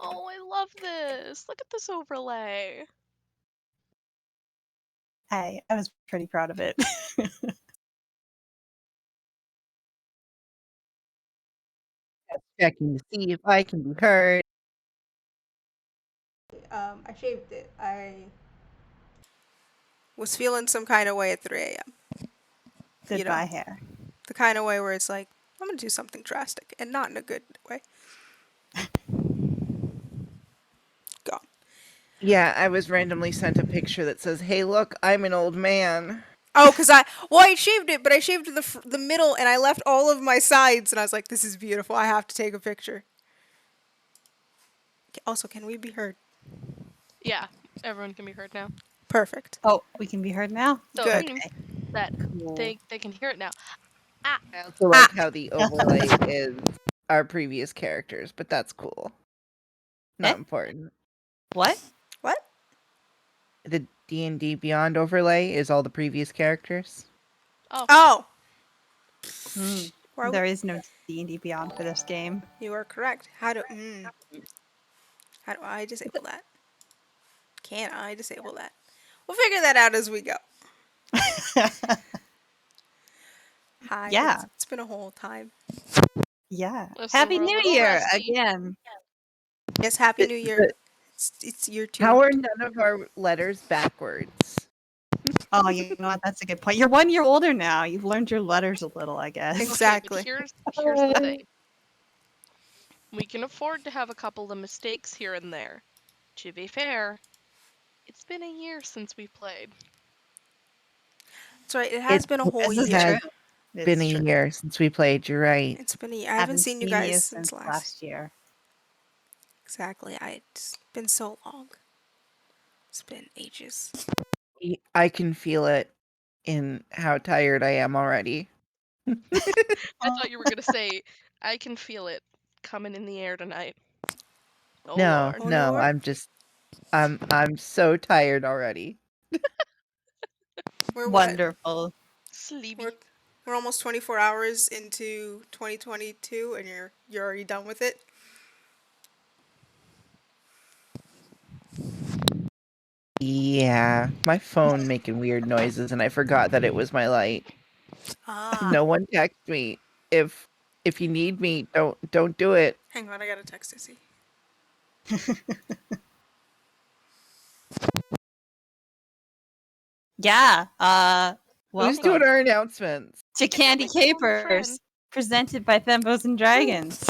Oh, I love this. Look at this overlay. I was pretty proud of it. Checking to see if I can be heard. I shaved it. I was feeling some kind of way at 3 a.m. Goodbye hair. The kind of way where it's like, I'm going to do something drastic and not in a good way. Gone. Yeah, I was randomly sent a picture that says, "Hey, look, I'm an old man." Oh, because I shaved it, but I shaved the middle and I left all of my sides and I was like, this is beautiful. I have to take a picture. Also, can we be heard? Yeah, everyone can be heard now. Perfect. Oh, we can be heard now? So Good. it means that Cool. they can hear it now. Ah. I also like how the overlay is our previous characters, but that's cool. Not important. What? What? The D&D Beyond overlay is all the previous characters. Oh. There is no D&D Beyond for this game. You are correct. How do I disable that? Can I disable that? We'll figure that out as we go. Hi. Yeah. It's been a whole time. Yeah. Listen, Happy we're a New little Year rusty. again. Yes, Happy New Year. It's year 2. How are none of our letters backwards? Oh, you know what? That's a good point. You're 1 year older now. You've learned your letters a little, I guess. Exactly. Okay, but here's the thing. We can afford to have a couple of mistakes here and there. To be fair, it's been a year since we played. That's right. It has been a whole This is year. true. Been a year since we played. You're right. It's been a year. I haven't seen you guys since last year. Exactly. It's been so long. It's been ages. I can feel it in how tired I am already. I thought you were gonna say, I can feel it coming in the air tonight. Oh, No, Lord. no, I'm so tired already. We're wonderful. Sleepy. We're almost 24 hours into 2022 and you're already done with it. Yeah, my phone making weird noises and I forgot that it was my light. No one text me. If you need me, don't do it. Hang on, I gotta text Issy. Yeah. Who's doing our announcements? To Candy Capers, presented by Thembos and Dragons.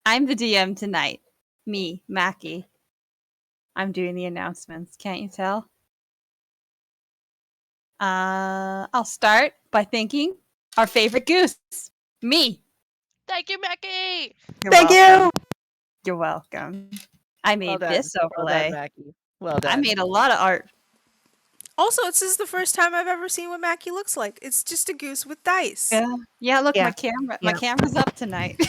I'm the DM tonight. Me, Maki. I'm doing the announcements. Can't you tell? I'll start by thanking our favorite goose, me. Thank you, Maki! Thank you! You're welcome. I made done. this overlay. Well done, Maki. Well done. I made a lot of art. Also, this is the first time I've ever seen what Maki looks like. It's just a goose with dice. Yeah, look, Yeah. my camera's up tonight.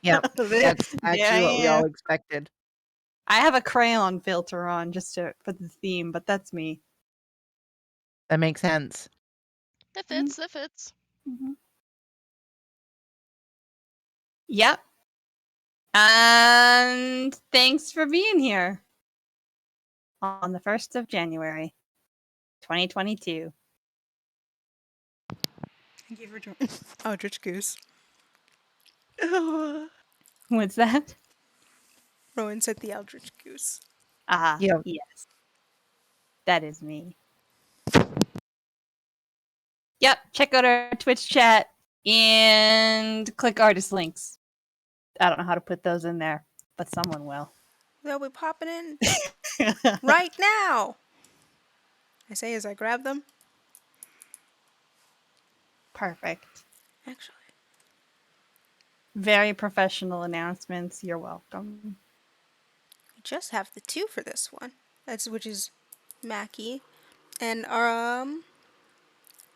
Yep, that's actually what we all expected. I have a crayon filter on just for the theme, but that's me. That makes sense. It fits, it fits. Mm-hmm. Yep. And thanks for being here on the 1st of January, 2022. Thank you for joining. Eldritch Goose. What's that? Rowan said the Eldritch Goose. Yeah. Yes. That is me. Yep, check out our Twitch chat and click artist links. I don't know how to put those in there, but someone will. They'll be popping in right now. I say as I grab them. Perfect. Actually. Very professional announcements. You're welcome. We just have the 2 for this one. Which is Maki and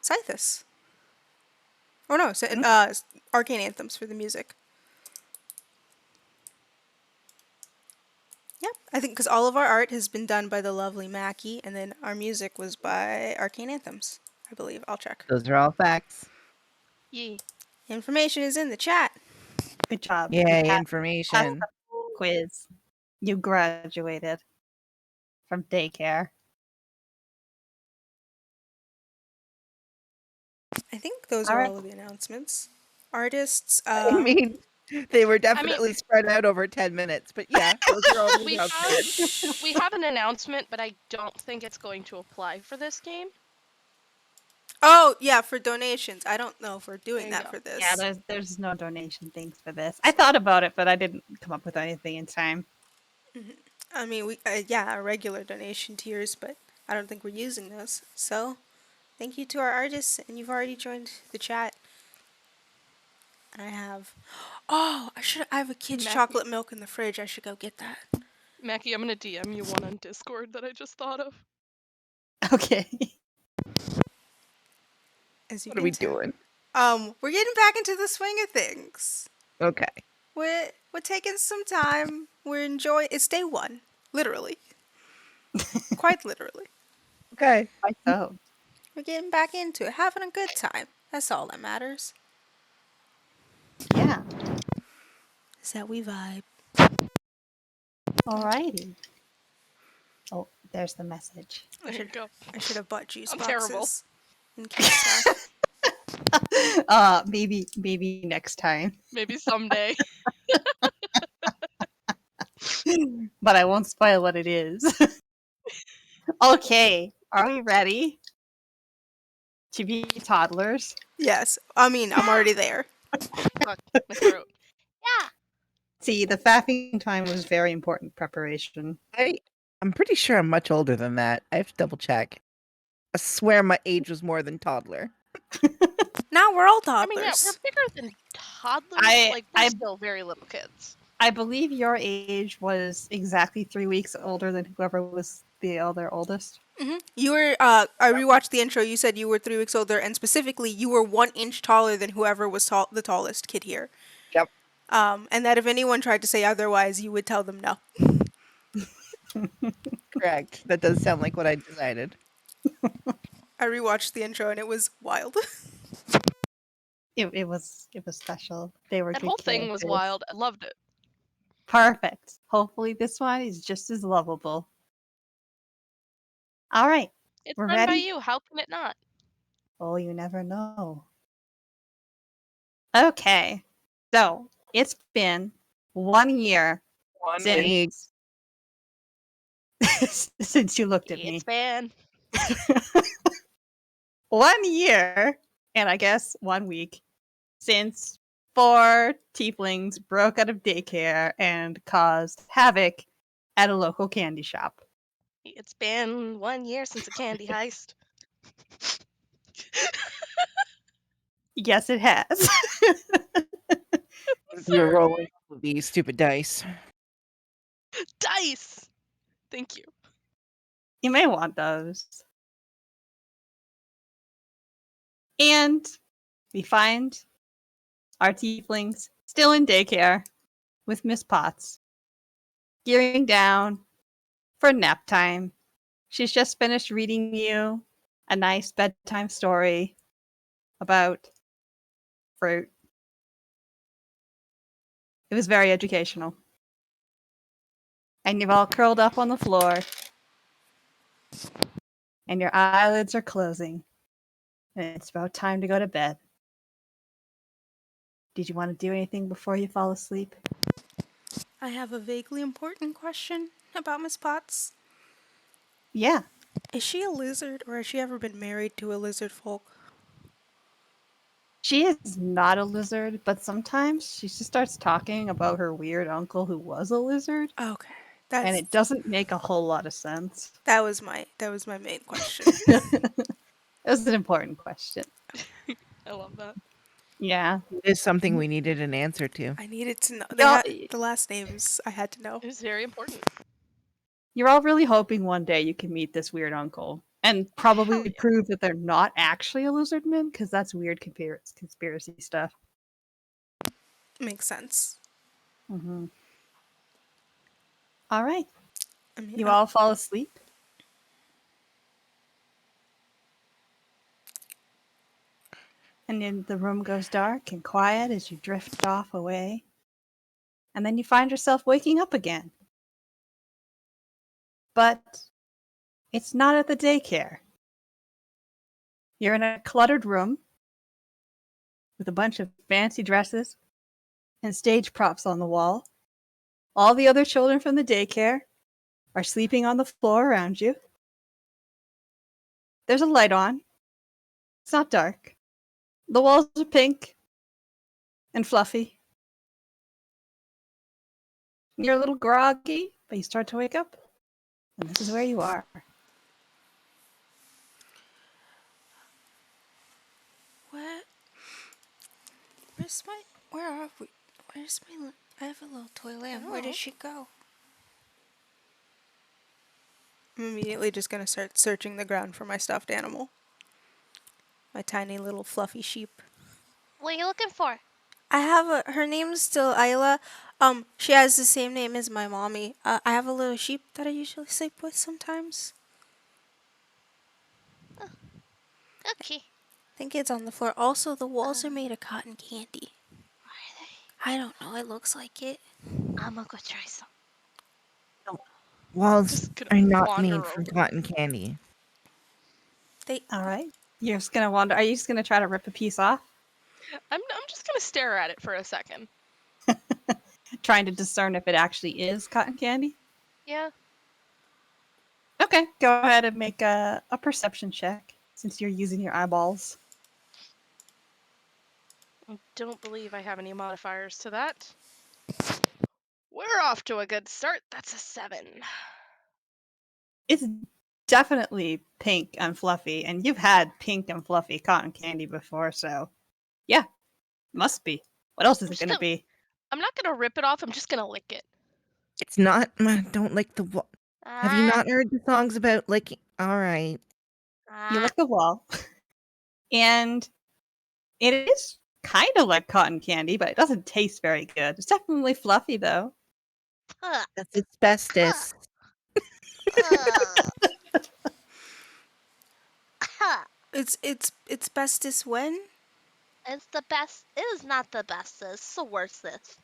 Scythus. Oh no, Arcane Anthems for the music. Yep, I think because all of our art has been done by the lovely Maki, and then our music was by Arcane Anthems, I believe. I'll check. Those are all facts. Yee. Information is in the chat. Good job. Yay, information. quiz. You graduated from daycare. I think those All are right. all of the announcements. Artists, I mean, they were definitely spread out over 10 minutes, but yeah, those are all the We announcements. we have an announcement, but I don't think it's going to apply for this game. oh yeah, for donations. I don't know if we're There doing you that go. for this. Yeah, there's no donation things for this. I thought about it, but I didn't come up with anything in time. I mean, we yeah, our regular donation tiers, but I don't think we're using those. So, thank you to our artists, and you've already joined the chat. And I have, oh, I have a kid's Mackie. chocolate milk in the fridge. I should go get that. Mackie, I'm gonna DM you one on Discord that I just thought of. Okay. As you What are can we tell, doing? we're getting back into the swing of things. Okay. We're taking some time. We're enjoying. It's day one, literally, quite literally. Okay. I so. We're getting back into it, having a good time. That's all that matters. Yeah. Is that we vibe. Alrighty. Oh, there's the message. I There you should go. I should have bought juice I'm boxes terrible. in case. Maybe next time. Maybe someday. But I won't spoil what it is. Okay, are we ready to be toddlers? Yes, I mean I'm already there. Fuck my throat. Yeah. See, the fapping time was very important preparation. I'm pretty sure I'm much older than that. I have to double check. I swear my age was more than toddler. Now we're all I mean, yeah, we're toddlers. bigger than toddlers. I- Like we're I- still very little kids. I believe your age was exactly 3 weeks older than whoever was the other oldest. You were. I rewatched the intro. You said you were 3 weeks older, and specifically, you were 1 inch taller than whoever was the tallest kid here. Yep. And that if anyone tried to say otherwise, you would tell them no. Correct. That does sound like what I decided. I rewatched the intro, and it was wild. It was special. They were That good whole thing was characters. wild. I loved it. Perfect. Hopefully this one is just as lovable. All right. It's We're run by ready? you. How can it not? Oh, you never know. Okay. So, it's been 1 year 1 week. since you looked at me. It's been 1 year, and I guess 1 week, since 4 tieflings broke out of daycare and caused havoc at a local candy shop. it's been 1 year since a candy heist. Yes, it has. You're rolling these stupid dice. Dice. Thank you. You may want those. And we find our tieflings still in daycare with Miss Potts, gearing down for nap time. She's just finished reading you a nice bedtime story about fruit. It was very educational. And you've all curled up on the floor, and your eyelids are closing, and it's about time to go to bed. Did you want to do anything before you fall asleep? I have a vaguely important question about Miss Potts. Yeah. Is she a lizard, or has she ever been married to a lizard folk? She is not a lizard, but sometimes she just starts talking about her weird uncle who was a lizard, Okay, and it doesn't make a whole lot of sense. that was my main question. It was an important question. I love that. Yeah. It is something we needed an answer to. I needed to know. Y'all- The last names I had to know. It was very important. You're all really hoping one day you can meet this weird uncle and probably Hell yeah. prove that they're not actually a lizardman, because that's weird conspiracy stuff. Makes sense. Mm-hmm. All right. I mean, You all fall asleep. And then the room goes dark and quiet as you drift off away and then you find yourself waking up again. But it's not at the daycare. You're in a cluttered room with a bunch of fancy dresses and stage props on the wall. All the other children from the daycare are sleeping on the floor around you. There's a light on. It's not dark. The walls are pink and fluffy. You're a little groggy, but you start to wake up, and this is where you are. What? Where's my? Where are we? Where's my? I have a little toy lamb. Where did she go? I'm immediately just gonna start searching the ground for my stuffed animal. My tiny little fluffy sheep. What are you looking for? I have her name's still Isla. She has the same name as my mommy. I have a little sheep that I usually sleep with sometimes. Okay. I think it's on the floor. Also, the walls are made of cotton candy. Are I don't know. It looks like it. they? I'm gonna go try some. Walls Just gonna are not wander made from over. cotton candy. They. All right. You're just gonna wander. Are you just gonna try to rip a piece off? I'm just gonna stare at it for a second. Trying to discern if it actually is cotton candy? Yeah. Okay, go ahead and make a perception check since you're using your eyeballs. I don't believe I have any modifiers to that. We're off to a good start. That's a 7. It's definitely pink and fluffy, and you've had pink and fluffy cotton candy before, so yeah, must be. What else is I'm it just gonna gonna, be? I'm not gonna rip it off. I'm just gonna lick it. It's not. Don't lick the wall. Have you Ah, not heard the songs about licking? All right. You ah. lick the wall, and it is kind of like cotton candy, but it doesn't taste very good. It's definitely fluffy though. Huh, That's huh, asbestos. huh, huh. It's bestest when. It's the best. It is not the bestest. It's the worstest.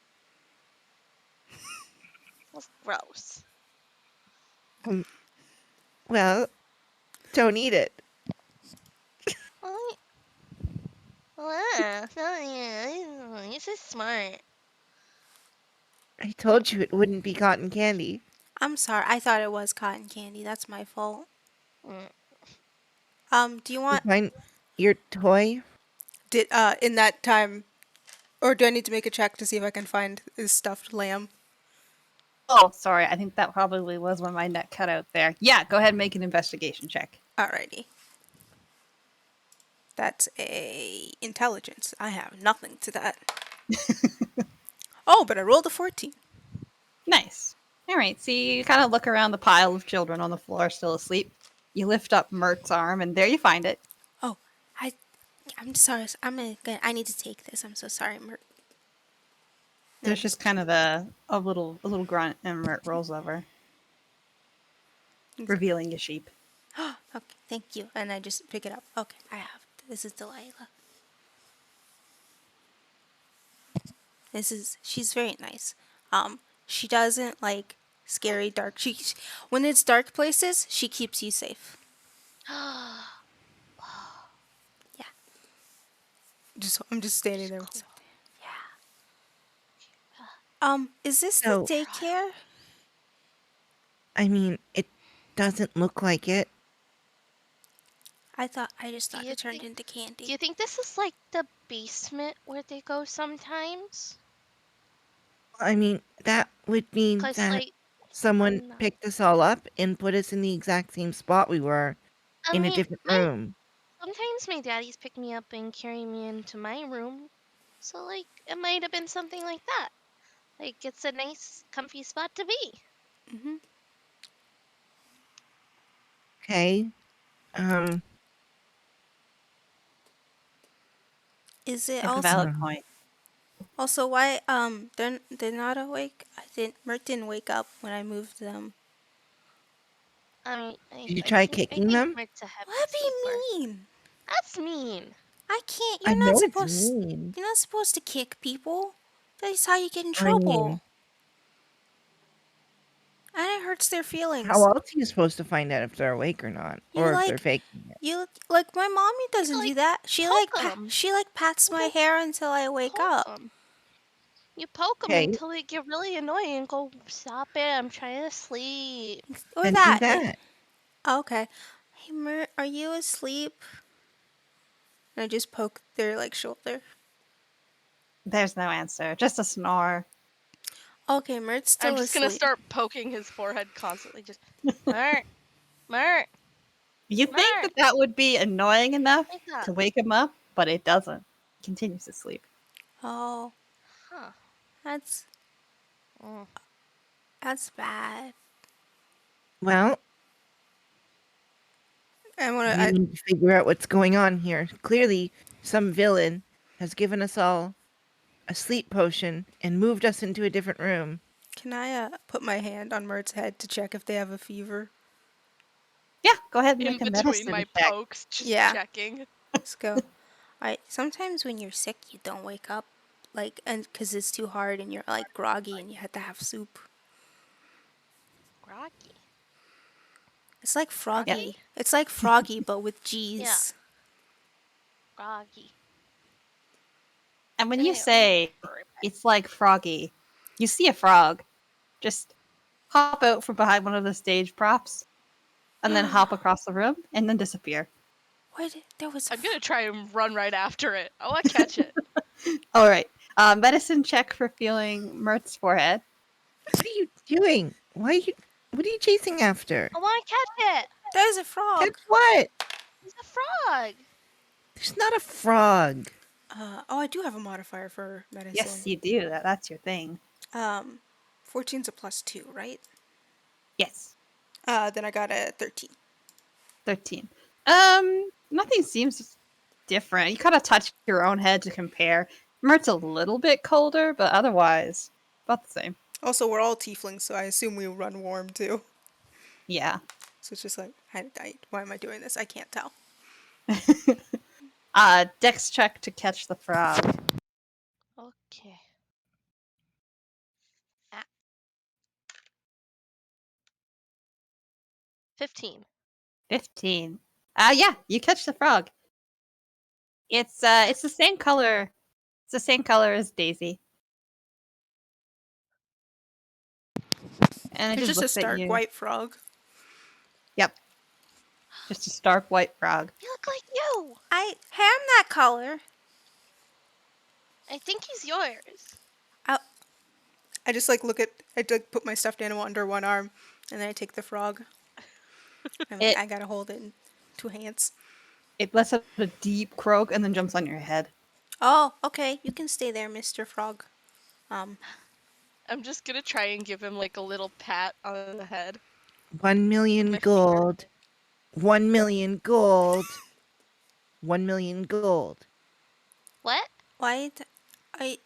It's gross. Um, well, don't eat it. What? You're so smart. I told you it wouldn't be cotton candy. I'm sorry. I thought it was cotton candy. That's my fault. Mm. Do you You want find your toy? did in that time, or do I need to make a check to see if I can find his stuffed lamb? Oh, sorry. I think that probably was when my net cut out there. Yeah, go ahead and make an investigation check. Alrighty. That's a intelligence. I have nothing to that. Oh, but I rolled a 14. Nice. All right. So you kind of look around the pile of children on the floor still asleep. You lift up Mert's arm, and there you find it. Oh, I'm sorry. I need to take this. I'm so sorry, Mert. There's just kind of a little grunt, and Mert rolls over, revealing a sheep. Okay, thank you. And I just pick it up. Okay, I have. This is Delilah. She's very nice. She doesn't like scary dark. When it's dark places, she keeps you safe. Yeah. I'm just standing there. Cool. Is this the No. daycare? I mean, it doesn't look like it. I just Do thought you it turned think- into candy. Do you think this is like the basement where they go sometimes? I mean, that would mean Cause that like, someone I'm not- picked us all up and put us in the exact same spot we were I in a mean, different room. sometimes my daddy's pick me up and carry me into my room. So like, it might have been something like that. Like, it's a nice, comfy spot to be. Hmm. Okay. Um, Is it It's a also valid point. why they're not awake? Mert didn't wake up when I moved them. I mean, did you try I kicking think them? Mert's a heavy What do sleeper. you mean? That's mean. I can't. I You're not know it's supposed. mean. You're not supposed to kick people. That's how you get in I mean, trouble. And it hurts their feelings. How else are you supposed to find out if they're awake or not, You or if they're like faking it? you like my mommy doesn't Like do that. poke them. She like pats my hair until I wake Poke up. them. You poke them Okay, until they get really annoying and go, stop it, I'm trying to sleep. Or then do that. that. Okay. Hey Mert, are you asleep? And I just poke their like shoulder. There's no answer. Just a snore. Okay, Mert's I'm still just gonna asleep. start poking his forehead constantly. Just Mert, Mert, You think Mert, that would be annoying enough Wake up. to wake him up, but it doesn't. He continues to sleep. Oh, Huh. that's Mm. that's bad. Well, we I need to figure out what's going on here. Clearly, some villain has given us all a sleep potion and moved us into a different room. can I put my hand on Mert's head to check if they have a fever? Yeah, go ahead and in make a between medicine my check. pokes, just Yeah. checking. Let's go. Alright, sometimes when you're sick, you don't wake up, like, and because it's too hard and you're like groggy and you have to have soup. Groggy. It's like Froggy? froggy. It's like froggy, but with G's. Yeah. Groggy. And when Gonna you get say very bad. it's like froggy, you see a frog just hop out from behind one of the stage props and then hop across the room and then disappear. What? There was. I'm gonna try and run right after it. I want to catch it. All right. Medicine check for feeling Mert's forehead. What are you doing? What are you chasing after? I want to catch it. There's a frog. Catch what? It's a frog. There's not a frog. Oh, I do have a modifier for medicine. Yes, you do. That's your thing. 14's a +2, right? Yes. Then I got a 13. 13. Nothing seems different. You kind of touch your own head to compare. Mert's a little bit colder, but otherwise, about the same. Also, we're all tieflings, so I assume we run warm too. Yeah. So it's just like, why am I doing this? I can't tell. Dex check to catch the frog. Okay. Ah. 15. 15. Yeah, you catch the frog. It's the same color. It's the same color as Daisy. And it It's just just a looks at stark you. white frog. Yep. Just a stark white frog. You look like you. I am that color. I think he's yours. I just like look at. I like put my stuffed animal under one arm, and then I take the frog. I'm like, I gotta hold it in 2 hands. It lets out a deep croak and then jumps on your head. Oh, okay. You can stay there, Mr. Frog. I'm just gonna try and give him like a little pat on the head. 1 million My gold. 1 million gold. 1 million gold. What? Why? I.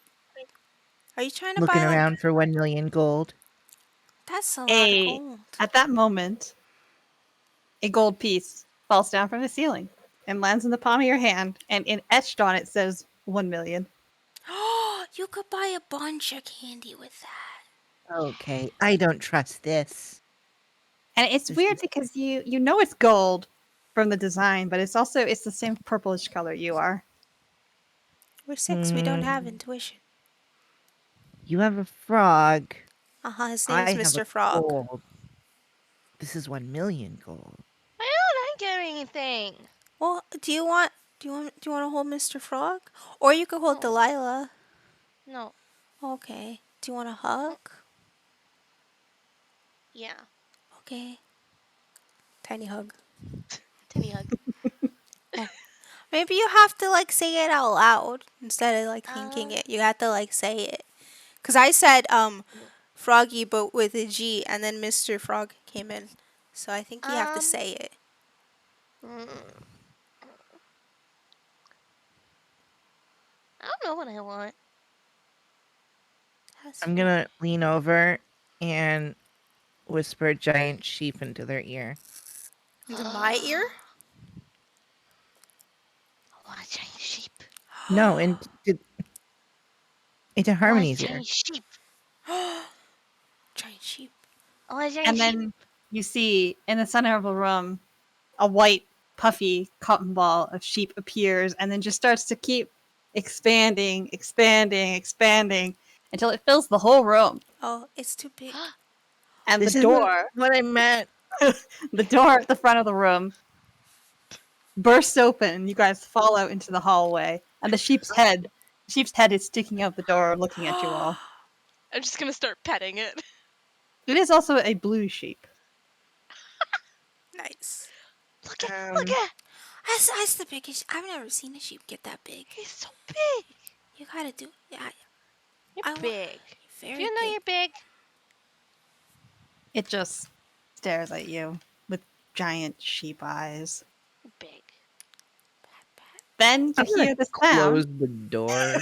Are you trying to Looking buy like? around for 1 million gold. That's a lot of gold. At that moment, a gold piece falls down from the ceiling and lands in the palm of your hand, and etched on it says 1 million. Oh, you could buy a bunch of candy with that. Okay, I don't trust this. And it's weird because you know it's gold from the design, but it's the same purplish color you are. We're 6. We don't have intuition. You have a frog. His I name's have Mr. a Frog. gold. This is 1 million gold. Why don't I get anything? Well, do you want to hold Mr. Frog, or you could hold No. Delilah? No. Okay. Do you want a hug? Yeah. Okay. Tiny hug. Tiny hug. Maybe you have to like say it out loud instead of like thinking it. You have to like say it. Cause I said Froggy but with a G, and then Mr. Frog came in, so I think you have to say it. mm, I don't know what I want. I'm gonna lean over and whisper giant sheep into their ear. Into my ear? I want a giant sheep. No, into I want a Harmony's ear. giant sheep. Giant sheep. Oh, is there a And sheep? then you see in the center of the room a white, puffy cotton ball of sheep appears and then just starts to keep expanding, expanding, expanding until it fills the whole room. Oh, it's too big. And This isn't what I meant. the door at the front of the room bursts open. You guys fall out into the hallway, and the sheep's head is sticking out the door, looking at you all. I'm just gonna start petting it. It is also a blue sheep. Nice. Look at, Um, look at. That's the biggest. I've never seen a sheep get that big. He's so big. You gotta do. Yeah, You're big. Very Do you know big. you're big? It just stares at you with giant sheep eyes. You're big. Then you I'm gonna hear the close sound. the door.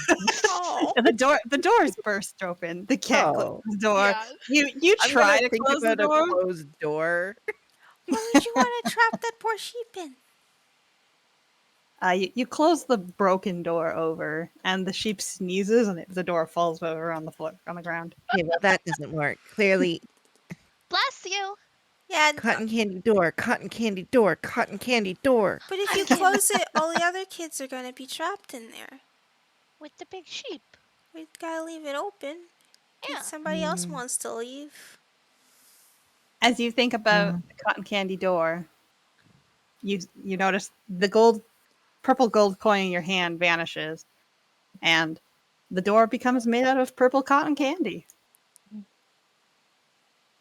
Oh. And the doors burst open. They can't close the door. Yeah. You I'm try gonna to think close the about a door. closed door. Why would you want to trap that poor sheep in? You close the broken door over, and the sheep sneezes, and the door falls over on the floor, on the ground. Okay, well that doesn't work. Clearly, Bless you. Yeah, cotton candy door, cotton candy door, cotton candy door. but if you close it, all the other kids are gonna be trapped in there. With the big sheep. We gotta leave it open. Yeah. If somebody else wants to leave. As you think about the cotton candy door, you notice the purple gold coin in your hand vanishes, and the door becomes made out of purple cotton candy.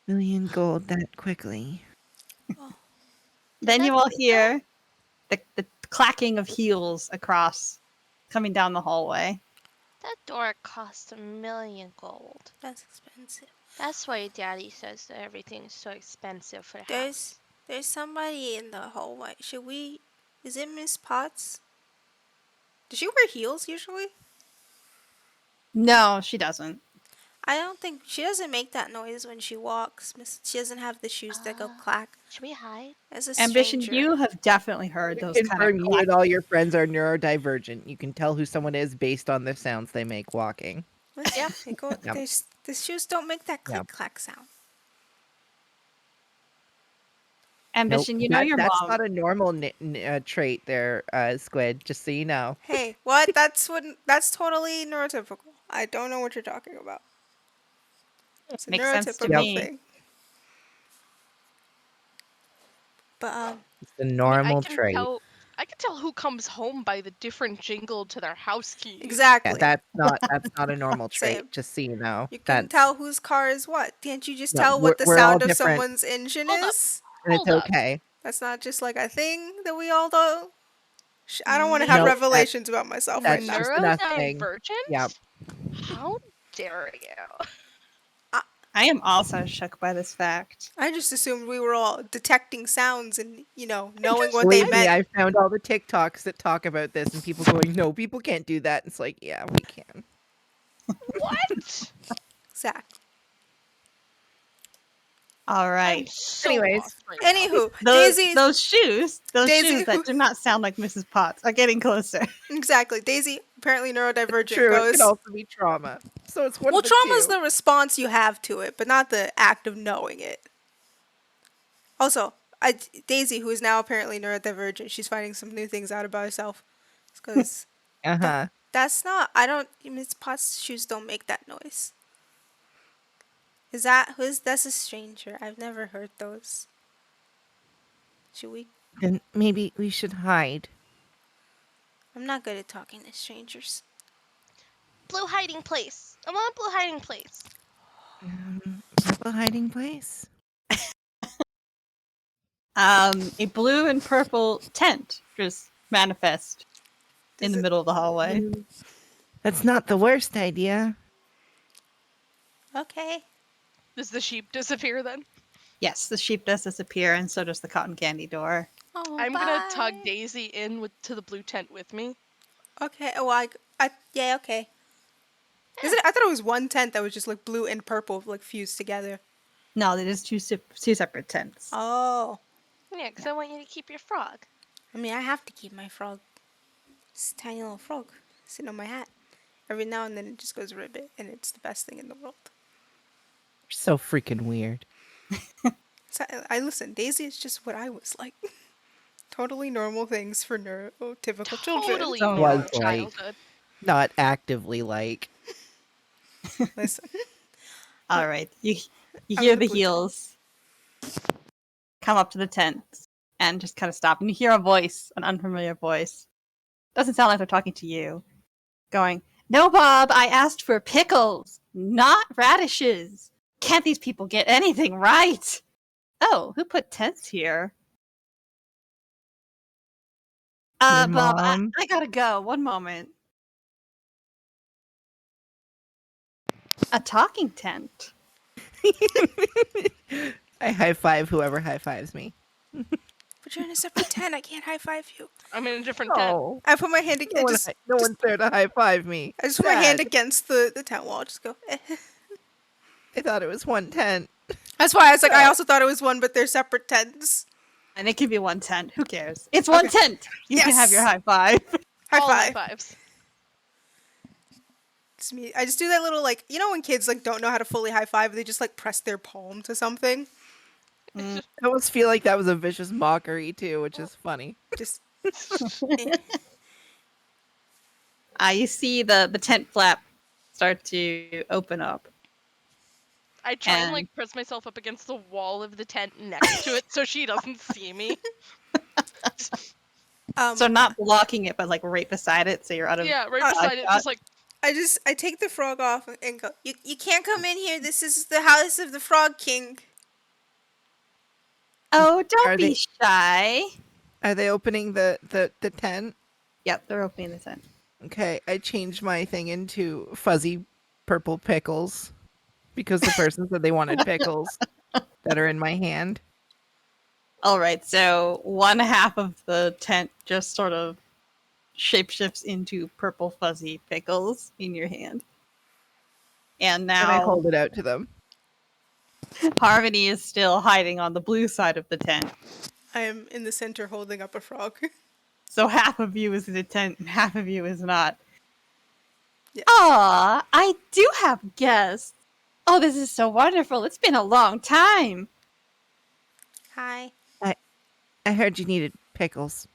Million gold that quickly. Then that you all do hear the clacking of heels across, coming down the hallway. That door cost 1,000,000 gold. That's expensive. That's why Daddy says that everything's so expensive for the house. There's somebody in the hallway. Should we? Is it Miss Potts? Does she wear heels usually? No, she doesn't. I don't think she doesn't make that noise when she walks. She doesn't have the shoes that go clack. Should we hide? As a Ambition, stranger. you have definitely heard those kind of Confirm you and clacking. all your friends are neurodivergent. You can tell who someone is based on the sounds they make walking. Yeah. Yep. The shoes don't make that click Yep. clack sound. Ambition, you know your that's mom. not a normal trait there, Squid, just so you know. Hey, what? That's totally neurotypical. I don't know what you're talking about. It's a Makes sense to neurotypical me. thing. But It's a normal I can trait. I can tell who comes home by the different jingle to their house keys. exactly. Yeah, that's not a normal Same. trait, just so you know. You can tell whose car is what. Can't you just No, tell what the we're all sound of different. someone's engine Hold up. is? And it's Hold up. okay. That's not just like a thing that we all do. I don't want to have No, revelations about myself right that's now. just nothing. Neurodivergent? Yep. How dare you? I am also shook by this fact. I just assumed we were all detecting sounds and, knowing what they Believe me, meant. I found all the TikToks that talk about this and people going, no, people can't do that. It's like, yeah, we can. What? Exactly. All I'm right. so Anyways. lost right now. Anywho, Those Daisy. shoes Daisy, that do not sound like Mrs. Potts are getting closer. Exactly. Daisy, apparently neurodivergent, True, it goes. could also be trauma. So it's one Well, of the trauma's two. the response you have to it, but not the act of knowing it. Also, Daisy, who is now apparently neurodivergent, she's finding some new things out about herself. Because Uh-huh. that's not. Miss Potts' shoes don't make that noise. That's a stranger. I've never heard those. Should we? Then maybe we should hide. I'm not good at talking to strangers. Blue hiding place. I want a blue hiding place. Purple hiding place? A blue and purple tent just manifest in the middle of the hallway. That's not the worst idea. Okay. Does the sheep disappear then? Yes, the sheep does disappear, and so does the cotton candy door. Oh, I'm gonna bye. tug Daisy in to the blue tent with me. Okay. Oh, yeah. Okay. I thought it was one tent that was just like blue and purple like fused together. No, it is two separate tents. Oh. Yeah, because I want you to keep your frog. I mean, I have to keep my frog. It's a tiny little frog sitting on my hat. Every now and then it just goes ribbit, and it's the best thing in the world. So freaking weird. So, I listen. Daisy is just what I was like. Totally normal things for neurotypical children. Totally So Was normal much. like childhood. not actively like. Listen, All right. You I'm in hear the the blue tent. heels come up to the tent and just kind of stop. And you hear a voice, an unfamiliar voice. Doesn't sound like they're talking to you. Going, "No, Bob, I asked for pickles, not radishes. Can't these people get anything right? Oh, who put tents here? Your Bob, mom. I gotta go. One moment. A talking tent. I high five whoever high fives me. But you're in a separate tent. I can't high five you. I'm in a different tent. Oh, I put my hand. no one's there to high five me. I just put my hand Sad. against the tent wall. Just go. Eh. I thought it was one tent. That's why I was like, I Oh. also thought it was one, but they're separate tents. And it can be one tent. Who cares? It's one Okay. tent. You can have your Yes. high five. High All high five. fives. It's me. I just do that little like when kids like don't know how to fully high five, they just like press their palm to something. I almost feel like that was a vicious mockery too, which is funny. Just You see the tent flap start to open up. I try and And- like press myself up against the wall of the tent next to it so she doesn't see me. So not blocking it, but like right beside it, so you're out of Yeah, right Uh, beside it, just like I take the frog off and go. You can't come in here. This is the house of the Frog King. Oh, don't Are be they- shy. Are they opening the tent? Yep, they're opening the tent. Okay, I changed my thing into fuzzy purple pickles because the person said they wanted pickles that are in my hand. All right, so one half of the tent just sort of shapeshifts into purple fuzzy pickles in your hand. And And I now hold it out to them. Harmony is still hiding on the blue side of the tent. I am in the center holding up a frog. So half of you is in the tent and half of you is not. Yes. Aw, I do have guests. Oh, this is so wonderful. It's been a long time. Hi. I heard you needed pickles.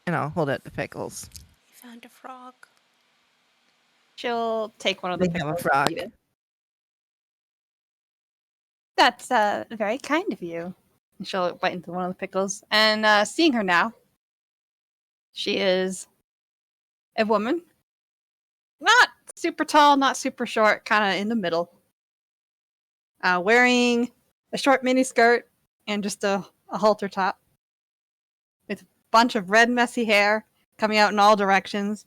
And I'll hold out the pickles. You found a frog. She'll take one of the They have a pickles. frog. And eat it. That's very kind of you. And she'll bite into one of the pickles. And seeing her now, she is a woman. Not super tall, not super short, kind of in the middle. Wearing a short mini skirt and just a halter top. With a bunch of red messy hair coming out in all directions.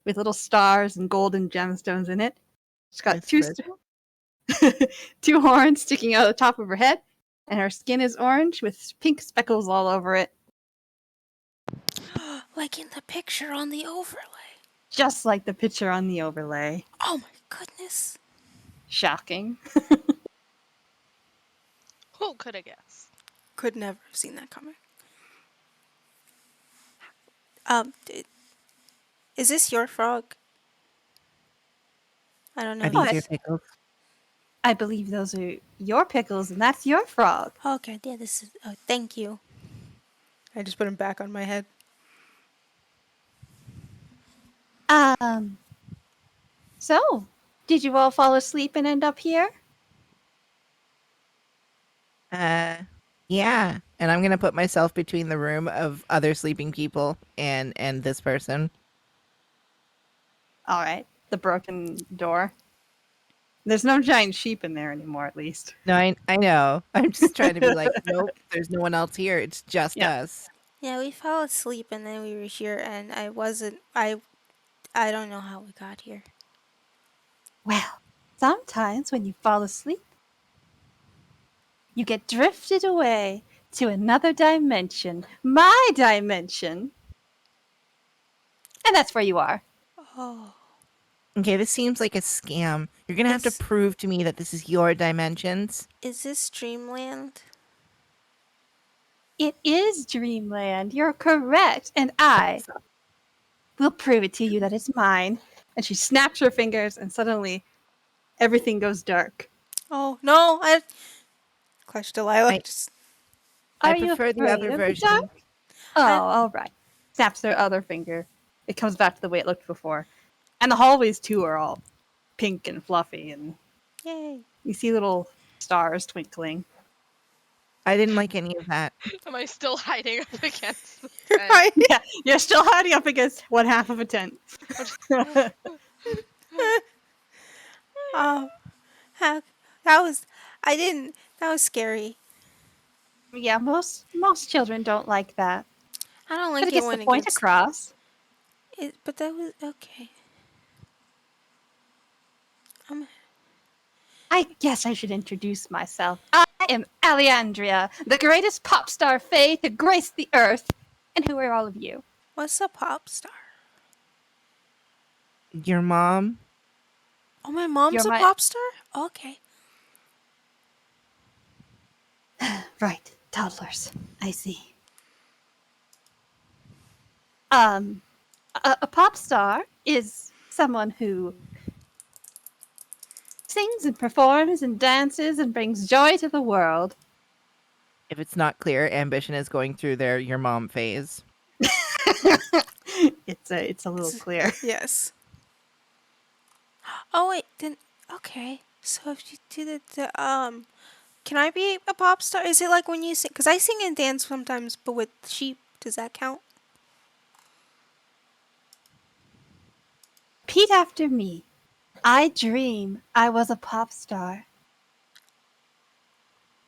With little stars and golden gemstones in it. She's got Nice two horns sticking out of the top of her head, and her skin is orange with pink speckles all over it, Like in the picture on the overlay. just like the picture on the overlay. Oh my goodness. Shocking. who could have guessed? Could never have seen that coming. Is this your frog? I don't know. Are these your pickles? I believe those are your pickles, and that's your frog. Okay, yeah, this is. Oh, thank you. I just put him back on my head. So, did you all fall asleep and end up here? Yeah. And I'm gonna put myself between the room of other sleeping people and this person. All right, the broken door. There's no giant sheep in there anymore, at least. No, I know. I'm just trying to be like, nope, there's no one else here. It's just Yeah. us. Yeah, we fell asleep and then we were here, and I wasn't. I don't know how we got here. Well, sometimes when you fall asleep, you get drifted away to another dimension. My dimension. And that's where you are. Oh, Okay, this seems like a scam. You're gonna have to Yes. prove to me that this is your dimensions. is this Dreamland? It is Dreamland. You're correct. And I will prove it to you that it's mine. And she snaps her fingers, and suddenly everything goes dark. Oh no! Hush, Delilah. I Just, I Are you prefer the afraid other of the dark? version. Oh, I, all right. Snaps their other finger. It comes back to the way it looked before. And the hallways, too, are all pink and fluffy, and yay. you see little stars twinkling. I didn't like any of that. Am I still hiding up against the You're tent? right. Yeah, you're still hiding up against one half of a tent. Um, how, that was, I didn't, that was scary. Yeah, most children don't like that. I don't But like it it gets the when it point gets, across. but that was, okay. Um, I guess I should introduce myself. I am Alejandria, the greatest pop star fae to grace the earth. And who are all of you? what's a pop star? Your mom? Oh, my You're mom's a my pop star? Okay. right, toddlers. I see. Um, a pop star is someone who sings and performs and dances and brings joy to the world. If it's not clear, Ambition is going through their your mom phase. It's a little clear. Yes. Oh, wait, then, okay. So if you do can I be a pop star? Is it like when you sing? Because I sing and dance sometimes, but with sheep. Does that count? Repeat after me. I dream I was a pop star.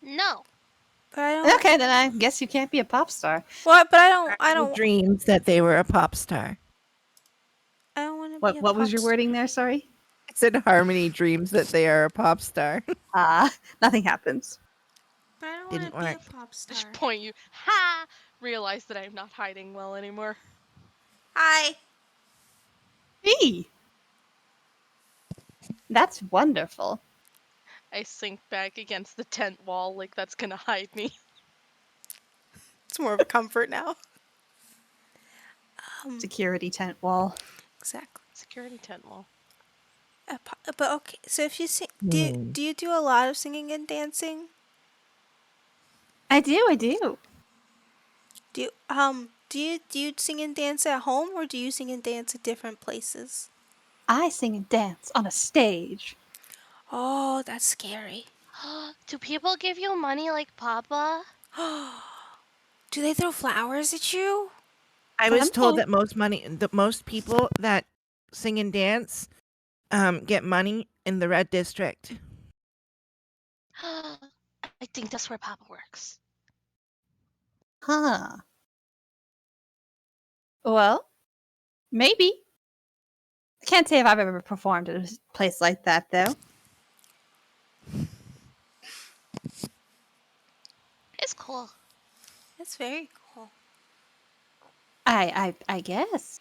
No. But I don't. Okay, then I guess you can't be a pop star. What? But I don't. I Having don't. dreams that they were a pop star. I don't want to be What a what was pop your star. wording there? Sorry. I said Harmony dreams that they are a pop star. Nothing happens. But I don't Didn't want to be work. a pop I should star. point you. Ha! Realize that I'm not hiding well anymore. Hi. Hey, that's wonderful. I sink back against the tent wall like that's gonna hide me. It's more of a comfort now. Security tent wall. Exactly. Security tent wall. But okay. So if you sing, Hmm. do you do a lot of singing and dancing? I do. Do you sing and dance at home, or do you sing and dance at different places? I sing and dance on a stage. Oh, that's scary. Do people give you money like Papa? Do they throw flowers at you? I was told Sometimes. that most people that sing and dance get money in the red district. I think that's where Papa works. Huh. Well, maybe. I can't say if I've ever performed at a place like that, though. It's cool. That's very cool. I guess.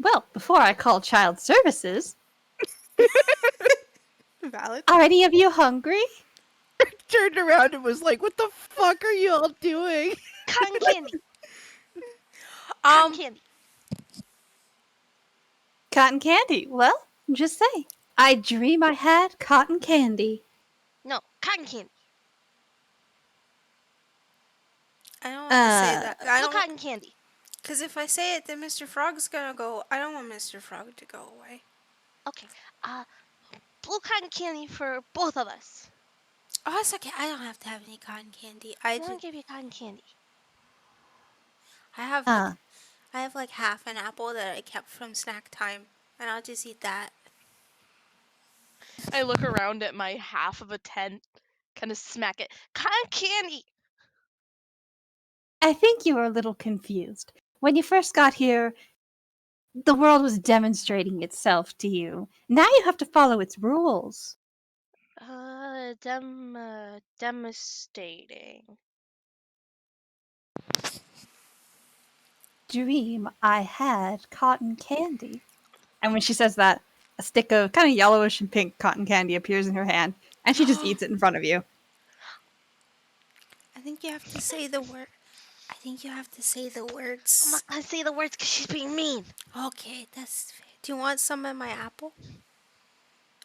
Well, before I call child services, Valid. are any of you hungry? Turned around and was like, "What the fuck are you all doing?" Cotton candy. Cotton Um, candy. Cotton candy. Well, just say, I dream I had cotton candy. No, cotton candy. I don't want to say that. I Blue don't, cotton candy. because if I say it, then Mr. Frog's gonna go. I don't want Mr. Frog to go away. Okay. Blue cotton candy for both of us. Oh, it's okay. I don't have to have any cotton candy. I I'm gonna just, give you cotton candy. I have Huh. I have like half an apple that I kept from snack time, and I'll just eat that. I look around at my half of a tent, kind of smack it. Cotton candy! I think you were a little confused. When you first got here, the world was demonstrating itself to you. Now you have to follow its rules. Devastating. Dream I had cotton candy. And when she says that, a stick of kind of yellowish and pink cotton candy appears in her hand, and she just eats it in front of you. I think you have to say the word. I think you have to say the I'm words. not gonna say the words because she's being mean. Okay, that's fair. Do you want some of my apple?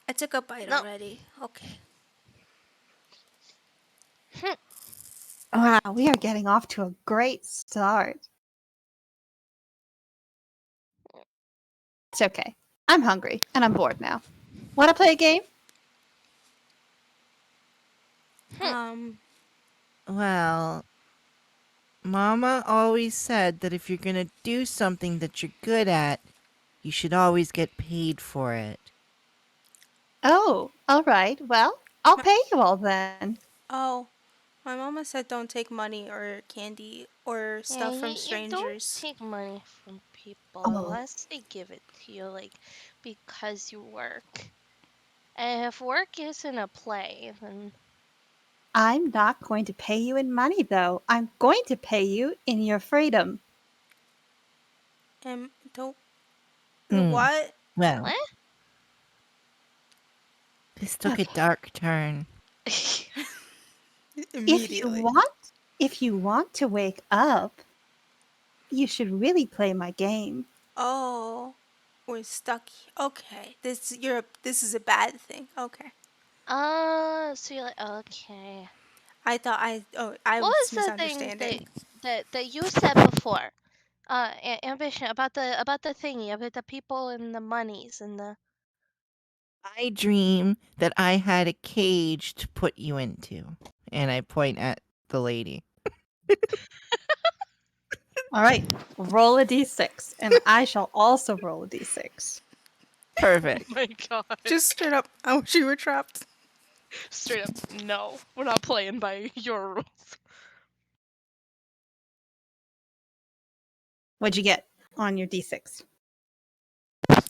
I took a bite No. already. Okay. Wow, we are getting off to a great start. It's okay. I'm hungry and I'm bored now. Want to play a game? Um, Well, Mama always said that if you're gonna do something that you're good at, you should always get paid for it. Oh, all right. Well, I'll pay you all then. oh, my mama said don't take money or candy or Yeah, stuff from you don't strangers. take money from people Oh, unless they give it to you, like, because you work. And if work isn't a play, then I'm not going to pay you in money, though. I'm going to pay you in your freedom. Don't. Hmm. What? Well, what? this took a Okay. dark turn. If you Immediately. want, if you want to wake up, you should really play my game. Oh, we're stuck. Okay, this is a bad thing. Okay, So you're like, okay. I What was was the thing misunderstanding. that you said before? Ambition about the thingy, about the people and the monies and the. I dream that I had a cage to put you into. And I point at the lady. All right, roll a d6, and I shall also roll a d6. Oh Perfect. my god. Just straight up, I wish you were trapped. Straight up, no. We're not playing by your rules. What'd you get on your d6?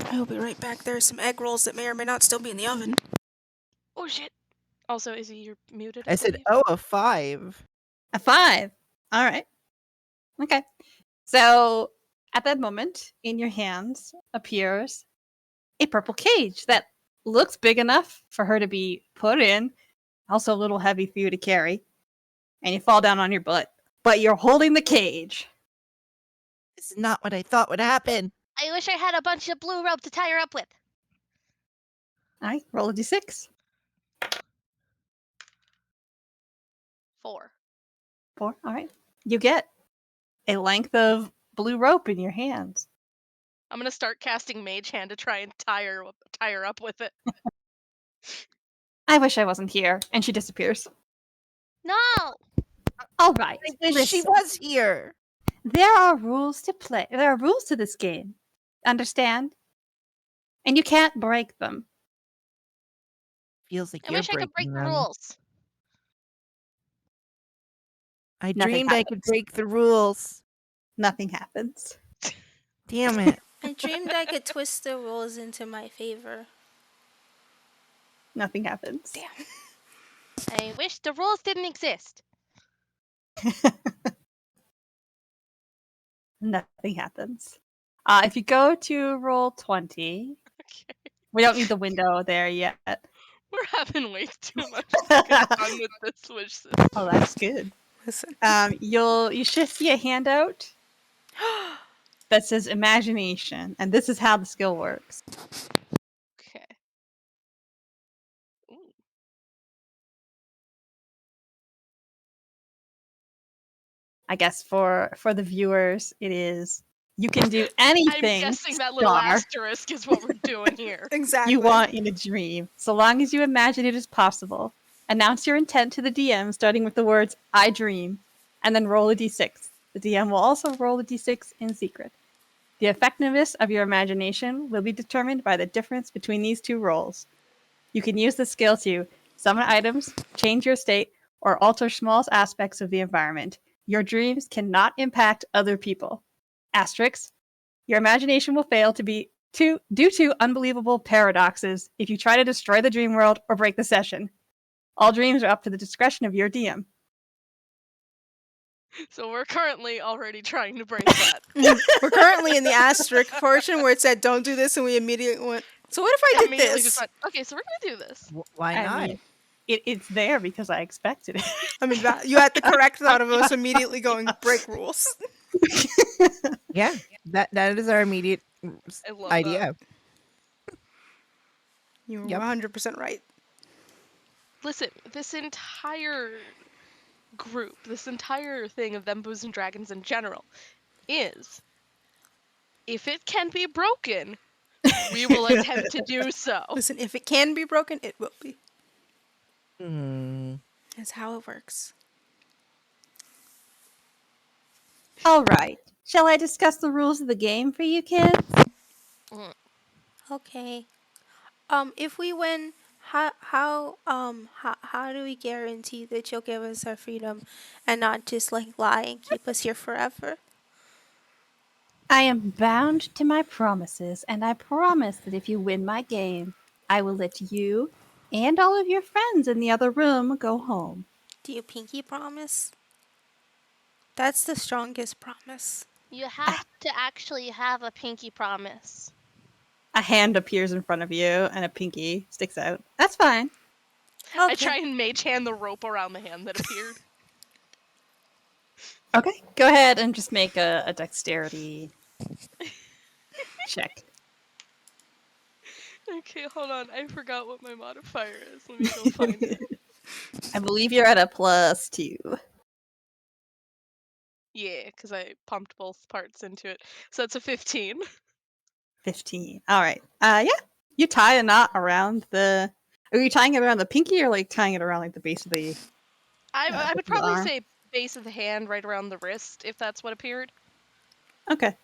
I'll be right back. There's some egg rolls that may or may not still be in the oven. Oh shit. Also, Izzy, you're muted, I I said, believe. oh, a 5. A 5. All right. Okay. So at that moment, in your hands appears a purple cage that looks big enough for her to be put in, also a little heavy for you to carry, and you fall down on your butt. But you're holding the cage. This is not what I thought would happen. I wish I had a bunch of blue rope to tie her up with. All right, roll a d6. 4. 4. All right. You get a length of blue rope in your hands. I'm gonna start casting Mage Hand to try and tie her up with it. I wish I wasn't here. And she disappears. No. All right. I wish she Listen. was here. There are rules to play. There are rules to this game. Understand? And you can't break them. Feels like I you're wish I could break breaking the them. rules. I Nothing dreamed I could happens. break the rules. Nothing happens. Damn it. I dreamed I could twist the rules into my favor. Nothing happens. Damn. I wish the rules didn't exist. Nothing happens. If you go to roll 20, Okay. we don't need the window there yet. We're having way too much fucking fun with this wish system. Oh, that's good. Listen. You should see a handout that says imagination, and this is how the skill works. Okay. Ooh. I guess for the viewers, it is you can do I'm anything guessing that little star asterisk is what we're doing here. Exactly. you want in a dream, so long as you imagine it as possible. Announce your intent to the DM, starting with the words "I dream," and then roll a d6. The DM will also roll a d6 in secret. The effectiveness of your imagination will be determined by the difference between these two rolls. You can use the skill to summon items, change your state, or alter small aspects of the environment. Your dreams cannot impact other people. Asterisk. Your imagination will fail due to unbelievable paradoxes if you try to destroy the dream world or break the session. All dreams are up to the discretion of your DM. So we're currently already trying to break that. We're currently in the asterisk portion where it said don't do this, and we immediately went, so what if I did Immediately this? just went, okay, so we're gonna do this. Why I not? mean, it's there because I expected it. I mean, you had the correct thought of us immediately going, break rules. Yeah, that is our immediate I love that. idea. You were Yep. 100% right. Listen, this entire group, this entire thing of Them Boos and Dragons in general, is if it can be broken, we will attempt to do so. Listen, if it can be broken, it will be. Hmm. That's how it works. All right. Shall I discuss the rules of the game for you kids? Mm. Okay. If we win, how do we guarantee that you'll give us our freedom and not just like lie and keep us here forever? I am bound to my promises, and I promise that if you win my game, I will let you and all of your friends in the other room go home. Do you pinky promise? That's the strongest promise. You have to actually have a pinky promise. A hand appears in front of you, and a pinky sticks out. That's fine. Okay. I try and mage hand the rope around the hand that appeared. Okay, go ahead and just make a dexterity check. Okay, hold on. I forgot what my modifier is. Let me go find it. I believe you're at a +2. Yeah, because I pumped both parts into it. So it's a 15. 15. All right. Yeah. You tie a knot around the. Are you tying it around the pinky or like tying it around like the base of the? I would the probably arm? say base of the hand, right around the wrist, if that's what appeared. Okay.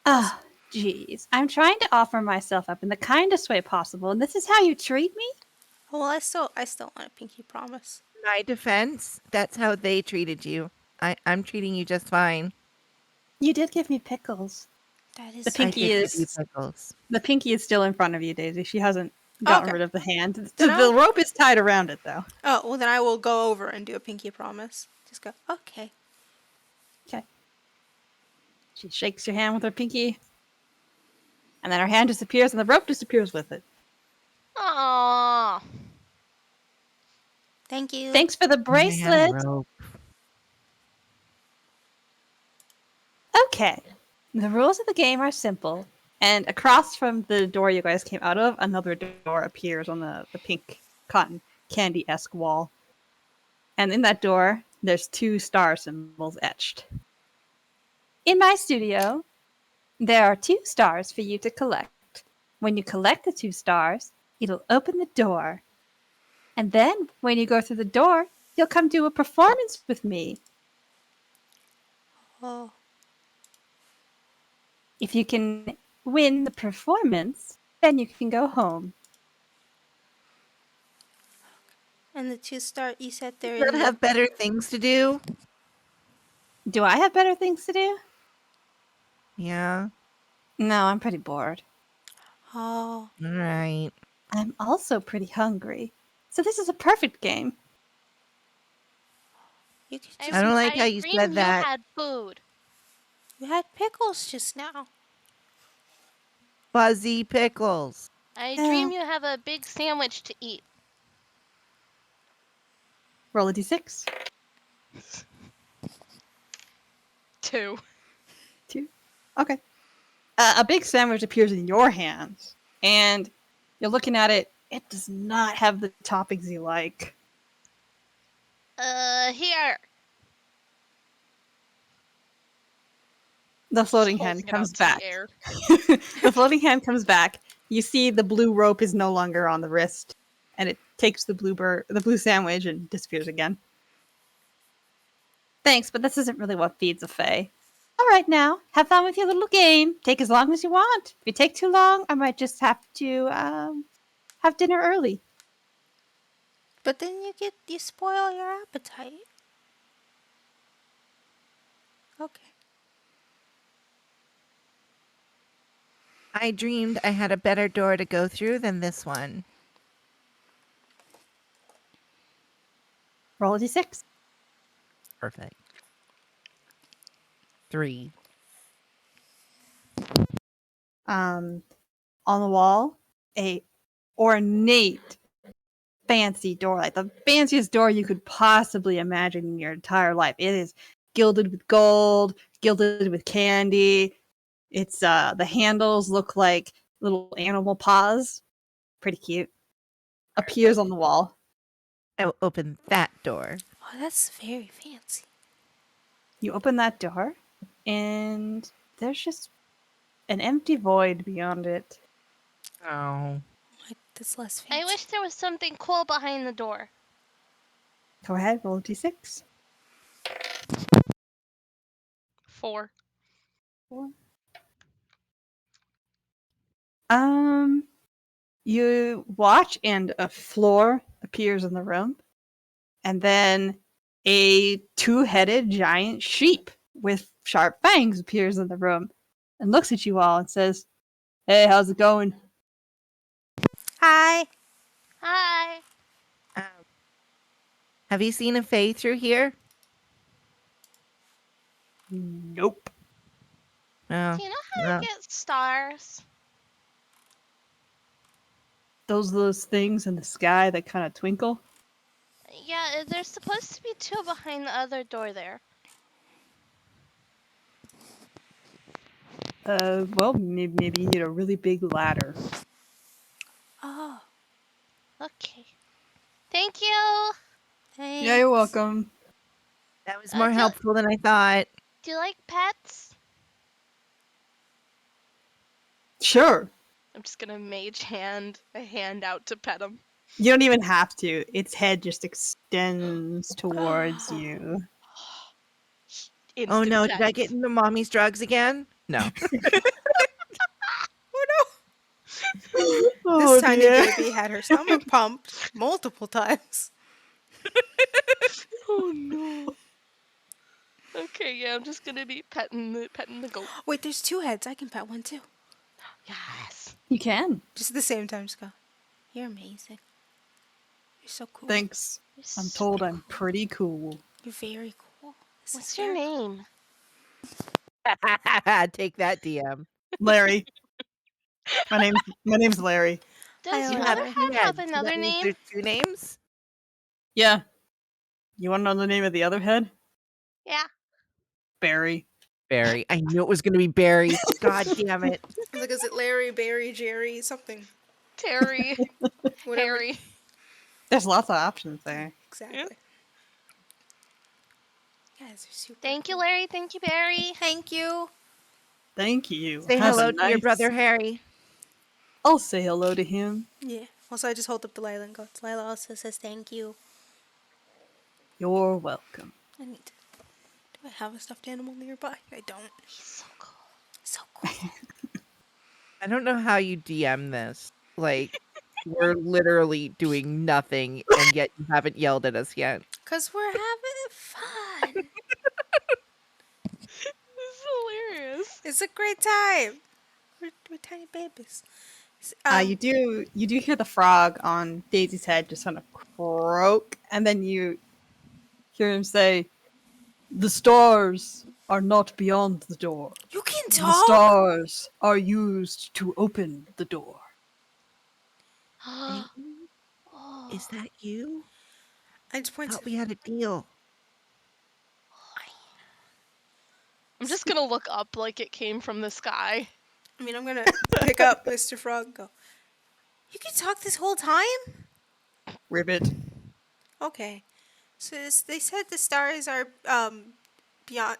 Ah, jeez. I'm trying to offer myself up in the kindest way possible, and this is how you treat me? Well, I still want a pinky promise. My defense, that's how they treated you. I'm treating you just fine. You did give me pickles. That The is. I pinky did give you is pickles. the pinky is still in front of you, Daisy. She hasn't gotten Okay. rid of the hand. The Then rope is tied around it though. Oh, well then I will go over and do a pinky promise. Just go, okay. Okay. She shakes your hand with her pinky, and then her hand disappears, and the rope disappears with it. Aww. Thank you. Thanks for the bracelet. rope. Okay. The rules of the game are simple, and across from the door you guys came out of, another door appears on the pink cotton candy-esque wall. And in that door, there's 2 star symbols etched. In my studio, there are 2 stars for you to collect. When you collect the 2 stars, it'll open the door. And then, when you go through the door, you'll come do a performance with me. Oh, If you can win the performance, then you can go home. and the 2 star you said they're Don't in the. have better things to do? Do I have better things to do? Yeah. No, I'm pretty bored. Oh, All right. I'm also pretty hungry. So this is a perfect game. you could I, just. I don't like I how you dream said you that. had food. You had pickles just now. Fuzzy pickles. I Yeah. dream you have a big sandwich to eat. Roll a d6. 2. 2. Okay. A big sandwich appears in your hands, and you're looking at it. It does not have the toppings you like. Here. The floating Holding hand it comes out to back. the air. The floating hand comes back. You see the blue rope is no longer on the wrist, and it takes the blue sandwich and disappears again. Thanks, but this isn't really what feeds a fae. All right, now have fun with your little game. Take as long as you want. If you take too long, I might just have to have dinner early. But then you spoil your appetite. Okay. I dreamed I had a better door to go through than this one. Roll a d6. Perfect. 3. On the wall, a ornate, fancy door, like the fanciest door you could possibly imagine in your entire life. It is gilded with gold, gilded with candy. It's the handles look like little animal paws. Pretty cute. Appears on the wall. I will open that door. Oh, that's very fancy. You open that door, and there's just an empty void beyond it. Oh. Like, that's less fancy. I wish there was something cool behind the door. Go ahead, roll a d6. 4. You watch, and a floor appears in the room, and then a two-headed giant sheep with sharp fangs appears in the room and looks at you all and says, "Hey, how's it going?" Hi. Hi. Um, have you seen a fae through here? Nope. Oh, Do you know how well. to get stars? Those things in the sky that kind of twinkle. Yeah, there's supposed to be 2 behind the other door there. Well, maybe you need a really big ladder. Oh, Okay. Thank you. thanks. Yeah, you're welcome. That was more do, helpful than I thought. do you like pets? Sure. I'm just gonna mage hand a hand out to pet him. You don't even have to. Its head just extends towards Oh. you. Oh Instant no, pet. did I get into mommy's drugs again? No. This Oh, tiny dear. baby had her stomach pumped multiple times. Oh no. Okay, yeah, I'm just gonna be petting the goat. Wait, there's 2 heads. I can pet one too. Yes. You can. Just at the same time, Scott. You're amazing. You're so cool. Thanks. You're I'm so told cool. I'm pretty cool. You're very cool. This What's is your very- name? Take that, DM. Larry. My name's Larry. Hi, Does You Mother have Larry. 2 Hat have heads, so another that means name? there's 2 names? Yeah. You want to know the name of the other head? Yeah. Barry. Barry. I knew it was going to be Barry. God damn it. Like, is it Larry, Barry, Jerry, something? Terry. Whatever. Harry. There's lots of options there. Exactly. You guys are super Thank you, cool. Larry. Thank you, Barry. Thank you. Thank you. Say Have a hello to your nice- brother Harry. I'll say hello to him. Yeah. Also, I just hold up to Lila and go, Lila also says thank you. You're welcome. I need to. Do I have a stuffed animal nearby? I don't. He's so cool. So cool. I don't know how you DM this. Like, we're literally doing nothing, and yet you haven't yelled at us yet. Because we're having fun. This is hilarious. It's a great time. We're tiny babies. You do hear the frog on Daisy's head just kind of croak, and then you hear him say, "The stars are not beyond the door. You can The talk? stars are used to open the door." Hey, Oh. is that you? I just point Thought to. we had a deal. I'm just gonna look up like it came from the sky. I mean, I'm going to pick up Mr. Frog and go, you can talk this whole time? Ribbit. Okay. So they said the stars are beyond.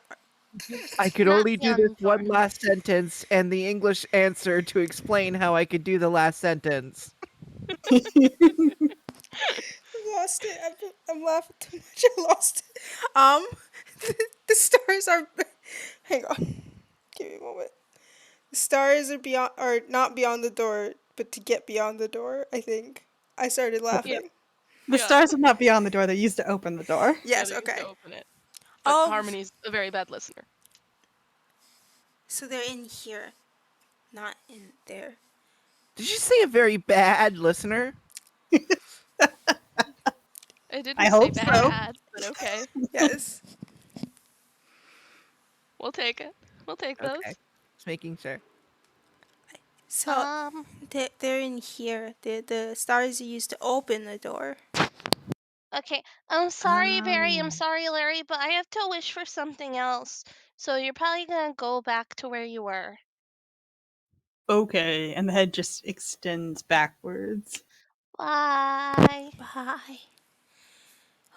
I could Not only do beyond this the door. one last sentence and the English answer to explain how I could do the last sentence. I lost it. I'm laughing too much. I lost it. The stars are. Hang on. Give me a moment. The stars are not beyond the door, but to get beyond the door. I think I started laughing. The Yeah. stars are not beyond the door. They're used to open the door. Yes. Yeah, they used Okay. to open it. But Oh. Harmony's a very bad listener. So they're in here, not in there. Did you say a very bad listener? I didn't I say hope so. bad, but okay. Yes. We'll take it. We'll take those. Okay. Just making sure. So they're in here. The stars are used to open the door. Okay. I'm sorry, Barry. I'm Um, sorry, Larry, but I have to wish for something else. So you're probably gonna go back to where you were. Okay, and the head just extends backwards. Bye. Bye.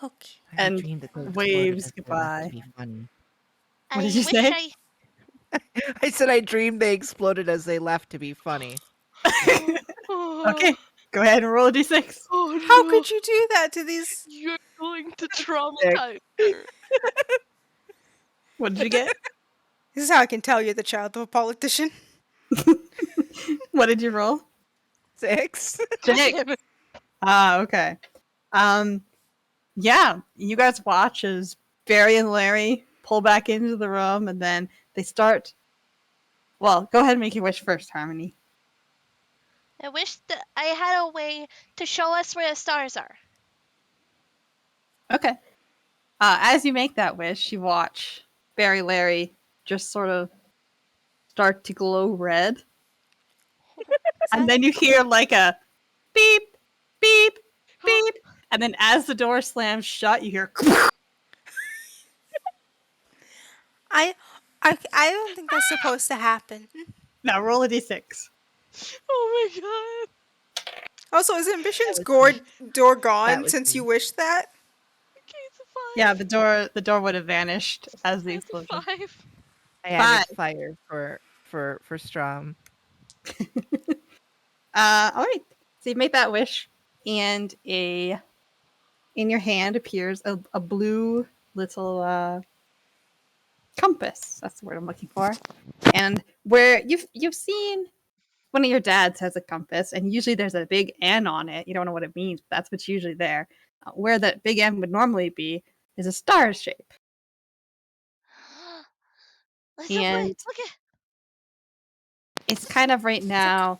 Okay. I and dreamed that they exploded waves as they left goodbye. to be funny. What did I you wish say? I said I dreamed they exploded as they left to be funny. Okay, go ahead and roll a d6. Oh How no! could you do that to these? You're going to Sick. traumatize her. What did you get? This is how I can tell you're the child of a politician. What did you roll? 6. God 6. damn it. Ah, okay. Yeah, you guys watch as Barry and Larry pull back into the room, and then they start. Well, go ahead and make your wish first, Harmony. I wish that I had a way to show us where the stars are. Okay. As you make that wish, you watch Barry, Larry just sort of start to glow red, Is and that then you hear like a beep, beep, Oh, beep, and then as the door slams shut, you hear. I don't think that's supposed to happen. Now roll a d6. oh my god. Also, is Ambition's was door That gone was since me. you wished that? Okay, it's a Yeah, 5. the door would have vanished as the That's a explosion. 5. I 5. added fire for Strom. All right. So you make that wish, and in your hand appears a blue little compass. That's the word I'm looking for. And where you've seen one of your dads has a compass, and usually there's a big N on it. You don't know what it means, but that's what's usually there. Where that big N would normally be is a star shape, Let's open and it. Look at. it's kind of right now.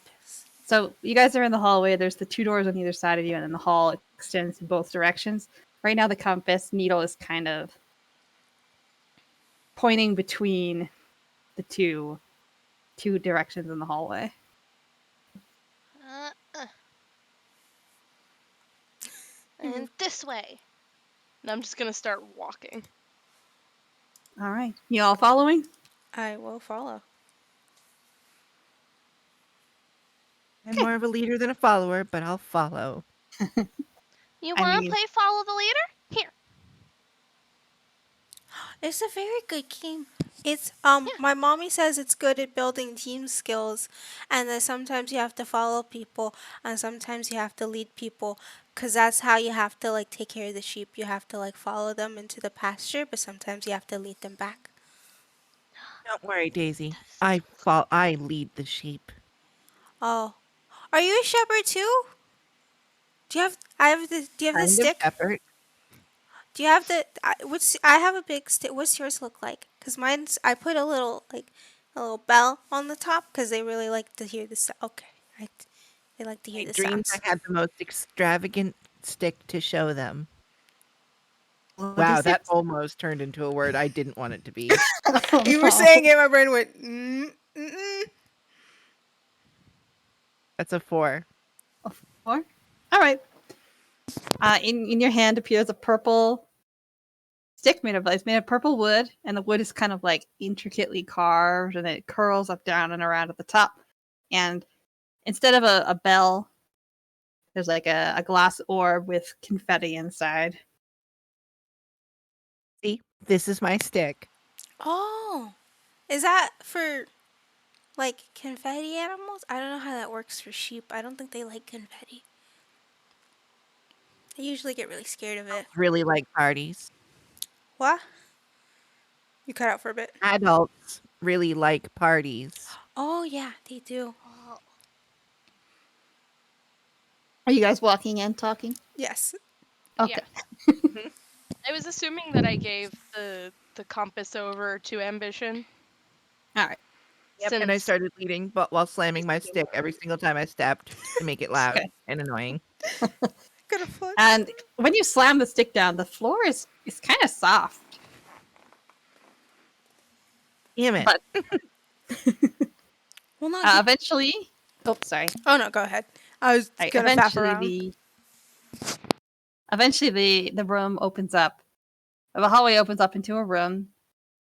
So you guys are in the hallway. There's the 2 doors on either side of you, and then the hall extends in both directions. Right now, the compass needle is kind of pointing between the two directions in the hallway. Uh, uh. And this way. And I'm just gonna start walking. All right, you all following? I will follow. I'm more of a leader than a follower, but I'll follow. You I want to mean, play Follow the Leader? Here. It's a very good game. It's Yeah. my mommy says it's good at building team skills, and that sometimes you have to follow people and sometimes you have to lead people, cuz that's how you have to like take care of the sheep. You have to like follow them into the pasture, but sometimes you have to lead them back. Don't worry, Daisy. Does look like I lead the sheep. Oh. Are you a shepherd too? Do you have the Kind of stick? shepherd. Do you have the I have a big stick. What's yours look like? Cuz mine's I put a little bell on the top cuz they really like to hear the sound. Okay. They like to hear I the dreamed I sounds. had the most extravagant stick to show them. roll a Wow, d6. that almost turned into a word I didn't want it to be. Oh, You were no. saying it, my brain went mm. That's a 4. A 4? All right. In your hand appears a purple stick made of it's made of purple wood, and the wood is kind of like intricately carved, and it curls up, down, and around at the top. And instead of a bell, there's like a glass orb with confetti inside. See, this is my stick. Oh. Is that for like confetti animals? I don't know how that works for sheep. I don't think they like confetti. I usually get really scared of it. Really like parties. What? You cut out for a bit. Adults really like parties. Oh yeah, they do. oh, Are you guys walking and talking? Yes. Okay. Yeah. I was assuming that I gave the compass over to Ambition. All right. Yep, and I Since started leading, but while slamming my stick every single time I stepped to make it loud Okay. and annoying. Got a foot. And when you slam the stick down, the floor is kind of soft. Damn it. But Well, not. eventually, oh, sorry. Oh no, go ahead. I was Right, gonna faff around. eventually the room opens up. The hallway opens up into a room.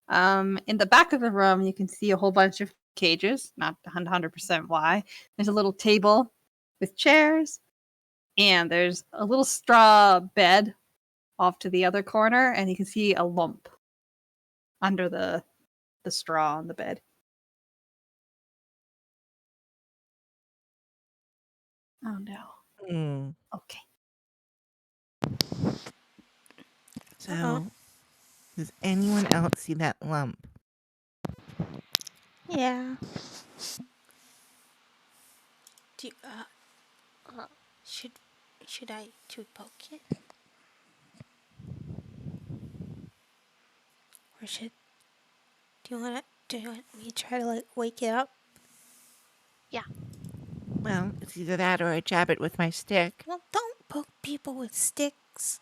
In the back of the room, you can see a whole bunch of cages. Not 100% why. There's a little table with chairs, and there's a little straw bed off to the other corner, and you can see a lump under the straw on the bed. Oh no. Hmm. Okay. So, does anyone else see that lump? Yeah. Do you, Uh, should I poke it, or do you want me to try to like wake it up? Well, it's either that or I jab it with my stick. Well, don't poke people with sticks.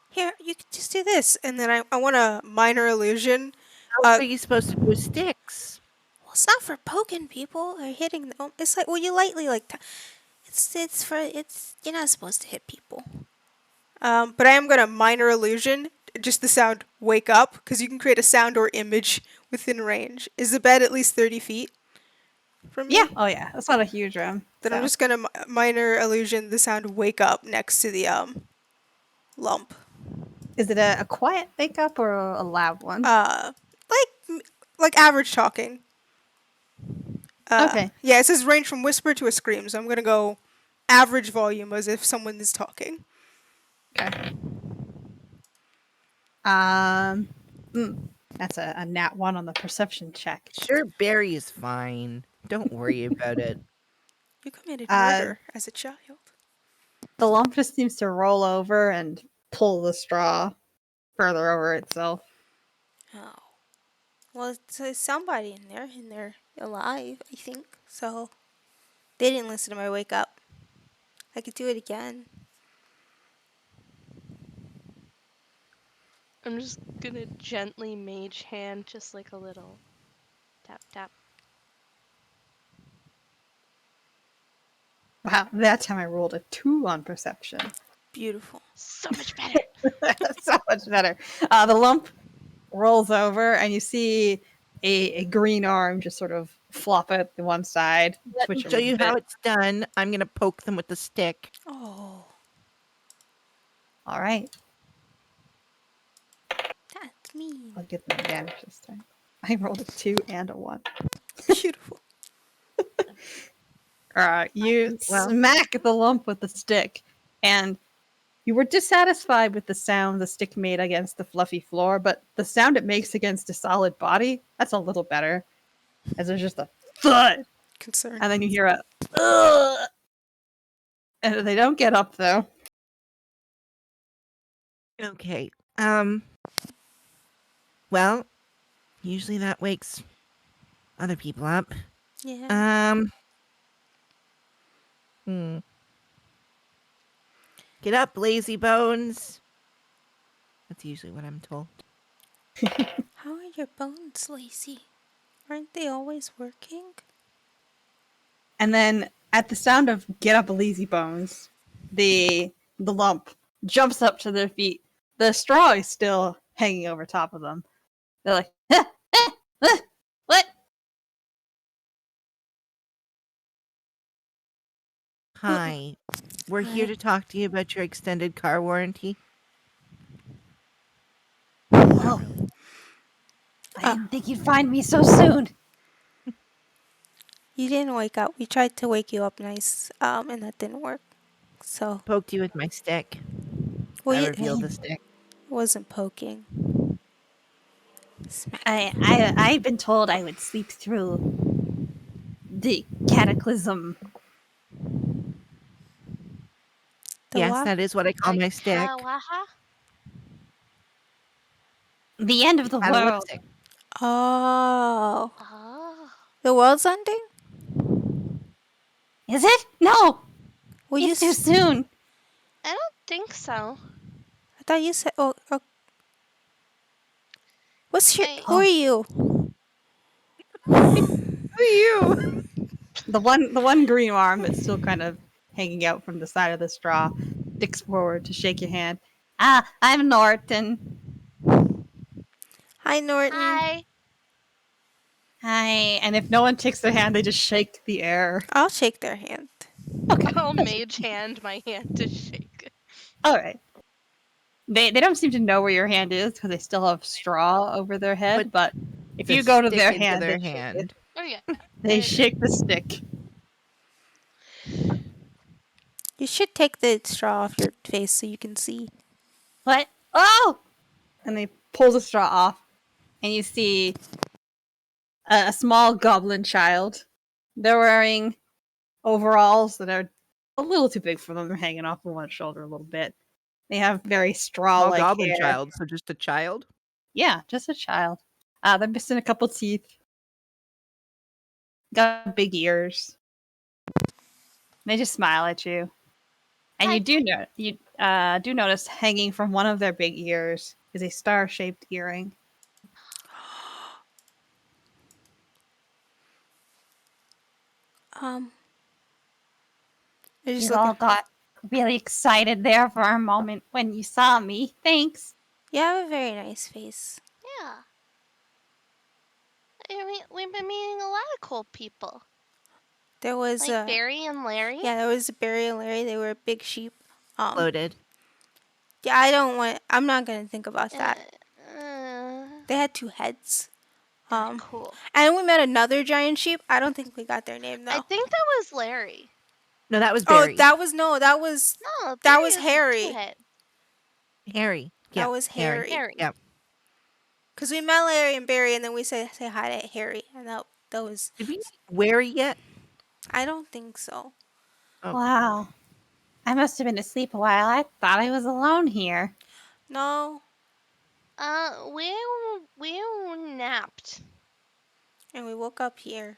Here, you can just do this, and then I want a minor illusion. How are you supposed to do with sticks? Well, it's not for poking people or hitting them. It's like, well, you lightly like. It's you're not supposed to hit people. But I am gonna minor illusion just the sound "wake up" because you can create a sound or image within range. Is the bed at least 30 feet from me? Yeah. Oh yeah. That's not a huge room. Then I'm so. just gonna minor illusion the sound "wake up" next to the lump. Is it a quiet wake up or a loud one? Like average talking. Okay. Yeah, it says range from whisper to a scream, so I'm gonna go average volume as if someone is talking. Okay. That's a nat 1 on the perception check. Sure, Barry is fine. Don't worry about it. You committed murder as a child. The lump just seems to roll over and pull the straw further over itself. Oh. Well, there's somebody in there, and they're alive, I think. So, they didn't listen to my wake up. I could do it again. I'm just gonna gently mage hand, just like a little tap tap. Wow, that time I rolled a 2 on perception. Beautiful. So much better. So much better. The lump rolls over, and you see a green arm just sort of flop out the one side. Let me twitch a show little you bit. how it's done. I'm going to poke them with the stick. Oh, All right. that's mean. I'll give them advantage this time. I rolled a 2 and a 1. Beautiful. You Well- smack the lump with the stick, and you were dissatisfied with the sound the stick made against the fluffy floor, but the sound it makes against a solid body, that's a little better. As there's just a thud, Concern. and then you hear a ugh. And they don't get up though. Okay. Well, usually that wakes other people up. Yeah. Get up, lazy bones. That's usually what I'm told. How are your bones, Lacey? Aren't they always working? And then at the sound of "Get up, lazy bones," the lump jumps up to their feet. The straw is still hanging over top of them. They're like, what? Hi. We're here to talk to you about your extended car warranty. Oh, I didn't think you'd find me so soon. You didn't wake up. We tried to wake you up nice, and that didn't work. So, Poked you with my stick. well, I it revealed the stick. wasn't poking. Smack. I've been told I would sleep through the cataclysm. The Yes, what? that is what I call my stick. Kawaha? The end of the world. Cataleptic. Oh. Oh. The world's ending? Is it? No, Well, it's too soon. I don't think so. I thought you said. Oh. What's your? I- Who are you? Who are you? The one green arm that's still kind of hanging out from the side of the straw sticks forward to shake your hand. I'm Norton. Hi, Norton. Hi. Hi. And if no one takes their hand, they just shake the air. I'll shake their hand. Okay. I'll mage hand my hand to shake. All right. They don't seem to know where your hand is because they still have straw over their head. But if The you go to stick their into hand, their they shake it. hand. Oh yeah. They shake the stick. You should take the straw off your face so you can see. What? Oh! And they pull the straw off, and you see a small goblin child. They're wearing overalls that are a little too big for them. They're hanging off of one shoulder a little bit. They have very Small straw-like goblin hair. child, so just a child? Yeah, just a child. They're missing a couple teeth. Got big ears. They just smile at you, and Hi. you do notice hanging from one of their big ears is a star-shaped earring. Um, I just You look all at. got really excited there for a moment when you saw me. Thanks. You have a very nice face. Yeah. I mean, we've been meeting a lot of cool people, There was like Barry and Larry. yeah, there was Barry and Larry. They were big sheep. Loaded. Yeah, I'm not gonna think about that. They had two heads. Cool. And we met another giant sheep. I don't think we got their name though. I think that was Larry. No, that was Oh, Barry. that was No, that Barry was is the Harry. two-head. Harry. Yeah, That was Harry. Harry. Yep. Cause we met Larry and Barry, and then we say hi to Harry, and that was. Did we meet Wary yet? I don't think so. Oh. Wow. I must have been asleep a while. I thought I was alone here. No, We napped. and we woke up here.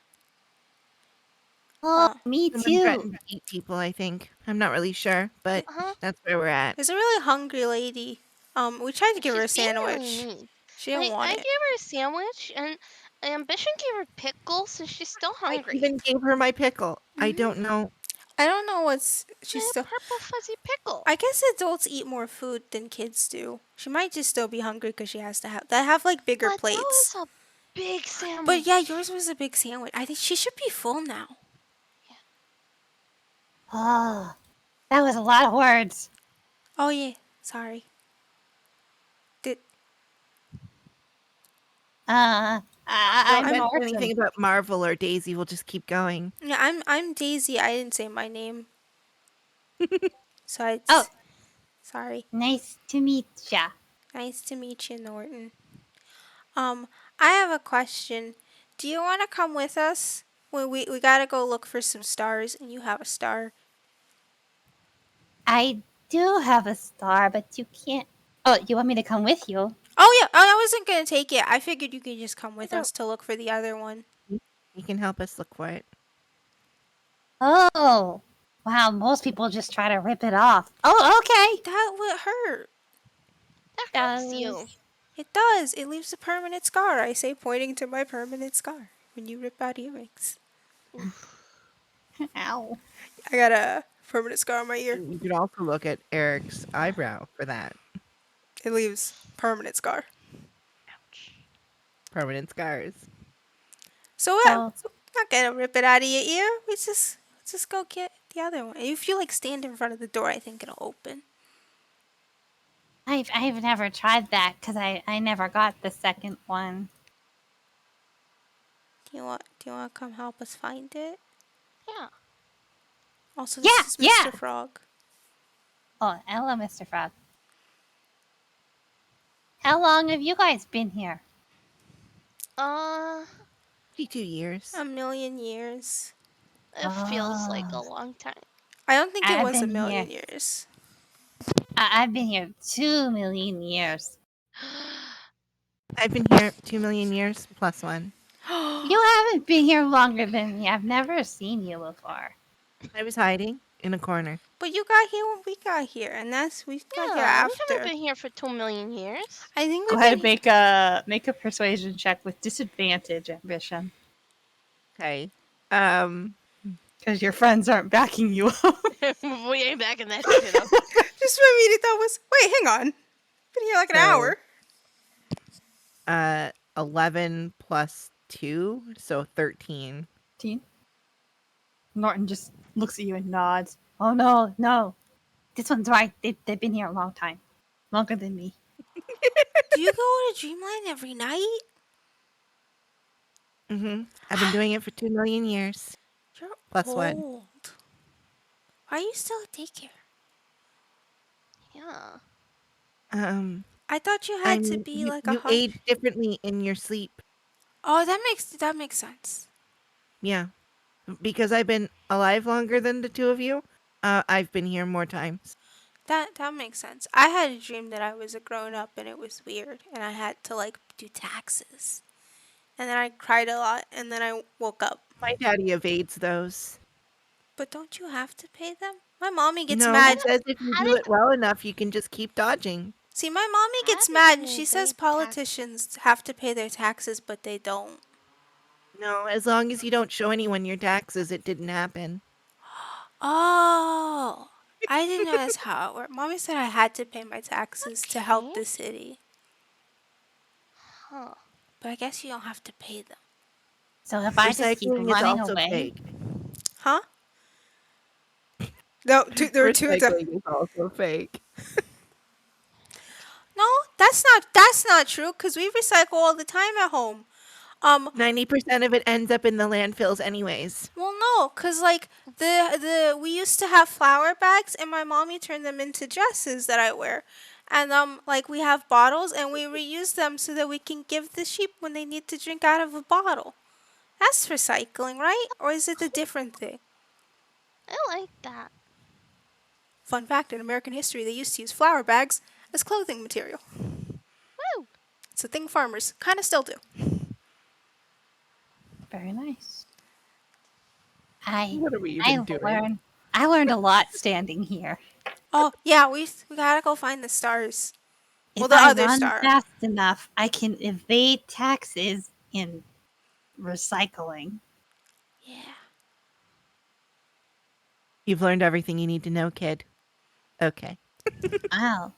Oh, me Someone too. threatened to eat people, I think. I'm not really sure, but that's where we're at. There's a really hungry lady. We tried to give her a She's being really sandwich. mean. She didn't want I it. gave her a sandwich, and Ambition gave her pickles, and she's still I hungry. even gave her my pickle. I don't know. I don't know what's she's A still. purple fuzzy pickle. I guess adults eat more food than kids do. She might just still be hungry because she has to have like bigger But plates. that was a big sandwich. But yeah, yours was a big sandwich. I think she should be full now. Oh, that was a lot of words. Oh yeah, sorry. Did I'm Don't mention Norton. anything about Marvel or Daisy. We'll just keep going. yeah, I'm Daisy. I didn't say my name. So it's Oh. sorry. Nice to meet ya. Nice to meet you, Norton. I have a question. Do you want to come with us? We gotta go look for some stars, and you have a star. I do have a star, but you can't. Oh, you want me to come with you? Oh yeah, I wasn't gonna take it. I figured you could just come with us to look for the other one. You can help us look for it. Oh, wow. Most people just try to rip it off. Oh, okay. That would hurt. That hurts you. It does. It leaves a permanent scar. I say, pointing to my permanent scar when you rip out earrings. Ow. I got a permanent scar on my ear. You can also look at Eric's eyebrow for that. It leaves permanent scar. Permanent scars. So So- we're not gonna rip it out of your ear. Let's just go get the other one. If you like stand in front of the door, I think it'll open. I've never tried that because I never got the second one. Do you want to come help us find it? Yeah. Also, this is Mr. Yeah. Frog. Oh, hello, Mr. Frog. How long have you guys been here? 52 years. A million years. It feels like a long time. I don't think it I've was a been million here. years. I've been here 2 million years. I've been here 2 million years plus one. You haven't been here longer than me. I've never seen you before. I was hiding in a corner. But you got here when we got here, and we got here Yeah, we after. haven't been here for 2 million years. I think Go we've ahead been and make a persuasion check with disadvantage, Ambition, Okay. because your friends aren't backing you up. We ain't backing that shit up. Just my immediate thought was, wait, hang on. Been here like an hour. 11 plus 2, so 13. Norton just looks at you and nods. Oh no, no, this one's right. They've been here a long time, longer than me. Do you go to Dreamland every night? I've been doing it for 2 million years. You're Plus one. old. Why are you still at daycare? Yeah. I thought you I had to mean, be you like you age differently in your sleep. Oh, that makes sense. Yeah, because I've been alive longer than the two of you. I've been here more times. That makes sense. I had a dream that I was a grown up and it was weird and I had to like do taxes. And then I cried a lot and then I woke up. My daddy evades those. But don't you have to pay them? My mommy gets No, he mad. says if you How do did it well enough, you can just keep dodging. See, my mommy how gets did mad and they she says evade tax? politicians have to pay their taxes, but they don't. No, as long as you don't show anyone your taxes, it didn't happen. Oh, I didn't know that's how it worked. Mommy said I had to pay my taxes to help Okay. the city, Huh. but I guess you don't have to pay them. So if I just keep Recycling is running also away, fake. Huh? No, there were two. Recycling is also fake. No, that's not true. Cause we recycle all the time at home. 90% of it ends up in the landfills anyways. Well, no, cause like the we used to have flower bags, and my mommy turned them into dresses that I wear, and like we have bottles, and we reuse them so that we can give the sheep when they need to drink out of a bottle. That's recycling, right? Or is it a different thing? I like that. Fun fact: in American history, they used to use flower bags as clothing material. Woo! It's a thing farmers kind of still do. very nice. I What are we I even doing? learned a lot standing here. Oh yeah, we gotta go find the stars. Well, If the I other run star. fast enough, I can evade taxes in recycling. Yeah. You've learned everything you need to know, kid. Okay. Wow.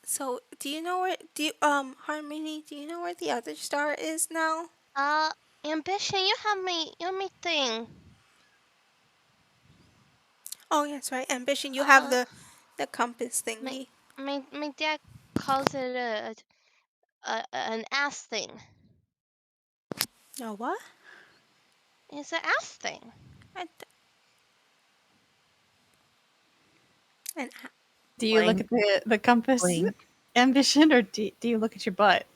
So, do you know where Harmony, do you know where the other star is now? Uh, Ambition, you have my thing. Oh, yes, right. Ambition, you have Uh, the compass my thingy. my dad calls it an ass thing. No, what? It's an ass thing. I th- An Do you look Blank, at the compass blank. ambition, or do you look at your butt?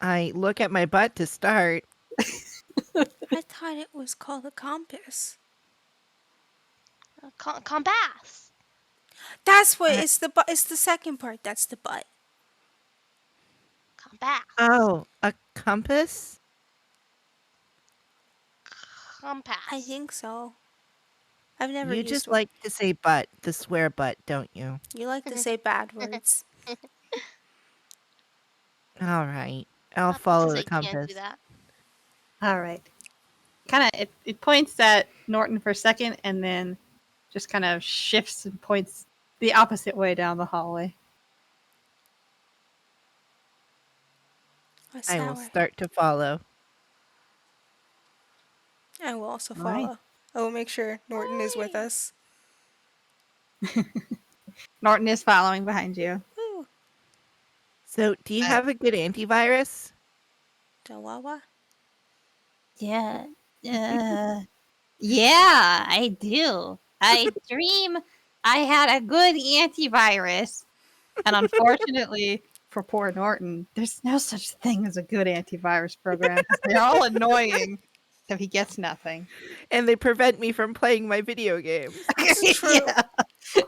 I look at my butt to start. I thought it was called a compass. Compass. That's what I, it's the butt. It's the second part. That's the butt. Compass. oh, a compass? Compass. I think so. I've never You used just one. like to say butt, the swear butt, don't you? You like to say bad words. All right. I'll Not because follow the I can't do compass. that. All right. Kind of, it points at Norton for a second, and then just kind of shifts and points the opposite way down the hallway. What's I that will word? start to follow. I will also All right. follow. I will make sure Norton is with Hey. us. Norton is following behind you. Woo. So, do you have a good antivirus? Chihuahua. Yeah. Yeah, I do. I dream I had a good antivirus. And unfortunately for poor Norton, there's no such thing as a good antivirus program because they're all annoying. So he gets nothing. And they prevent me from playing my video games. That's true. Yeah.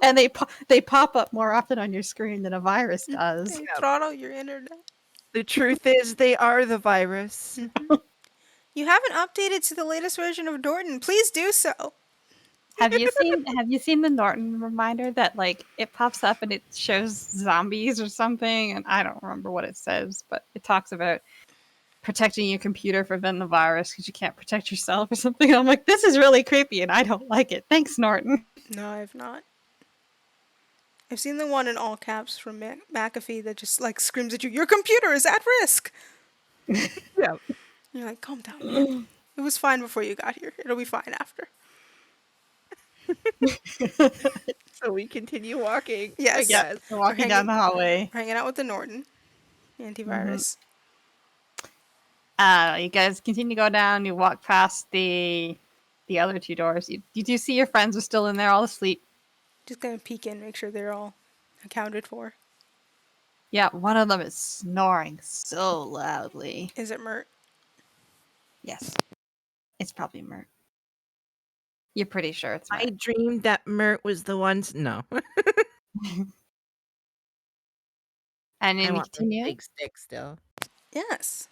And they pop up more often on your screen than a virus does. They Yep. throttle your internet. The truth is, they are the virus. You haven't updated to the latest version of Norton. Please do so. Have you seen the Norton reminder that like it pops up and it shows zombies or something? And I don't remember what it says, but it talks about protecting your computer from the virus because you can't protect yourself or something. And I'm like, this is really creepy and I don't like it. Thanks, Norton. No, I've not. I've seen the one in all caps from McAfee that just like screams at you, "Your computer is at risk." Yeah. You're like, calm down, man. It was fine before you got here. It'll be fine after. So we continue walking. I Yes. Yep. guess. You're walking down the hallway. We're hanging out with the Norton antivirus. You guys continue to go down. You walk past the other two doors. You do see your friends are still in there, all asleep. Just gonna peek in, make sure they're all accounted for. Yeah, one of them is snoring so loudly. Is it Mert? Yes, it's probably Mert. You're pretty sure it's I Mert. dreamed that Mert was the ones. No. And I then we want my continue. big stick still. Yes.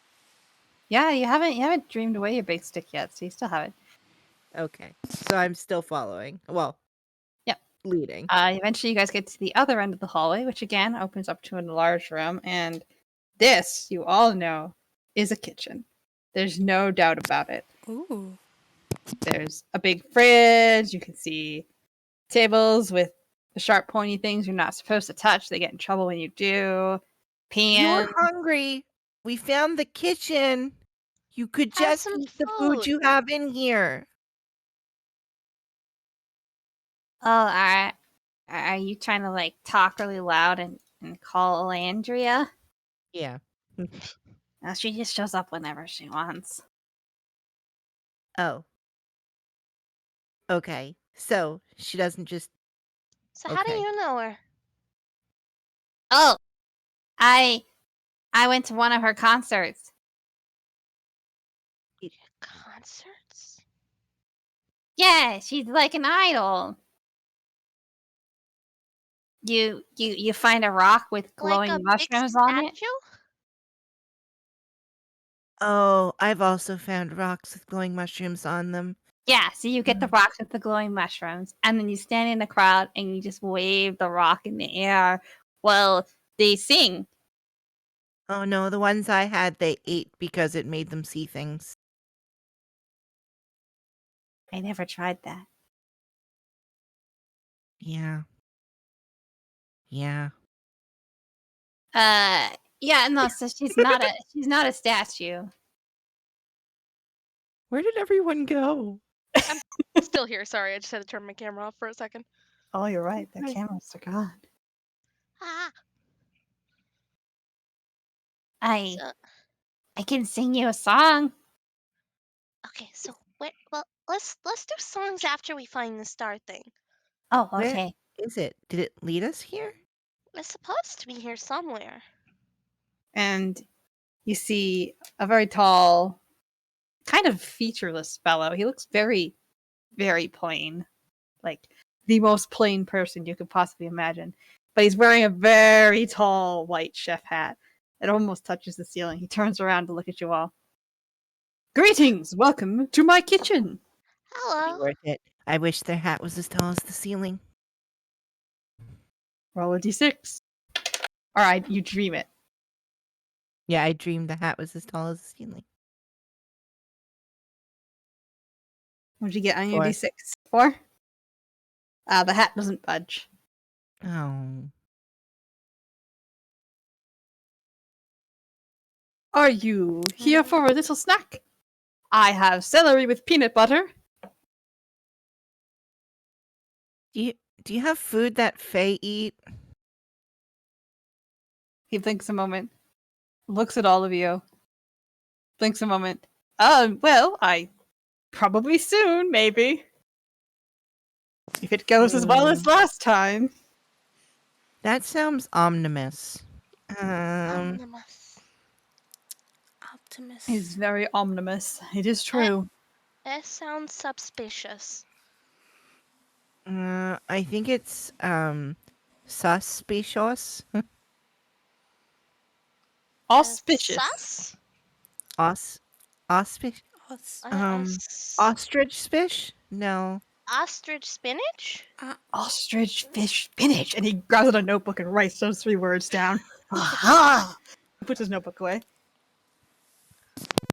Yeah, you haven't dreamed away your big stick yet, so you still have it. Okay. So I'm still following. Well, Yep. leading. Eventually, you guys get to the other end of the hallway, which again opens up to a large room. And this, you all know, is a kitchen. There's no doubt about it. Ooh. There's a big fridge. You can see tables with the sharp, pointy things you're not supposed to touch. They get in trouble when you do. Pans. You're hungry. We found the kitchen. You could Have just some eat the food food. you have in here. Oh, are you trying to like talk really loud and call Andrea? Yeah. No, she just shows up whenever she wants. Oh. Okay. So she doesn't just. So how do Okay. you know her? Oh, I went to one of her concerts. Concerts? Yeah, she's like an idol. You find a rock with Like glowing a big mushrooms on it. statue? Oh, I've also found rocks with glowing mushrooms on them. Yeah, so you get the rocks with the glowing mushrooms, and then you stand in the crowd and you just wave the rock in the air while they sing. Oh no, the ones I had they ate because it made them see things. I never tried that. Yeah. Yeah. Yeah, no, so she's not a statue. Where did everyone go? Still here. Sorry, I just had to turn my camera off for a second. Oh, you're right. The Right. cameras are gone. Ah, I so, can sing you a song. okay, so well, let's do songs after we find the star thing. Oh, Where okay. is it? Did it lead us here? It's supposed to be here somewhere. And you see a very tall, kind of featureless fellow. He looks very, very plain. Like the most plain person you could possibly imagine. But he's wearing a very tall white chef hat. It almost touches the ceiling. He turns around to look at you all. Greetings! Welcome to my kitchen! Be Hello. worth it. I wish their hat was as tall as the ceiling. Roll a d6. Alright, you dream it. Yeah, I dreamed the hat was as tall as the ceiling. What'd you get on your 4. d6? 4? The hat doesn't budge. Oh. Are you here for a little snack? I have celery with peanut butter. Do you have food that Fae eat? He thinks a moment, looks at all of you, thinks a moment. Well, I probably soon, maybe. If it goes as well as last time. That sounds ominous. Omnibus. Optimus. It's very ominous. It is true. That sounds suspicious. I think it's suspicious. Auspicious. Sus? Auspicious. Ostrich fish? No. Ostrich spinach? Ostrich, fish, spinach. And he grabs out a notebook and writes those 3 words down. Aha! He puts his notebook away.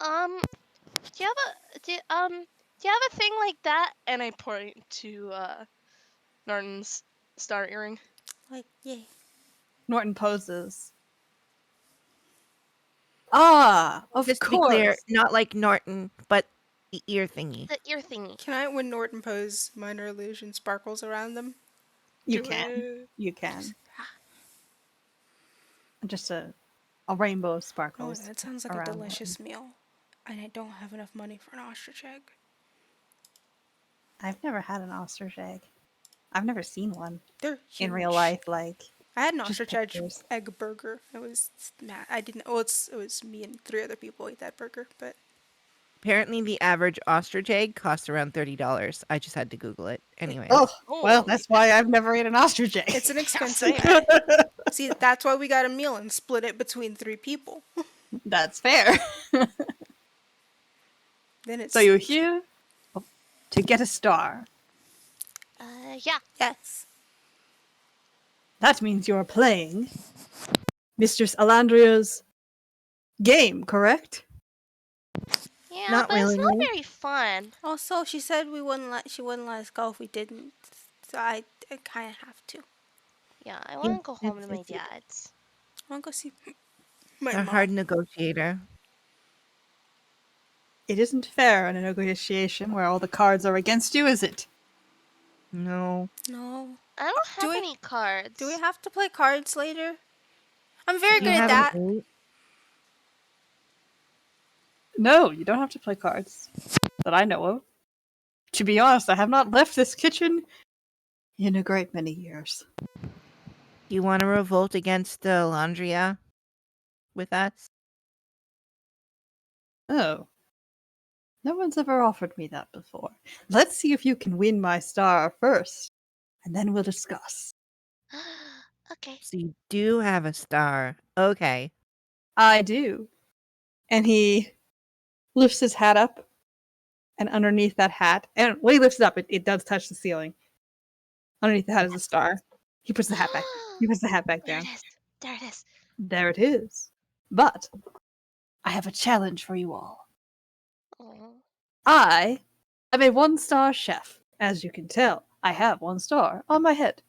Do you have a thing like that? And I point to Norton's star earring. Like, yay. Norton poses. Ah, of Just to be course. clear, not like Norton, but the ear thingy. The ear thingy. Can I, when Norton pose, minor illusion sparkles around them? You Do can. it. You can. Just a rainbow of No, sparkles that sounds like a around one. delicious meal. And I don't have enough money for an ostrich egg. I've never had an ostrich egg. I've never seen one They're in real huge. life, like I had an just ostrich pictures. egg burger. It was mad. I didn't. Oh, it was me and 3 other people ate that burger. But Apparently, the average ostrich egg costs around $30. I just had to Google it. Oh, Anyways, well, Holy, that's why I've never ate an ostrich egg. it's an yeah, expensive same. egg. See, that's why we got a meal and split it between 3 people. That's fair. Then So it's you're here to get a star. Yeah. yes. That means you're playing Mistress Alandria's game, correct? Yeah, not but it's not willingly. very fun. Also, she said she wouldn't let us go if we didn't. So I kind of have to. Yeah, I Yes, want to go yes, home to yes, my yes. dad's. I want to go see my A mom. hard negotiator. It isn't fair in a negotiation where all the cards are against you, is it? No. No. I don't Do have we any cards. do we have to play cards later? I'm very If you good at have an that. 8, No, you don't have to play cards. That I know of. To be honest, I have not left this kitchen in a great many years. do you want to revolt against Landria with us? Oh. No one's ever offered me that before. Let's see if you can win my star first, and then we'll discuss. Okay. So you do have a star. Okay. I do. And he lifts his hat up, and underneath that hat, and when he lifts it up, it does touch the ceiling. Underneath the hat is a star. He puts the hat back. He puts the hat back There it down. is. There it is. There it is. But I have a challenge for you all. Oh. I am a one-star chef. As you can tell, I have 1 star on my head.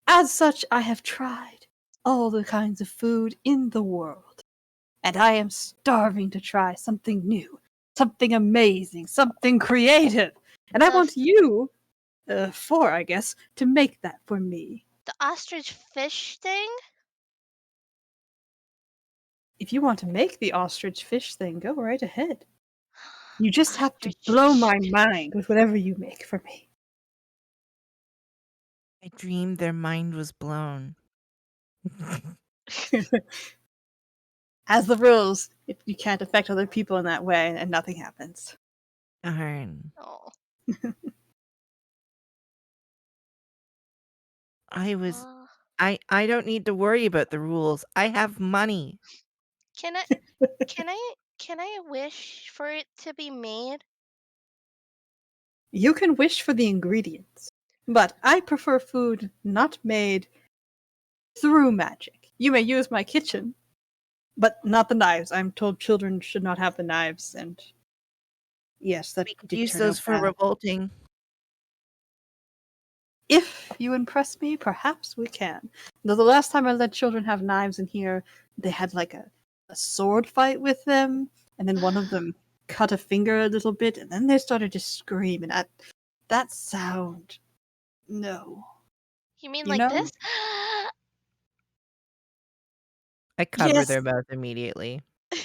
As such, I have tried all the kinds of food in the world, and I am starving to try something new, something amazing, something creative. And I The want you, four, I guess, to make that for me. the ostrich fish thing? If you want to make the ostrich fish thing, go right ahead. You just have to Ostrich blow fish. my mind with whatever you make for me. I dreamed their mind was blown. As the rules, you can't affect other people in that way, and nothing happens. Darn. Oh. I was Uh, I don't need to worry about the rules. I have money. can I can I wish for it to be made? You can wish for the ingredients, but I prefer food not made through magic. You may use my kitchen, but not the knives. I'm told children should not have the knives, and yes, that We could did use turn those out for bad. revolting. If you impress me, perhaps we can. Though the last time I let children have knives in here, they had like a sword fight with them, and then one of them cut a finger a little bit, and then they started to scream, and that sound. No. You mean You like know? this? I cover Yes, their mouth immediately. I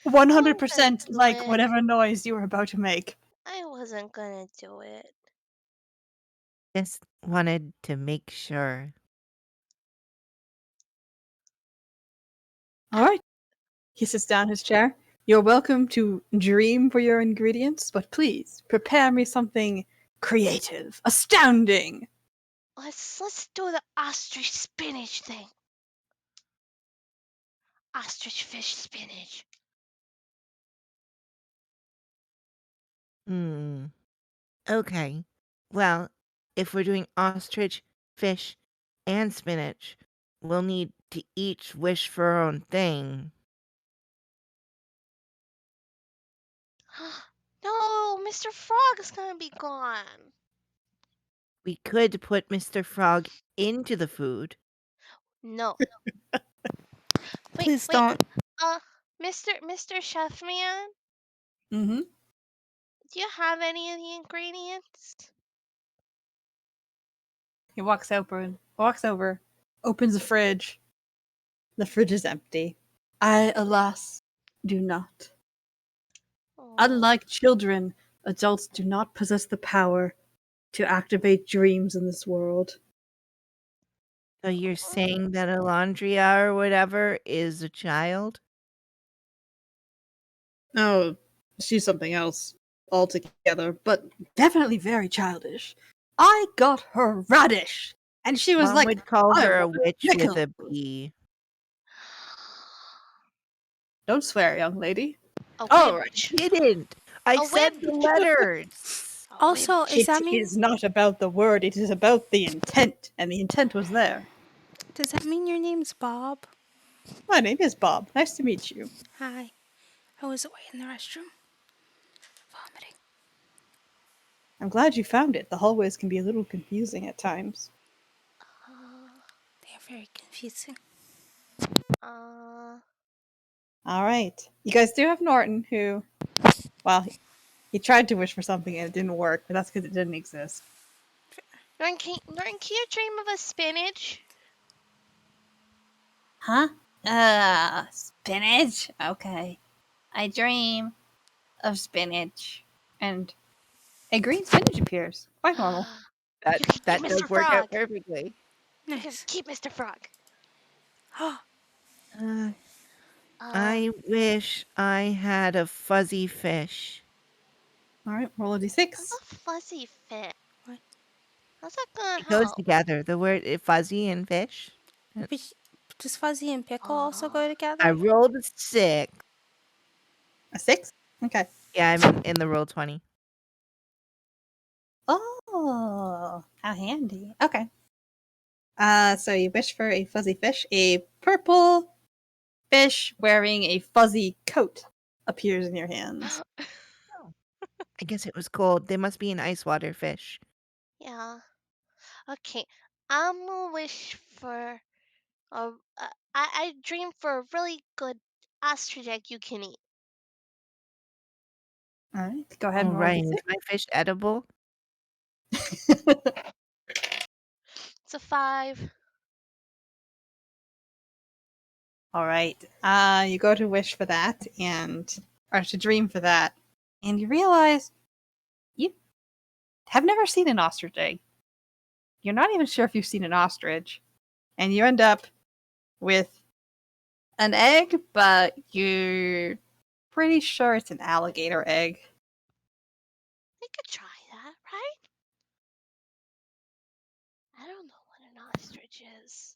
wasn't gonna 100% do like it. whatever noise you were about to make. I wasn't gonna do it. Just wanted to make sure. All right. He sits down in his chair. You're welcome to dream for your ingredients, but please prepare me something creative, astounding. Let's do the ostrich spinach thing. Ostrich fish spinach. Hmm. Okay. Well, if we're doing ostrich, fish, and spinach, we'll need to each wish for our own thing. No, Mr. Frog is gonna be gone. We could put Mr. Frog into the food. No. Wait, Please wait. don't. Uh, Mr. Chef Man, Mm-hmm. do you have any of the ingredients? He walks over, opens the fridge. The fridge is empty. I, alas, do not. Oh. Unlike children, adults do not possess the power to activate dreams in this world. So you're saying that Alondria or whatever is a child? Oh, she's something else altogether, but definitely very childish. I got her radish, and she was Mom like, would call I her a want a witch with pickle. a B. Don't swear, young lady. A All right. witch. Didn't. I A said wimp. the letters. A Also, wimp. is It that mean is not about the word, it is about the intent, and the intent was there. does that mean your name's Bob? My name is Bob. Nice to meet you. Hi. I was away in the restroom vomiting. I'm glad you found it. The hallways can be a little confusing at times. Uh, They are very confusing. uh, All right. You guys do have Norton, who, well, he tried to wish for something and it didn't work, but that's because it didn't exist. Norton, can you dream of a spinach? Huh? Spinach? Okay. I dream of spinach. And a green spinach appears. Quite normal. That You can keep that does Mr. work out Frog. perfectly. You can Nice. keep Mr. Frog. Uh, Uh, I wish I had a fuzzy fish. All right, roll a what's d6. a fuzzy fit? What? How's that gonna It goes help? together. The word fuzzy and fish. Which does Fuzzy and Pickle also Oh, go I together? rolled a 6. A 6? Okay. Yeah, I'm in the roll 20. Oh, how handy. Okay. So you wish for a fuzzy fish. A purple fish wearing a fuzzy coat appears in your hands. Oh. I guess it was cold. They must be an ice water fish. yeah. Okay. I'm gonna wish for a. I dream for a really good ostrich egg you can eat. All right, go ahead Oh, and roll a right. Is my fish edible? d6. It's a 5. All right. You go to wish for that or to dream for that, and you realize you have never seen an ostrich egg. You're not even sure if you've seen an ostrich, and you end up with an egg, but you're pretty sure it's an alligator egg. I could try that, right? I don't know what an ostrich is.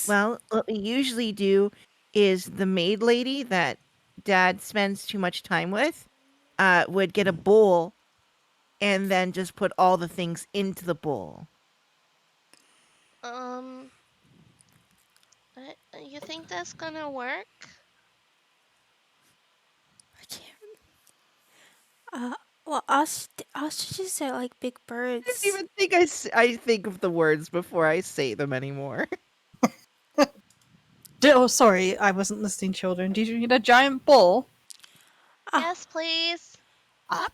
Well, what we usually do is the maid lady that dad spends too much time with would get a bowl and then just put all the things into the bowl. Um, you think that's gonna work? I can't. Well, ostriches are like big I didn't birds. even think I think of the words before I say them anymore. Oh, sorry, I wasn't listening, children. Did you need a giant bowl? Ah, Yes, please.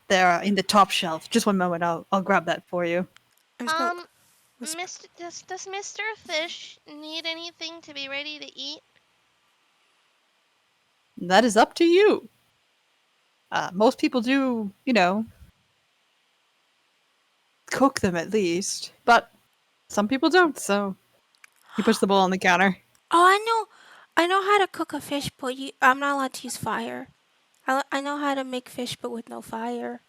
There in the top shelf. Just one moment, I'll grab that for you. I'm just gonna Um, whisper. does Mr. Fish need anything to be ready to eat? That is up to you. Most people do, cook them at least, but some people don't. So he puts the bowl on the counter. Oh, I know how to cook a fish, but I'm not allowed to use fire. I know how to make fish, but with no fire.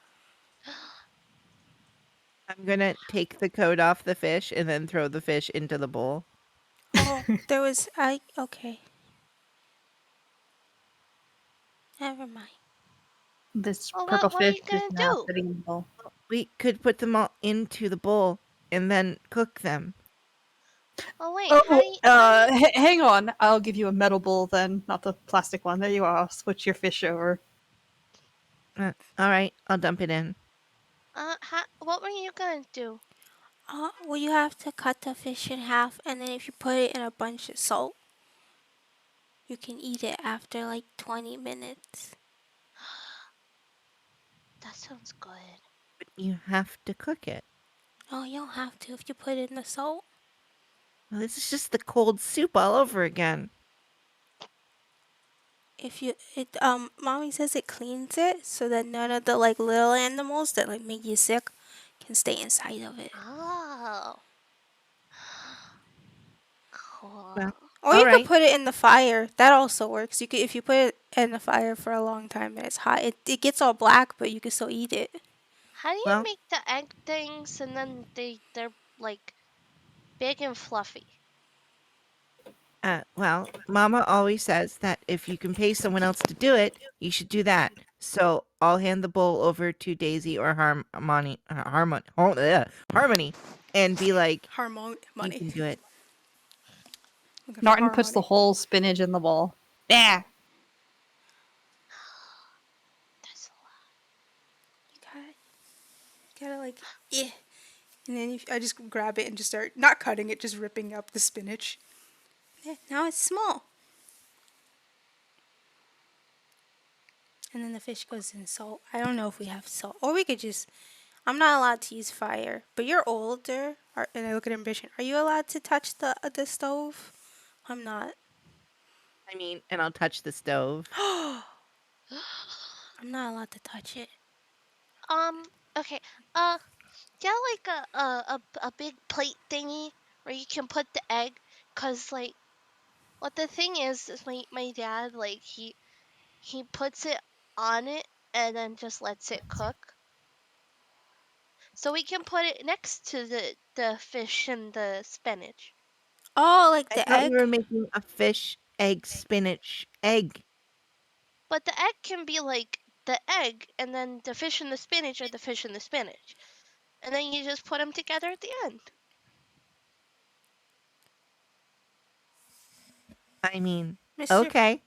I'm gonna take the coat off the fish and then throw the fish into the bowl. Oh, okay. Never mind. This Well, purple what are fish you is gonna now do? sitting in the bowl. We could put them all into the bowl and then cook them. Oh wait, Oh, how do you hang on. I'll give you a metal bowl then, not the plastic one. There you are. I'll switch your fish over. All right, I'll dump it in. what were you gonna do? Well, you have to cut the fish in half, and then if you put it in a bunch of salt, you can eat it after like 20 minutes. That sounds good. But you have to cook it. Oh, you don't have to if you put it in the salt. Well, this is just the cold soup all over again. If you mommy says it cleans it so that none of the like little animals that like make you sick can stay inside of it. Oh. Cool. Well, Or all you could right. put it in the fire. That also works. You could if you put it in the fire for a long time and it's hot, it gets all black, but you can still eat it. How do you Well, make the egg things and then they're like big and fluffy? well, Mama always says that if you can pay someone else to do it, you should do that. So I'll hand the bowl over to Daisy or Harmony, and be like, you Money. can do it. Looking for Norton puts the harmony. whole spinach in the bowl. There. That's a lot. You gotta like yeah. And then I just grab it and just start not cutting it, just ripping up the spinach. Yeah, now it's small. And then the fish goes in salt. I don't know if we have salt. Or we could just. I'm not allowed to use fire. But you're older. And I look at Ambition. Are you allowed to touch the stove? I'm not. I mean, and I'll touch the stove. I'm not allowed to touch it. Okay. Yeah, like a big plate thingy where you can put the egg. Cause like, what the thing is my dad like he puts it on it and then just lets it cook. So we can put it next to the fish and the spinach. Oh, like I the thought we egg? were making a fish, egg, spinach, egg. But the egg can be like the egg, and then the fish and the spinach are the fish and the spinach. And then you just put them together at the end. I mean, Mr. okay.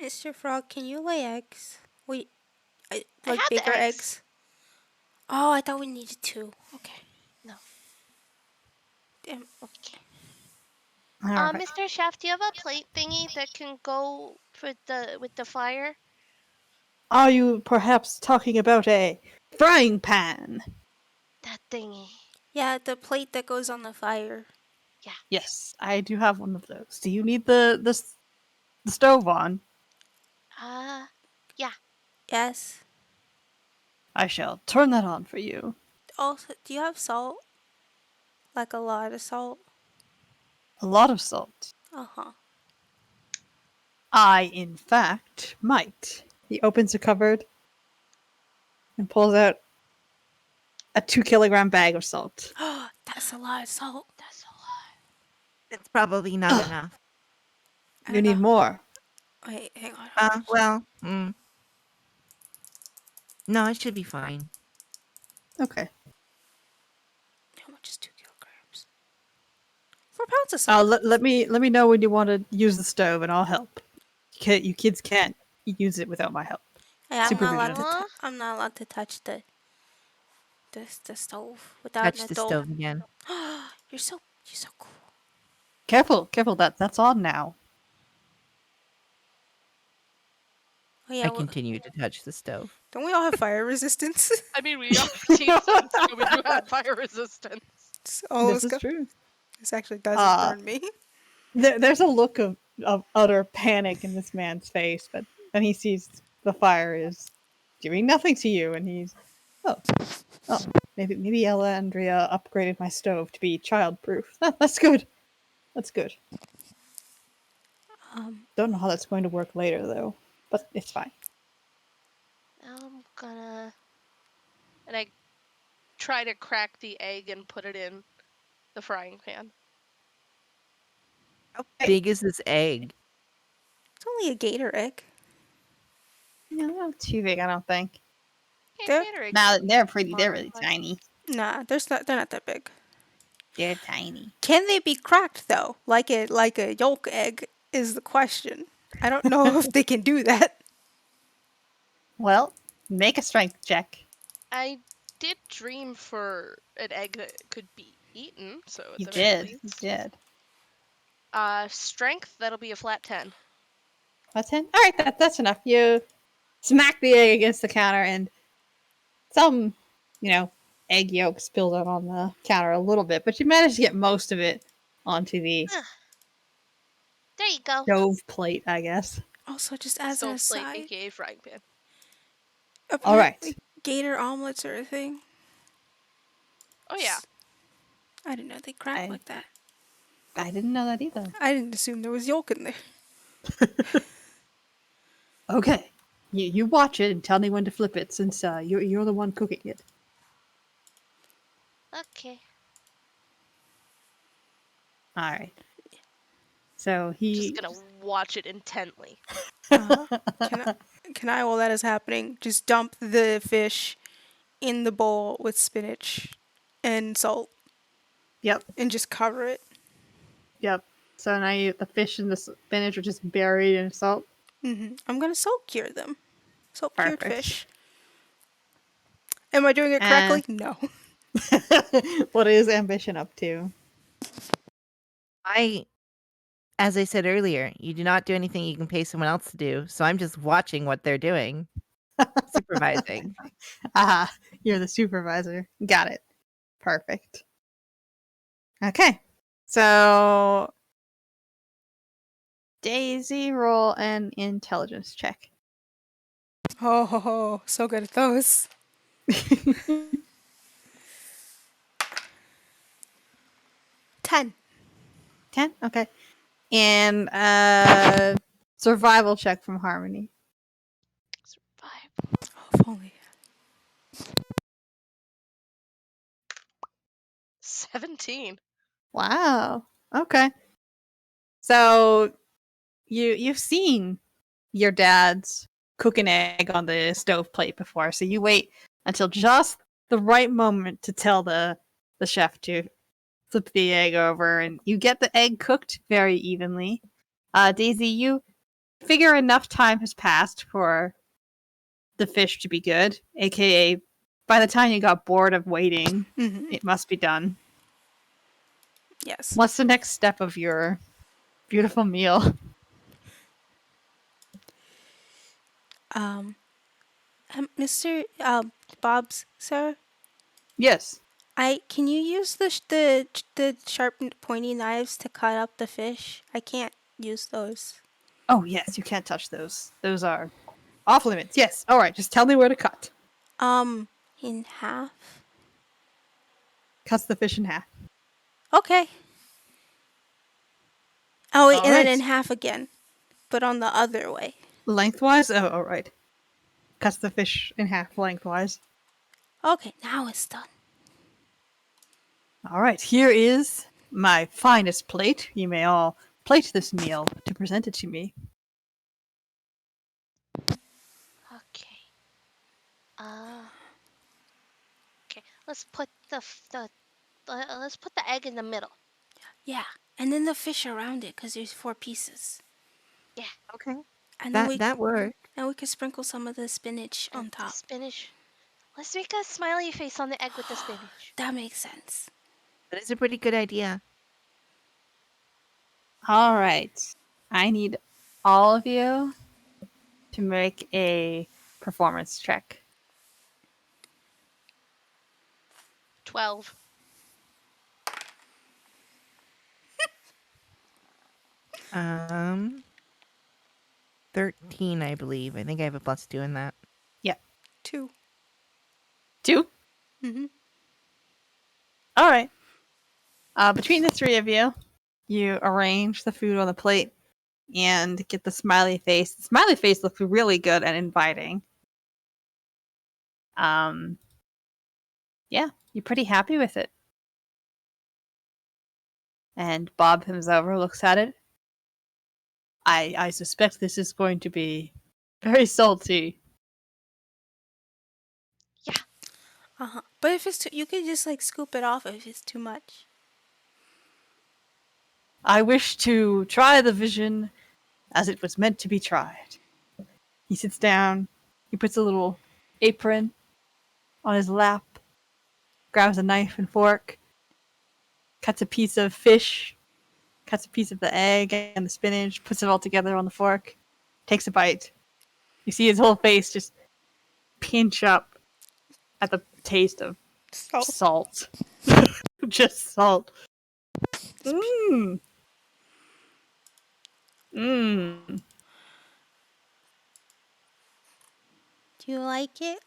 Mr. Frog, can you lay eggs? Wait, I like have the bigger eggs. eggs? Oh, I thought we needed two. Okay. No. Damn. Okay. All right. Mr. Chef, do you have a plate thingy that can go with the fire? Are you perhaps talking about a frying pan? That thingy. Yeah, the plate that goes on the fire. Yeah. Yes, I do have one of those. Do you need the stove on? Yeah. Yes. I shall turn that on for you. Also, do you have salt? Like a lot of salt? A lot of salt. Uh-huh. I, in fact, might. He opens a cupboard and pulls out a 2 kilogram bag of salt. That's a lot of salt. That's a lot. It's probably not Ugh. enough. I You don't need know. more. Wait, hang on. How much? Well, no, it should be fine. Okay. How much is 2 kilograms? 4 pounds of salt. Let me know when you want to use the stove, and I'll help. You kids can't use it without my help. Yeah, Supervision. I'm not allowed to touch the stove without Touch an the adult. stove again. You're so cool. Careful, careful. That's on now. Oh yeah, I well, continue to touch the stove. don't we all have fire resistance? I mean, we are teens, so we do have fire resistance. This is true. This actually doesn't burn me. There's a look of utter panic in this man's face, but then he sees the fire is doing nothing to you, and he's oh maybe Ella Andrea upgraded my stove to be childproof. That's good. That's good. Don't know how that's going to work later though, but it's fine. Now I'm gonna. And I try to crack the egg and put it in the frying pan. How big is this egg? It's only a gator egg. Yeah, not too big, I don't think. They're- Now they're pretty. They're Small, really but- tiny. Nah, they're not that big. They're tiny. Can they be cracked though? Like a yolk egg is the question. I don't know if they can do that. Well, make a strength check. I did dream for an egg that could be eaten, so at You the very did. You least. did. Strength, that'll be a flat 10. That's 10? Alright, that's enough. You smack the egg against the counter, and some, egg yolk spilled out on the counter a little bit, but you managed to get most of it onto the Ah, there you go. stove plate, I guess. Also, just as an Stove plate, aside, aka frying pan. All apparently right. gator omelets are a thing. Oh yeah. I didn't know they crack I like that. I didn't know that either. I didn't assume there was yolk in there. Okay. You watch it and tell me when to flip it, since you're the one cooking it. Okay. All right. So Just he. gonna watch it intently. Uh, can I, while that is happening, just dump the fish in the bowl with spinach and salt Yep. and just cover it? Yep. So now the fish and the spinach are just buried in salt. I'm gonna salt cure them. Salt cured Perfect. fish. Am I doing it correctly? No. What is Ambition up to? As I said earlier, you do not do anything you can pay someone else to do. So I'm just watching what they're doing, supervising. Aha, you're the supervisor. Got it. Perfect. Okay. So Daisy, roll an intelligence check. Oh, ho, ho. So good at those. 10. 10? Okay. And survival check from Harmony. Survive. Oh, if only. 17. Wow. Okay. So you've seen your dad's cook an egg on the stove plate before, so you wait until just the right moment to tell the chef to flip the egg over, and you get the egg cooked very evenly. Daisy, you figure enough time has passed for the fish to be good, aka by the time you got bored of waiting, it must be done. Yes. What's the next step of your beautiful meal? Um, Mr. Bob's, sir? Yes. Can you use the sharp pointy knives to cut up the fish? I can't use those. Oh, yes, you can't touch those. Those are off limits. Yes. All right, just tell me where to cut. In half. Cuts the fish in half. Okay. Oh wait, All and then right. in half again, but on the other way. Lengthwise? Oh, all right. Cuts the fish in half lengthwise. Okay, now it's done. All right, here is my finest plate. You may all plate this meal to present it to me. Okay. Uh. Okay. Let's put let's put the egg in the middle. Yeah, and then the fish around it, cause there's 4 pieces. Yeah. Okay. And then That worked. and we could sprinkle some of the spinach on And the top. spinach. Let's make a smiley face on the egg with the spinach. That makes sense. That is a pretty good idea. All right. I need all of you to make a performance check. 12. 13, I believe. I think I have a +2 in that. Yeah. 2. 2? Mhm. All right. Between the three of you, you arrange the food on the plate and get the smiley face. The smiley face looks really good and inviting. Yeah, you're pretty happy with it. And Bob comes over, looks at it. I suspect this is going to be very salty. But if it's too, you could just like scoop it off if it's too much. I wish to try the vision as it was meant to be tried. He sits down, he puts a little apron on his lap, grabs a knife and fork, cuts a piece of fish, cuts a piece of the egg and the spinach, puts it all together on the fork, takes a bite. You see his whole face just pinch up at the taste of Salt. Salt. Just salt. Mmm. Mmm. Do you like it?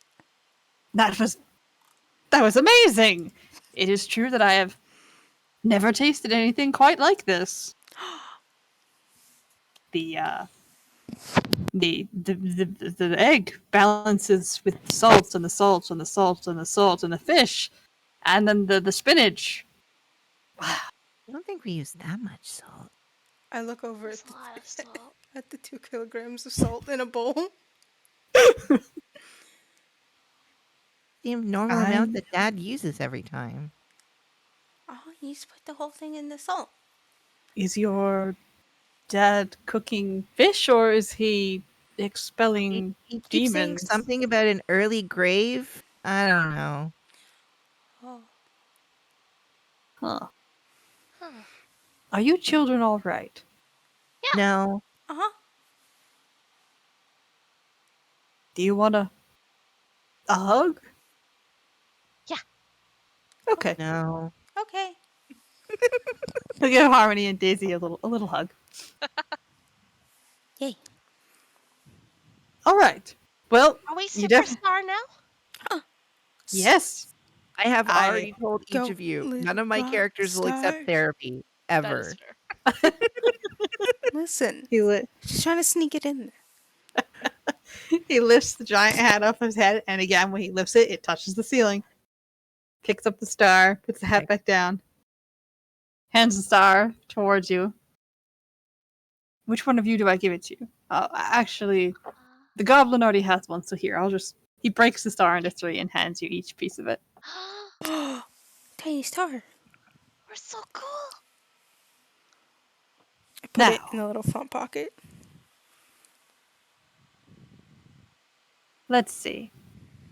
That was amazing. It is true that I have never tasted anything quite like this. The the egg balances with the salts and the salts and the salts and the salt and the fish, and then the spinach. I don't think we use that much salt. I look over There's a lot of salt. at the 2 kilograms of salt in a bowl. The normal amount that Dad uses every time. Oh, you just put the whole thing in the salt. Is your dad cooking fish or is he expelling He keeps saying demons? something about an early grave. I don't know. Oh. Huh. Huh. Are you children all right? Yeah. No. Uh-huh. Do you want a hug? Yeah. Okay. No. Okay. He'll give Harmony and Daisy a little hug. Yay. All right. Well, Are we you def superstar now? yes. I have I already told each Go, of you, little none of my rock characters will accept stars. therapy. That is Ever. fair. Listen, he li- she's trying to sneak it in there. he lifts the giant hat off his head, and again, when he lifts it, it touches the ceiling. Picks up the star, puts the hat back down, hands the star towards you. Which one of you do I give it to? Actually, the goblin already has one, so here, he breaks the star into 3 and hands you each piece of it. Tiny star. We're so cool. I put it Now, in the little front pocket. let's see.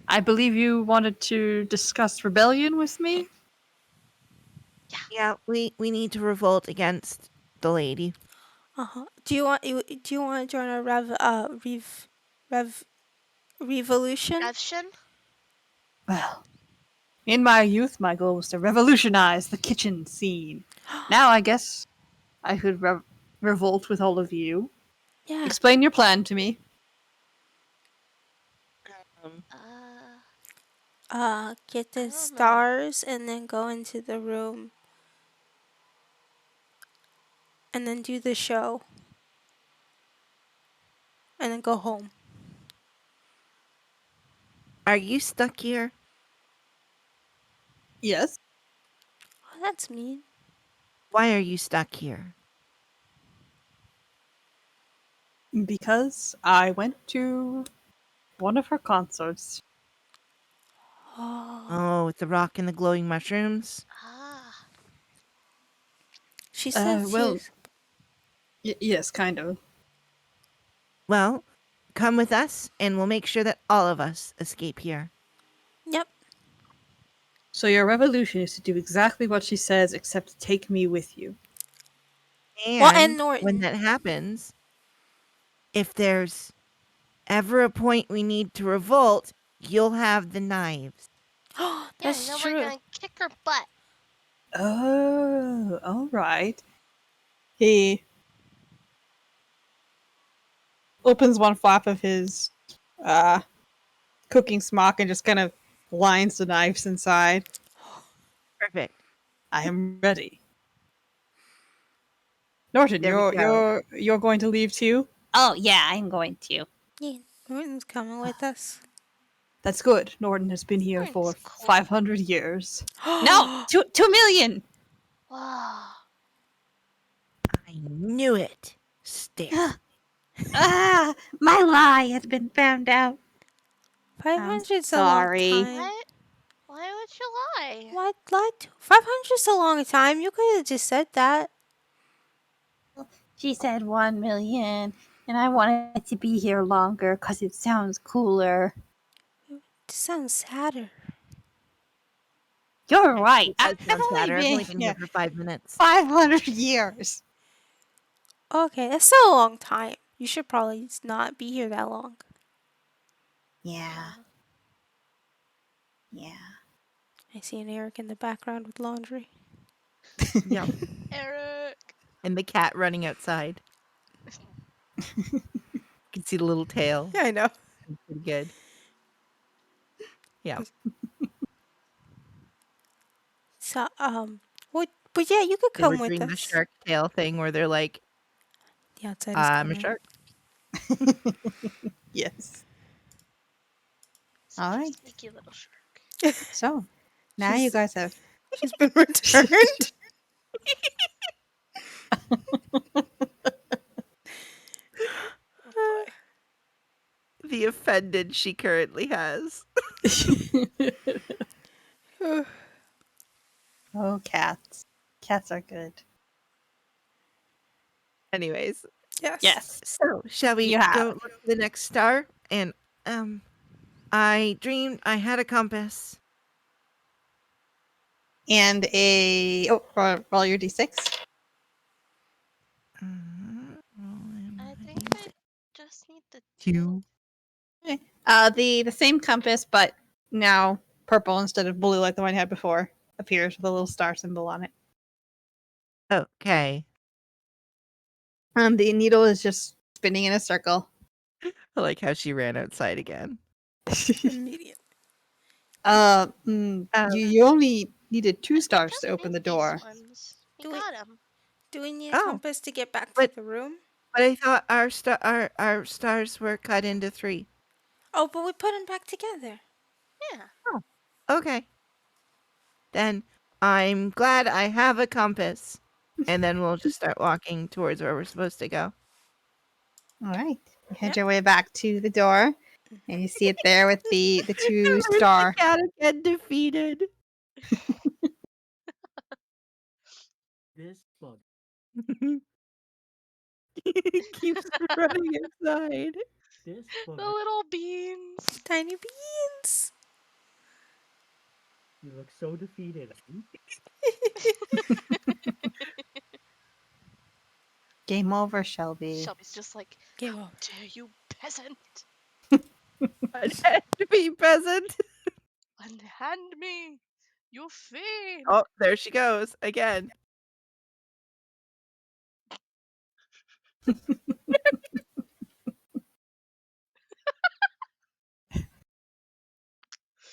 I believe you wanted to discuss rebellion with me? Yeah, we need to revolt against the lady. Do you want to join our revolution? Revshin? Well, in my youth, my goal was to revolutionize the kitchen scene. Now I guess I could revolt with all of you. Yeah. Explain your plan to me. Um, Get I the don't know. stars and then go into the room. And then do the show. And then go home. are you stuck here? Yes. Oh, that's mean. Why are you stuck here? Because I went to one of her concerts. Oh. Oh, with the rock and the glowing mushrooms? Ah. She said she Well, was... yes, kind of. Well, come with us and we'll make sure that all of us escape here. Yep. So your revolution is to do exactly what she says, except take me with you. Well, And and Norton. when that happens, if there's ever a point we need to revolt, you'll have the knives. Yeah, That's and then true. we're gonna kick her butt. Oh, all right. He opens one flap of his cooking smock and just kind of lines the knives inside. Perfect. I am ready. Norton, There we go. you're going to leave too? Oh yeah, I'm going to. Yeah, Norton's coming with us. That's good. Norton has been here Norton's for cool. 500 years. No, 2 million. Wow. I knew it. Stare. My lie has been found out. 500's a long sorry. time. What? Why would you lie? What? What? 500's a long time. You could have just said that. She said 1 million, and I wanted to be here longer because it sounds cooler. This sounds sadder. You're right. It does I've sound only sadder. I've been only been here here for 5 minutes. 500 years. Okay, that's still a long time. You should probably not be here that long. Yeah. Yeah. I see an Eric in the background with laundry. Yep. Eric. And the cat running outside. You can see the little tail. Yeah, I know. It's pretty good. Yeah. So, but yeah, you could They were come with doing the us. shark tail thing where they're like, The outside is I'm a coming. shark. Yes. Such All a right. sneaky little shark. So now you She's- guys have. She's been returned. Oh boy. The offended she currently has. Oh, cats. Cats are good. Anyways, Yes. Yes. so shall we You have. go look for the next star? And I dreamed I had a compass. And a. Oh, roll your d6. I think I just need the Two. Okay. The same compass, but now purple instead of blue like the one you had before appears with a little star symbol on it. Okay. The needle is just spinning in a circle. I like how she ran outside again. Immediate. You only needed 2 I stars just to open need the these door. ones. We Do it. got them. Do we need a Oh, compass to get back to but- the room? But I thought our stars were cut into 3. Oh, but we put them back together. Yeah. Okay. Then I'm glad I have a compass. And then we'll just start walking towards where we're supposed to go. All right. You head Yep. your way back to the door, and you see it there with the 2 There's the star. cat again defeated. This bug. Keeps running inside. This bug. The little beans. Tiny beans. You look so defeated. Game over, Shelby. Shelby's just like, Game how over. dare you, peasant? Pretend to be peasant. Unhand me, you fiend. Oh, there she goes again.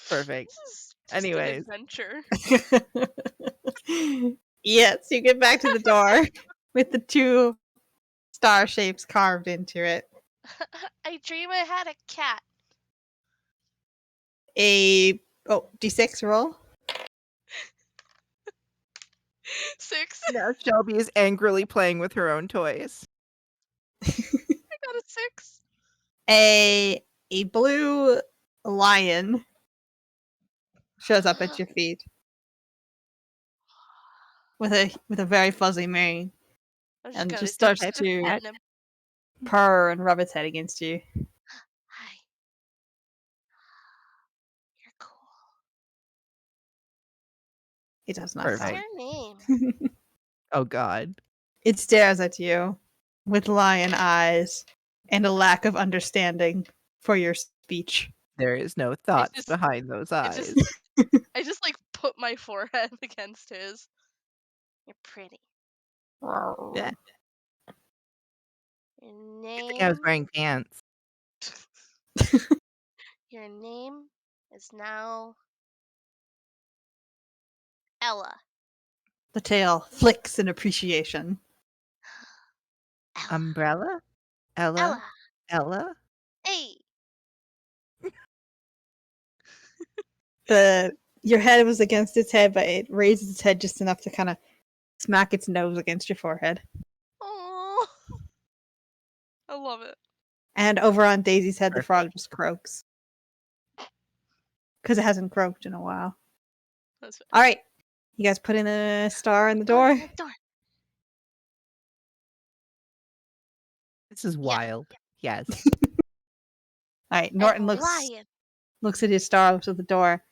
Perfect. This is just Anyways. an adventure. Yes, you get back to the door with the 2 star shapes carved into it. I dream I had a cat. D6 roll. 6. Now Shelby is angrily playing with her own toys. I got a 6. A blue lion shows up at your feet with a very fuzzy mane I and gotta just starts type of to cat. Him. purr and rub its head against you. Hi. You're cool. It does not What's Perfect. fight. your name? Oh God. It stares at you with lion eyes and a lack of understanding for your speech. There is no thoughts just- behind those I eyes. I just like put my forehead against his. You're pretty. Yeah. Your I name. think I was wearing pants. Your name is now Ella. The tail flicks in appreciation. Ella. Umbrella? Ella? Ella. Ella? Hey. Your head was against its head, but it raises its head just enough to kind of smack its nose against your forehead. Oh. I love it. And over on Daisy's head, the Perfect. frog just croaks. Because it hasn't croaked in a while. That's fine. All right. You guys put in a star in the door? Open the door. This is Yeah. wild. Yes. All right. Norton And a looks lion. looks at his star, looks at the door.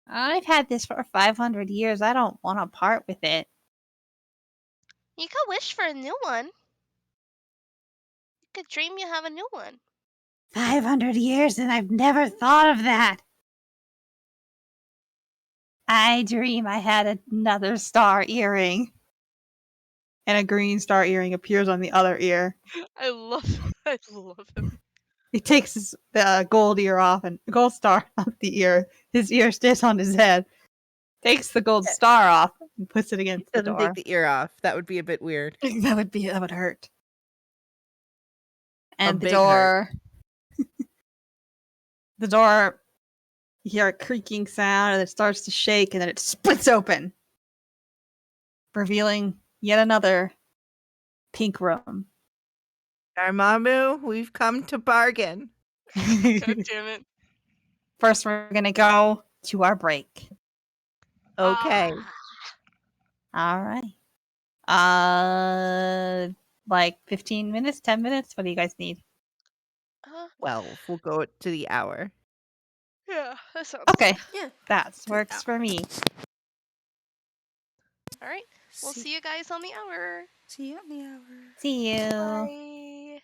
I've had this for 500 years. I don't want to part with it. You could wish for a new one. You could dream you have a new one. 500 years and I've never thought of that. I dream I had another star earring. And a green star earring appears on the other ear. I love him. He takes the gold ear off and gold star off the ear. His ear stays on his head. Takes the gold star off and puts it against the Doesn't take door. the ear off. That would be a bit weird. That would hurt. And the big hurt. door, you hear a creaking sound and it starts to shake and then it splits open, revealing yet another pink room. Dormammu, we've come to bargain. God damn it. First, we're going to go to our break. Okay. All right. Like 15 minutes, 10 minutes? What do you guys need? 12. We'll go to the hour. Yeah, that sounds Okay, good. Yeah. that the works for me. All right, we'll see you guys on the hour. See you on the hour. See you. Bye.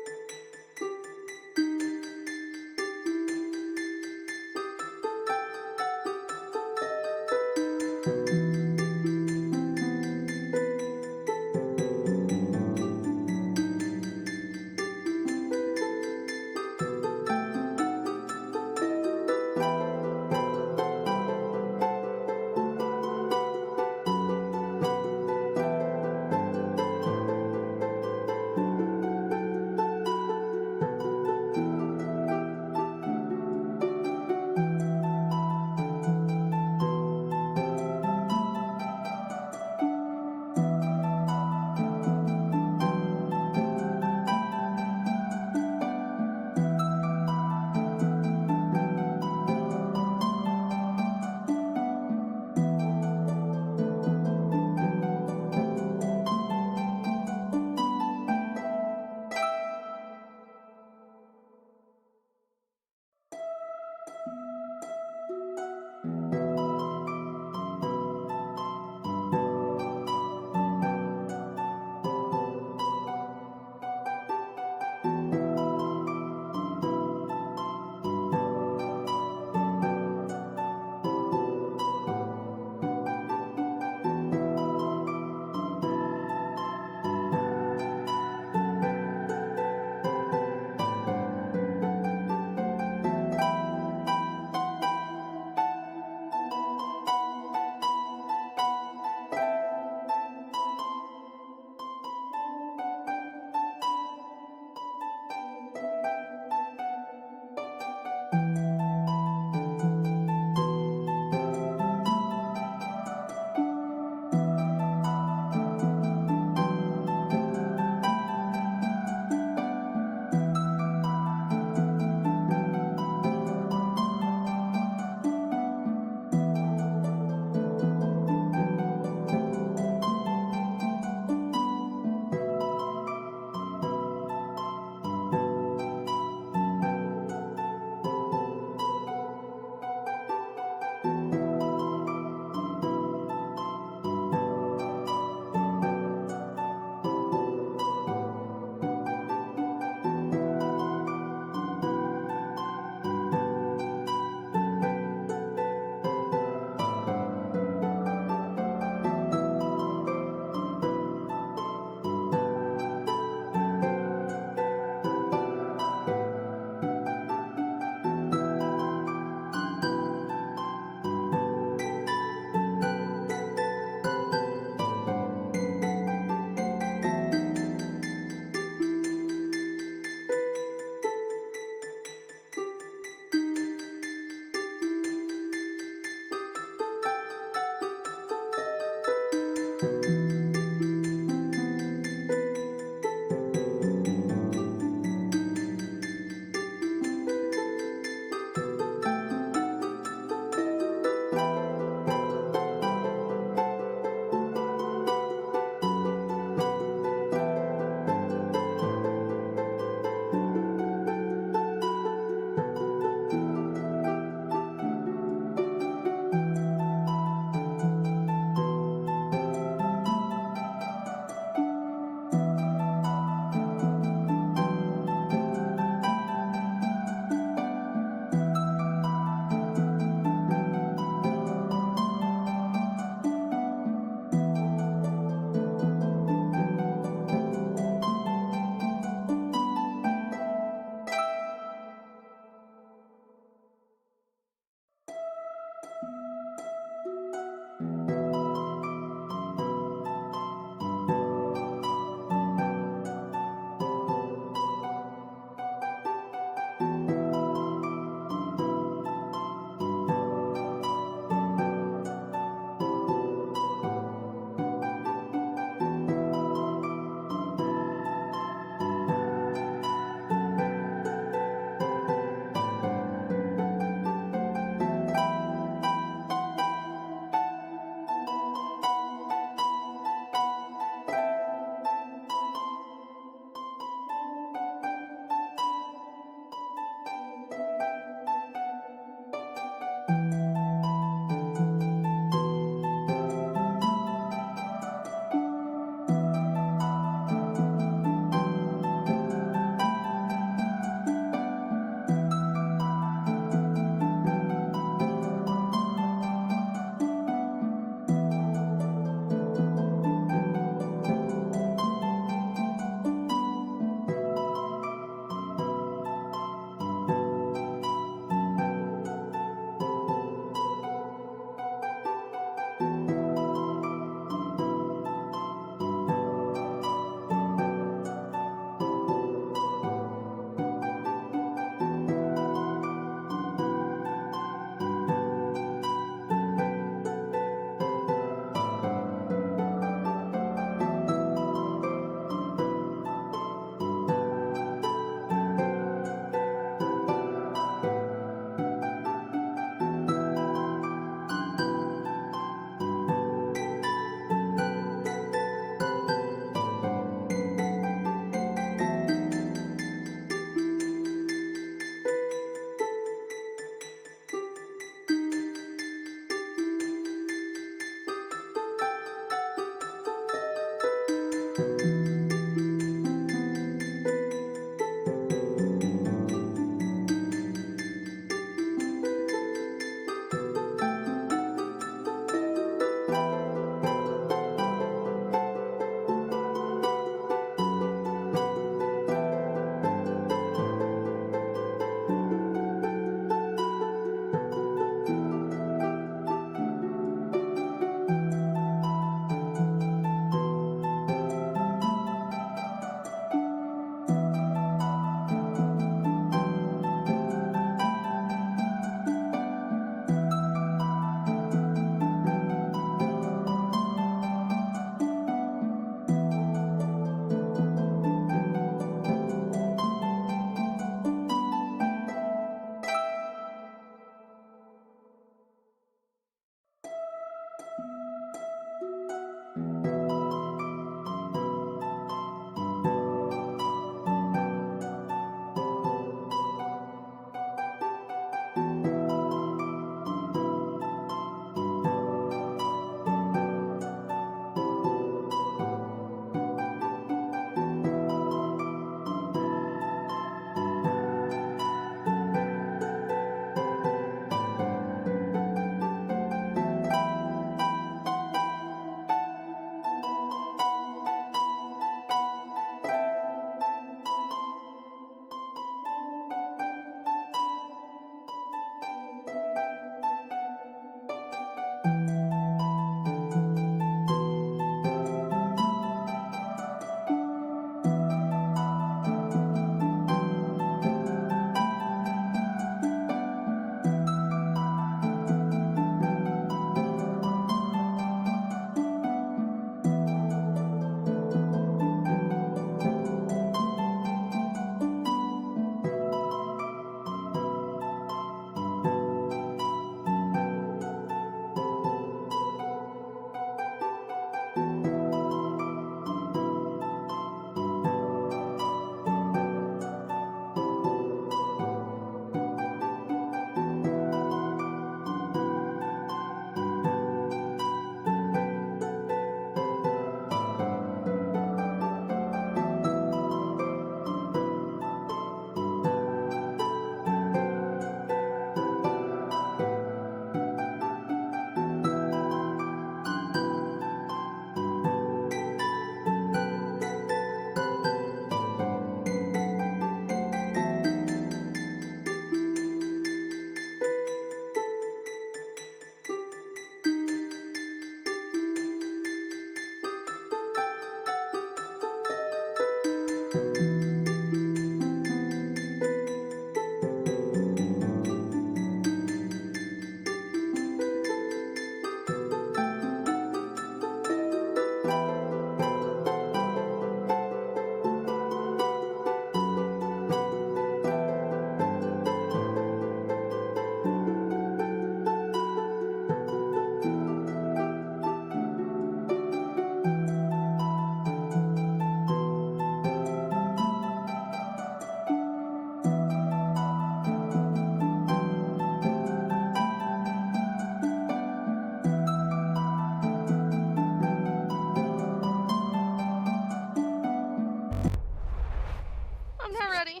not ready.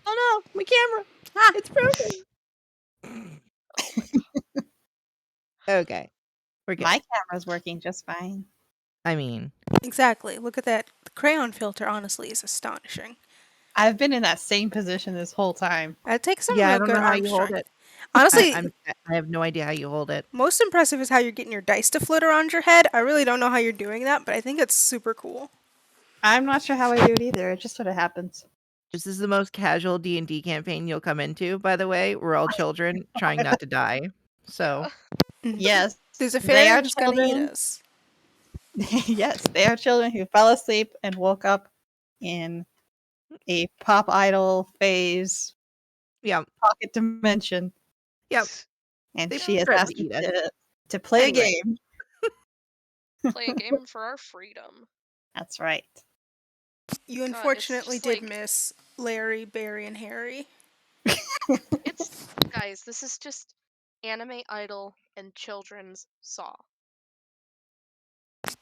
Oh no, my camera. Ah. It's broken. Okay. We're good. My camera's working just fine. I mean, Exactly. Look at that. The crayon filter, honestly, is astonishing. I've been in that same position this whole time. It takes some yeah, I real don't good know how arm you hold strength. it. Honestly, I have no idea how you hold it. most impressive is how you're getting your dice to float around your head. I really don't know how you're doing that, but I think it's super cool. I'm not sure how I do it either. It just sort of happens. This is the most casual D&D campaign you'll come into, by the way. We're all children trying not to die. So, Yes, There's a they fairy are who's going to eat children. us. Yes, they are children who fell asleep and woke up in a pop idol phase yeah. pocket dimension, Yep. and They she has threatened asked to me eat us. to play Anyway. a game. Play a game for our freedom. That's right. You God, it's unfortunately just did like miss Larry, Barry, and Harry. it's guys. This is just anime idol and children's Saw.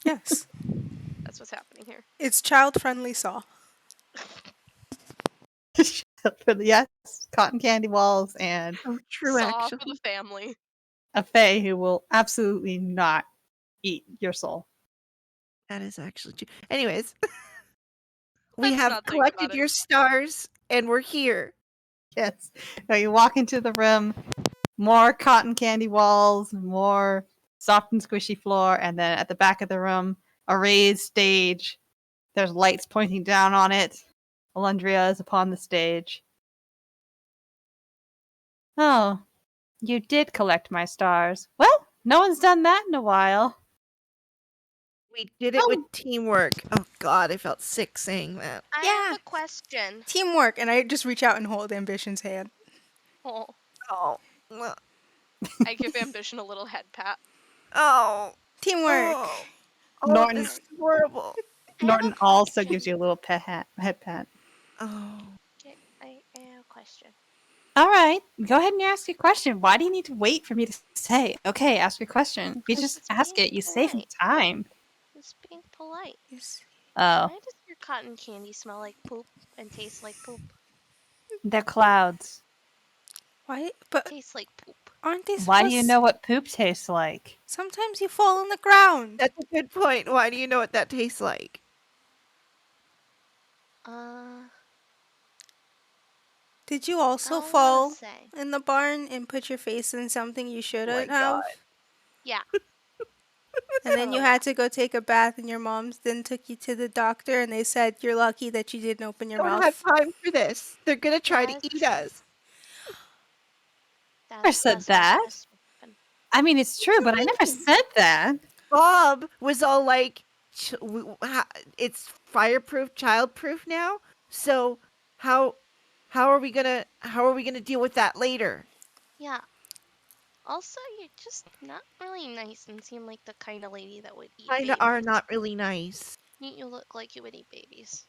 Yes. That's what's happening here. It's child-friendly Saw. Yes, cotton candy walls and Oh, true, Saw for actually. the family. a fae who will absolutely not eat your soul. That is actually true. Anyways, we Let's have not think collected about it. your stars and we're here. Yes. So you walk into the room, more cotton candy walls, more soft and squishy floor, and then at the back of the room, a raised stage. There's lights pointing down on it. Alundria is upon the stage. Oh, you did collect my stars. Well, no one's done that in a while. We did it with teamwork. Oh god, I felt sick saying that. I Yeah. have a question. Teamwork. And I just reach out and hold Ambition's hand. Oh, Oh. well, I give Ambition a little head pat. Oh. Teamwork. Oh. All of Norton, this is horrible. I have a Norton also question. gives you a little head pat. Oh. Okay, I have a question. All right, go ahead and ask your question. Why do you need to wait for me to say, okay, ask your question? If you just It's ask being it, you save polite. time. It's being polite. Yes. Oh, Why does your cotton candy smell like poop and taste like poop? they're clouds. Why? But Tastes like poop. aren't they Why do you supposed? know what poop tastes like? Sometimes you fall on the ground. That's a good point. Why do you know what that tastes like? Uh, Did you I also don't want fall to say. in the barn and put your face in something you Oh my shouldn't god. have? Yeah. And then Oh, you yeah. had to go take a bath, and your moms then took you to the doctor, and they said you're lucky that you didn't open your Don't have mouth. time for this. They're gonna try to eat That's us. I never said that's what that. has happened. I mean, it's true, but I never said that. Bob was all like, "It's fireproof, childproof now. So how are we gonna deal with that later?" Yeah. Also, you're just not really nice and seem like the kind of lady that would eat Kinda are babies. not really nice. You look like you would eat babies.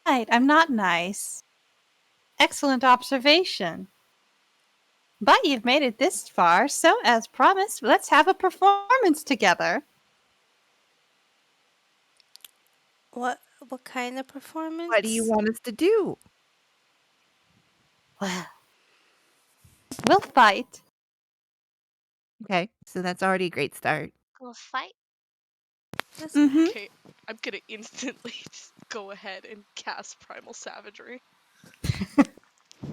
Right, I'm not nice. Excellent observation. But you've made it this far, so as promised, let's have a performance together. What? What kind of performance? What do you want us to do? Well, we'll fight. Okay, so that's already a great start. Go fight. Mm-hmm. Okay, I'm gonna instantly just go ahead and cast Primal Savagery. All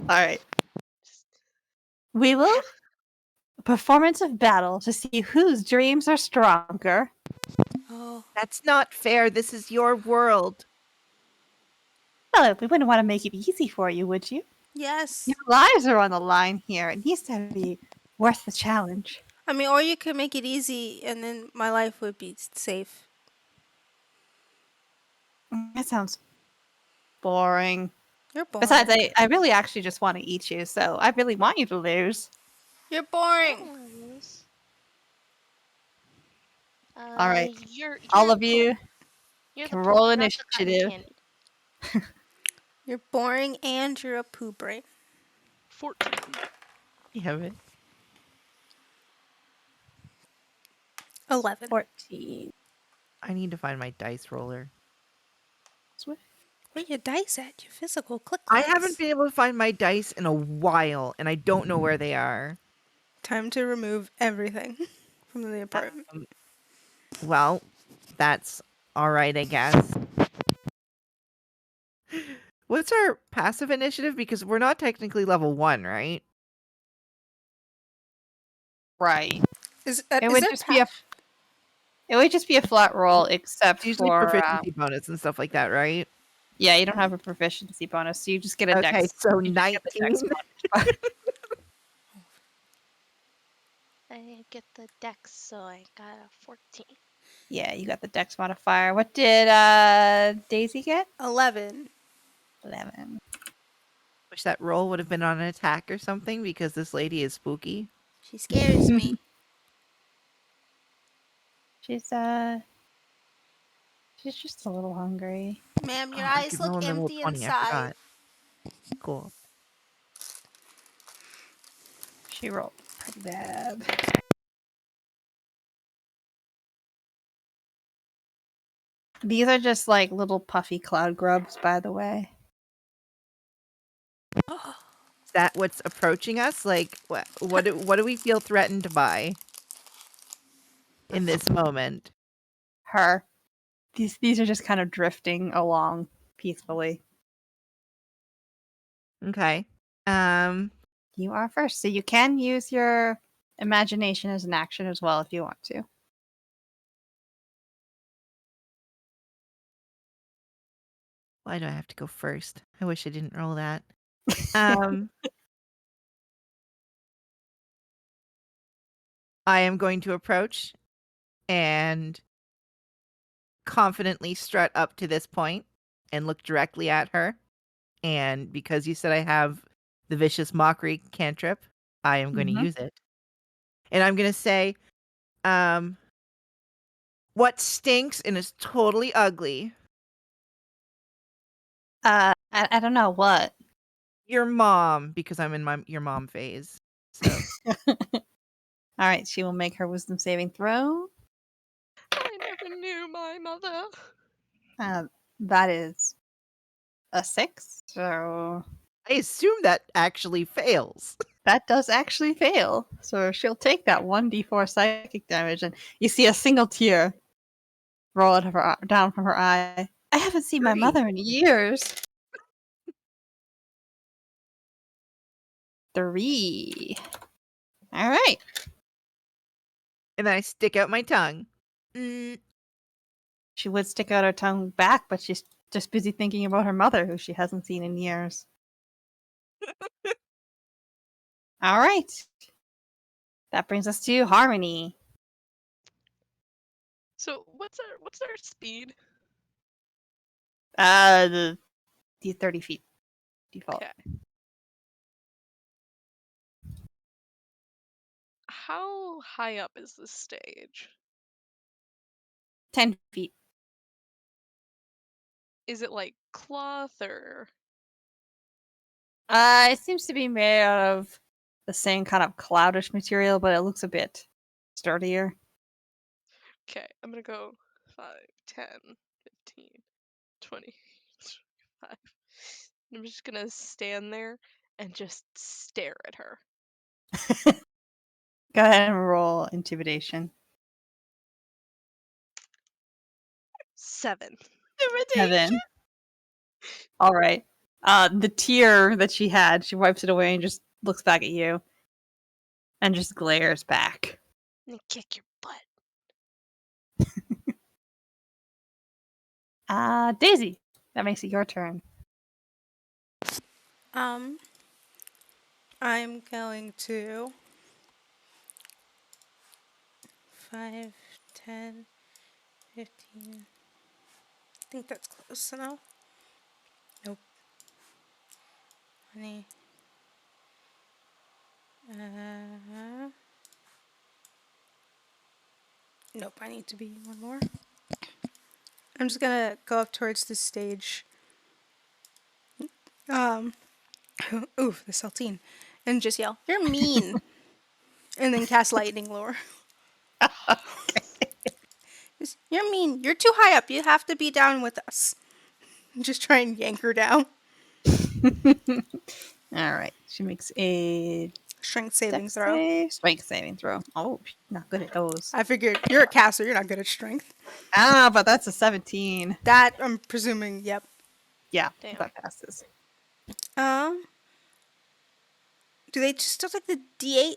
right. Just, We will performance of battle to see whose dreams are stronger. Oh, That's not fair. This is your world. Well, we wouldn't want to make it easy for you, would you? yes. Your lives are on the line here. It needs to be worth the challenge. I mean, or you could make it easy, and then my life would be safe. That sounds boring. You're boring. Besides, I really actually just want to eat you, so I really want you to lose. You're I boring. don't wanna lose. All right. You're All a of you poop. You're the can poop, roll not the cotton initiative. candy. You're boring, and you're a poo brain. 14. You have it. 11. 14. I need to find my dice roller. Swift. Where your dice at? Your physical click I clacks. haven't been able to find my dice in a while, and I don't know where they are. Time to remove everything from the apartment. Well, that's all right, I guess. What's our passive initiative? Because we're not technically level 1, right? Right. Is It would there just be a flat roll, except It's usually for proficiency bonus and stuff like that, right? yeah, you don't have a proficiency bonus, so you just get a Okay, dex. so You just get the dex 19. modifier. I get the dex, so I got a 14. Yeah, you got the dex modifier. What did Daisy get? 11. 11. Wish that roll would have been on an attack or something because this lady is spooky. She scares me. She's just a little hungry. Ma'am, your Oh, I eyes could look roll another roll empty 20. I inside. forgot. Cool. She rolled pretty bad. These are just like little puffy cloud grubs, by the way. Is that what's approaching us? Like, what do we feel threatened by in this moment? Her. These are just kind of drifting along peacefully. Okay. You are first, so you can use your imagination as an action as well if you want to. Why do I have to go first? I wish I didn't roll that. Um, I am going to approach and confidently strut up to this point and look directly at her. And because you said I have the vicious mockery cantrip, I am going to use it. And I'm going to say, what stinks and is totally ugly? I don't know what. Your mom, because I'm in your mom phase. So All right, she will make her wisdom saving throw. I never knew my mother. That is a 6, so I assume that actually fails. that does actually fail. So she'll take that 1d4 psychic damage, and you see a single tear roll out of her down from her eye. I haven't seen my 3. mother in years. 3. All right. And then I stick out my tongue. She would stick out her tongue back, but she's just busy thinking about her mother, who she hasn't seen in years. All right. That brings us to Harmony. So what's our speed? The 30 feet default. Okay. How high up is this stage? 10 feet. Is it like cloth or? It seems to be made out of the same kind of cloudish material, but it looks a bit sturdier. Okay, I'm gonna go 5, 10, 15, 20, 25. I'm just gonna stand there and just stare at her. Go ahead and roll intimidation. 7. 7. All right. The tear that she had, she wipes it away and just looks back at you. And just glares back. I'm gonna kick your butt. Daisy, that makes it your turn. I'm going to 5, 10, 15. I think that's close enough. Nope. 20. Nope, I need to be one more. I'm just gonna go up towards the stage. Ooh, the saltine. And just yell, "You're mean!" And then cast lightning lure. Just, "You're mean. You're too high up. You have to be down with us." Just try and yank her down. All right. She makes a Strength dex saving throw. save. Strength saving throw. Oh, she's not good at those. I figured you're a caster. You're not good at strength. But that's a 17. That I'm presuming. Yep. Yeah, Damn. that passes. Um. Do they still take the D8?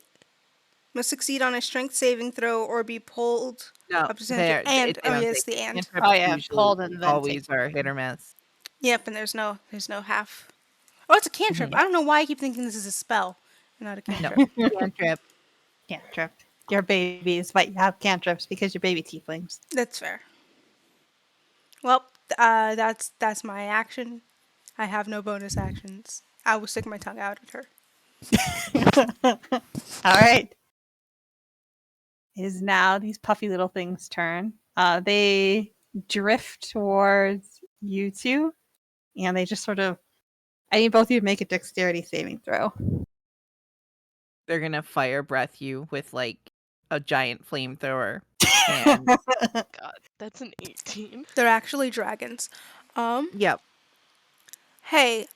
Must succeed on a strength saving throw or be pulled No, up to 10. And they don't yes, take the and. cantrips Oh, yeah, usually pulled and then always take. are hit or miss. Yep, and there's no half. Oh, it's a cantrip. Mhm. I don't know why I keep thinking this is a spell, and not a No, cantrip. cantrip. Cantrip. Your babies, but you have cantrips because you're baby tieflings. That's fair. Well, that's my action. I have no bonus actions. I will stick my tongue out at her. All right. It is now these puffy little things' turn. They drift towards you two, and they just sort of. I need both of you to make a dexterity saving throw. They're gonna fire breath you with like a giant flamethrower. And God, that's an 18. They're actually dragons. yep, Hey,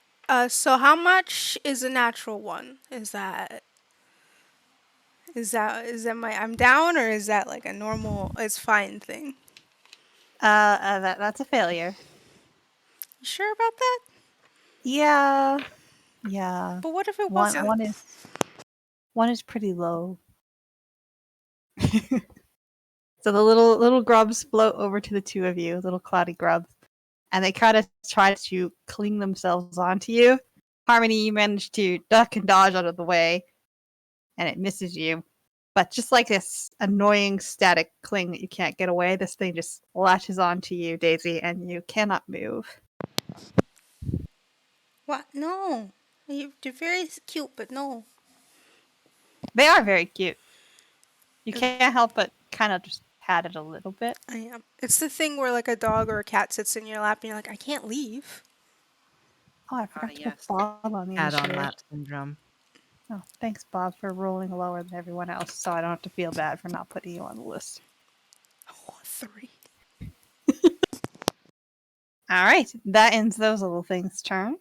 so how much is a natural one? Is that my I'm down, or is that like a normal it's fine thing? That's a failure. You sure about that? Yeah. Yeah. But what if it One wasn't? one is pretty low. So the little grubs float over to the two of you, little cloudy grubs, and they kind of try to cling themselves onto you. Harmony, you manage to duck and dodge out of the way, and it misses you. But just like this annoying static cling that you can't get away, this thing just latches onto you, Daisy, and you cannot move. What? No. You're very cute, but no. They are very cute. You can't help but kind of just pat it a little bit. I am. It's the thing where like a dog or a cat sits in your lap and you're like, I can't leave. Oh, I forgot to yes. put Bob on the add on initiative. lap syndrome. Oh, thanks, Bob, for rolling lower than everyone else, so I don't have to feel bad for not putting you on the list. Oh, 3. All right, that ends those little things' turn.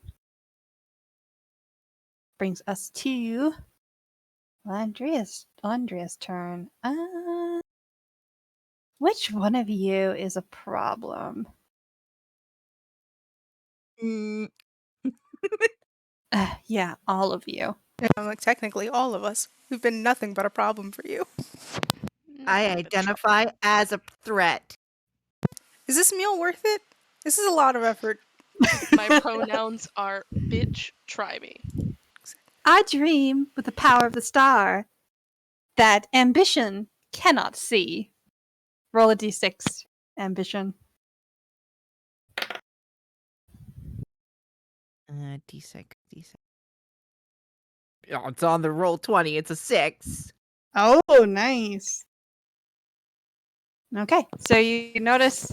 Brings us to Andrea's turn. Which one of you is a problem? Mm, Yeah, all of you. I'm like, technically, all of us. We've been nothing but a problem for you. I Nothing but trouble. identify as a threat. Is this meal worth it? This is a lot of effort. My pronouns are bitch, try me. I dream with the power of the star that ambition cannot see. Roll a d6, ambition. D6. Oh, it's on the roll 20. It's a 6. Oh, nice. Okay, so you notice,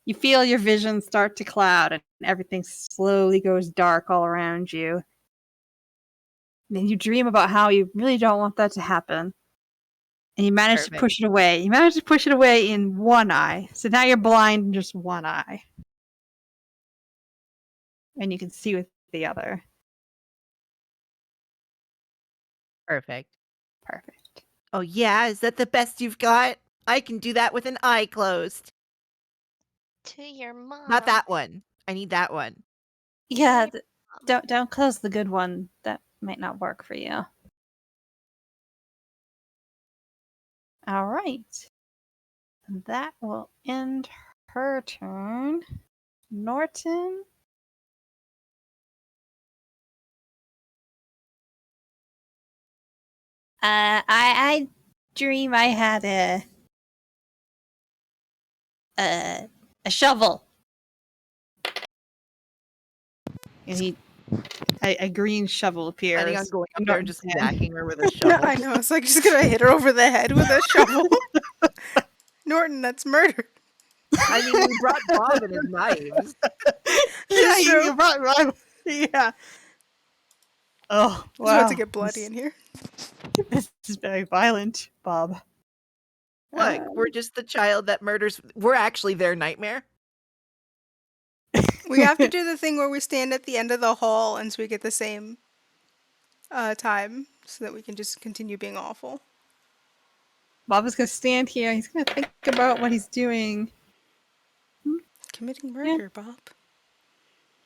you feel your vision start to cloud and everything slowly goes dark all around you. And then you dream about how you really don't want that to happen. And you manage to Perfect. push it away. You manage to push it away in one eye. So now you're blind in just one eye. And you can see with the other. Perfect. Perfect. Oh, yeah? Is that the best you've got? I can do that with an eye closed. To your mom. Not that one. I need that one. Yeah, don't close the good one. That might not work for you. All right. That will end her turn. Norton. I dream I had a shovel. And a green shovel appears. Planning on going up there and just Norton's head. whacking her with a shovel. I know. It's like just gonna hit her over the head with a shovel. Norton, that's murder. I mean, we brought Bob and his knives. Yeah, true. you brought right. Yeah. Oh, It's about wow. to get bloody in here. This is very violent, Bob. Look, we're just the child that murders. We're actually their nightmare. We have to do the thing where we stand at the end of the hall and so we get the same time so that we can just continue being awful. Bob is gonna stand here. He's gonna think about what he's doing. Committing Yeah. murder, Bob.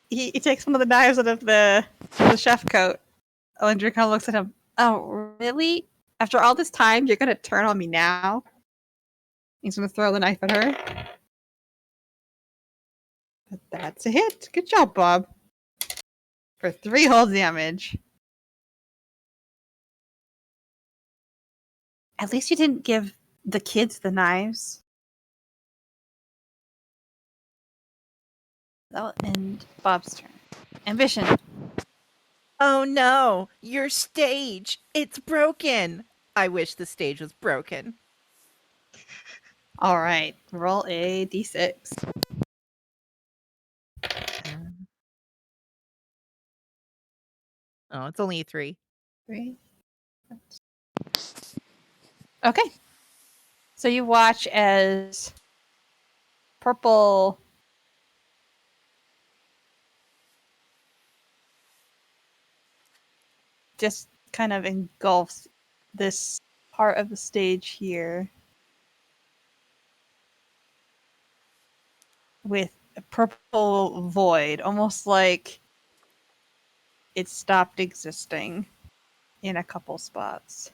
He takes one of the knives out of the chef coat. Andrew kind of looks at him. Oh, really? After all this time, you're gonna turn on me now? He's gonna throw the knife at her. But that's a hit. Good job, Bob. For 3 whole damage. At least you didn't give the kids the knives. That'll end Bob's turn. Ambition. Oh no, your stage. It's broken. I wish the stage was broken. Alright, roll a d6. Oh, it's only a 3. 3. Okay. So you watch as purple just kind of engulfs this part of the stage here with a purple void, almost like it stopped existing in a couple spots.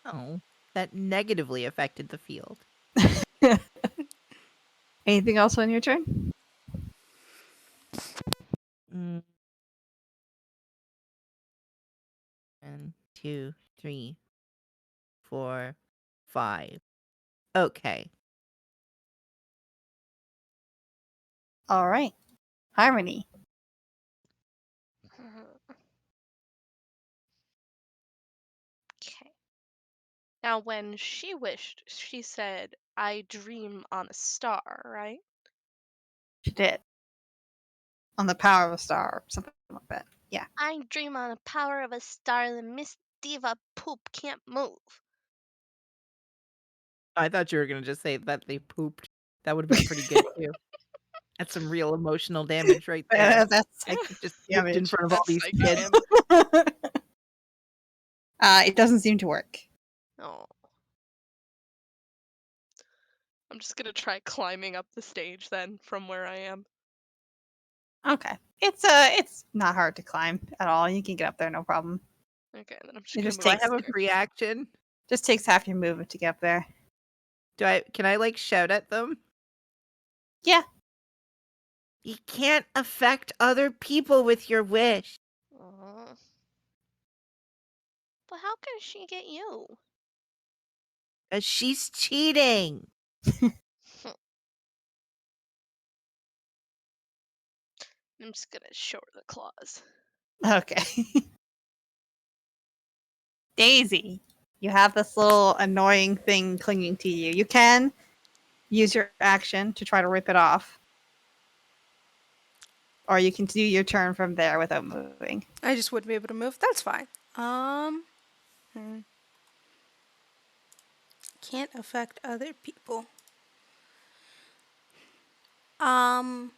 Oh, that negatively affected the field. Anything else on your turn? Mm. 1, 2, 3, 4, 5. Okay. All right. Harmony. Okay. Now, when she wished, she said, I dream on a star, right? She did. On the power of a star, or something like that. Yeah. I dream on the power of a star, the Miss Diva poop can't move. I thought you were going to just say that they pooped. That would have been pretty good too. That's some real emotional damage right there. That's I just pooped in damage. front of all That's these psychic kids. damage. It doesn't seem to work. Oh. I'm just gonna try climbing up the stage then from where I am. Okay. It's not hard to climb at all. You can get up there, no problem. Okay, then I'm just It gonna just move Do I takes have a there. free action? Just takes half your movement to get up there. Can I like shout at them? Yeah. You can't affect other people with your wish. Aw. But how can she get you? She's cheating. I'm just gonna show her the claws. Okay. Daisy, you have this little annoying thing clinging to you. You can use your action to try to rip it off. Or you can do your turn from there without moving. I just wouldn't be able to move. That's fine. Can't affect other people. Um,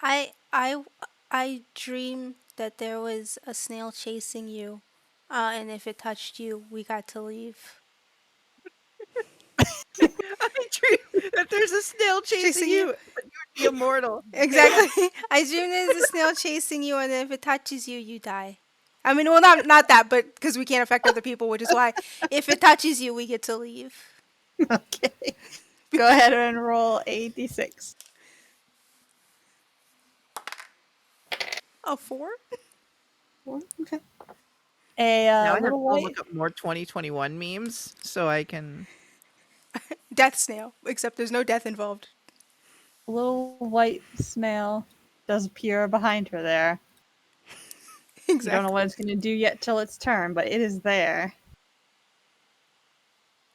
I I dreamed that there was a snail chasing you, and if it touched you, we got to leave. I dream that there's a snail chasing you, but you would be immortal. Exactly. I dreamed there's a snail chasing you, and if it touches you, you die. I mean, well, not that, but because we can't affect other people, which is why if it touches you, we get to leave. Okay. Go ahead and roll a d6. A 4? Okay. A Now I have to little go white. look up more 2021 memes so I can. Death snail, except there's no death involved. A little white snail does appear behind her there. Exactly. You don't know what it's going to do yet till its turn, but it is there.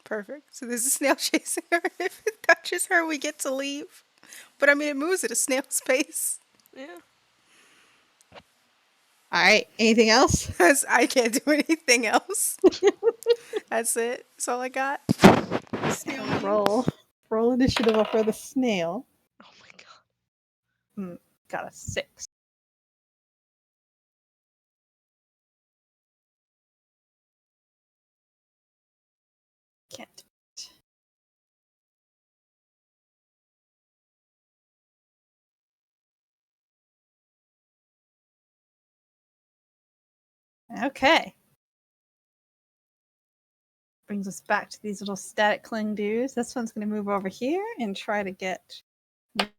Perfect. So there's a snail chasing her. If it touches her, we get to leave. But I mean, it moves at a snail's pace. Yeah. All right. Anything else? Because I can't do anything else. That's it. That's all I got. Snail Roll. means. Roll initiative for the snail. Oh my god. Got a 6. Can't. Okay. Brings us back to these little static cling dudes. This one's going to move over here and try to get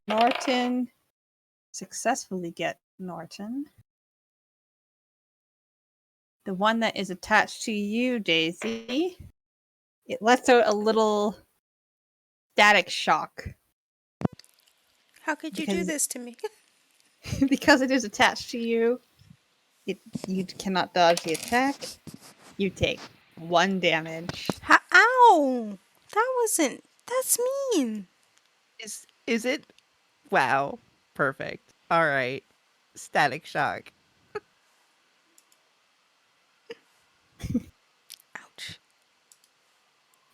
Norton. Successfully get Norton. The one that is attached to you, Daisy, it lets out a little static shock How could you do because this to me? because it is attached to you. You cannot dodge the attack. You take 1 damage. Ow! That wasn't. That's mean. Is it? Wow. Perfect. All right. Static shock. Ouch.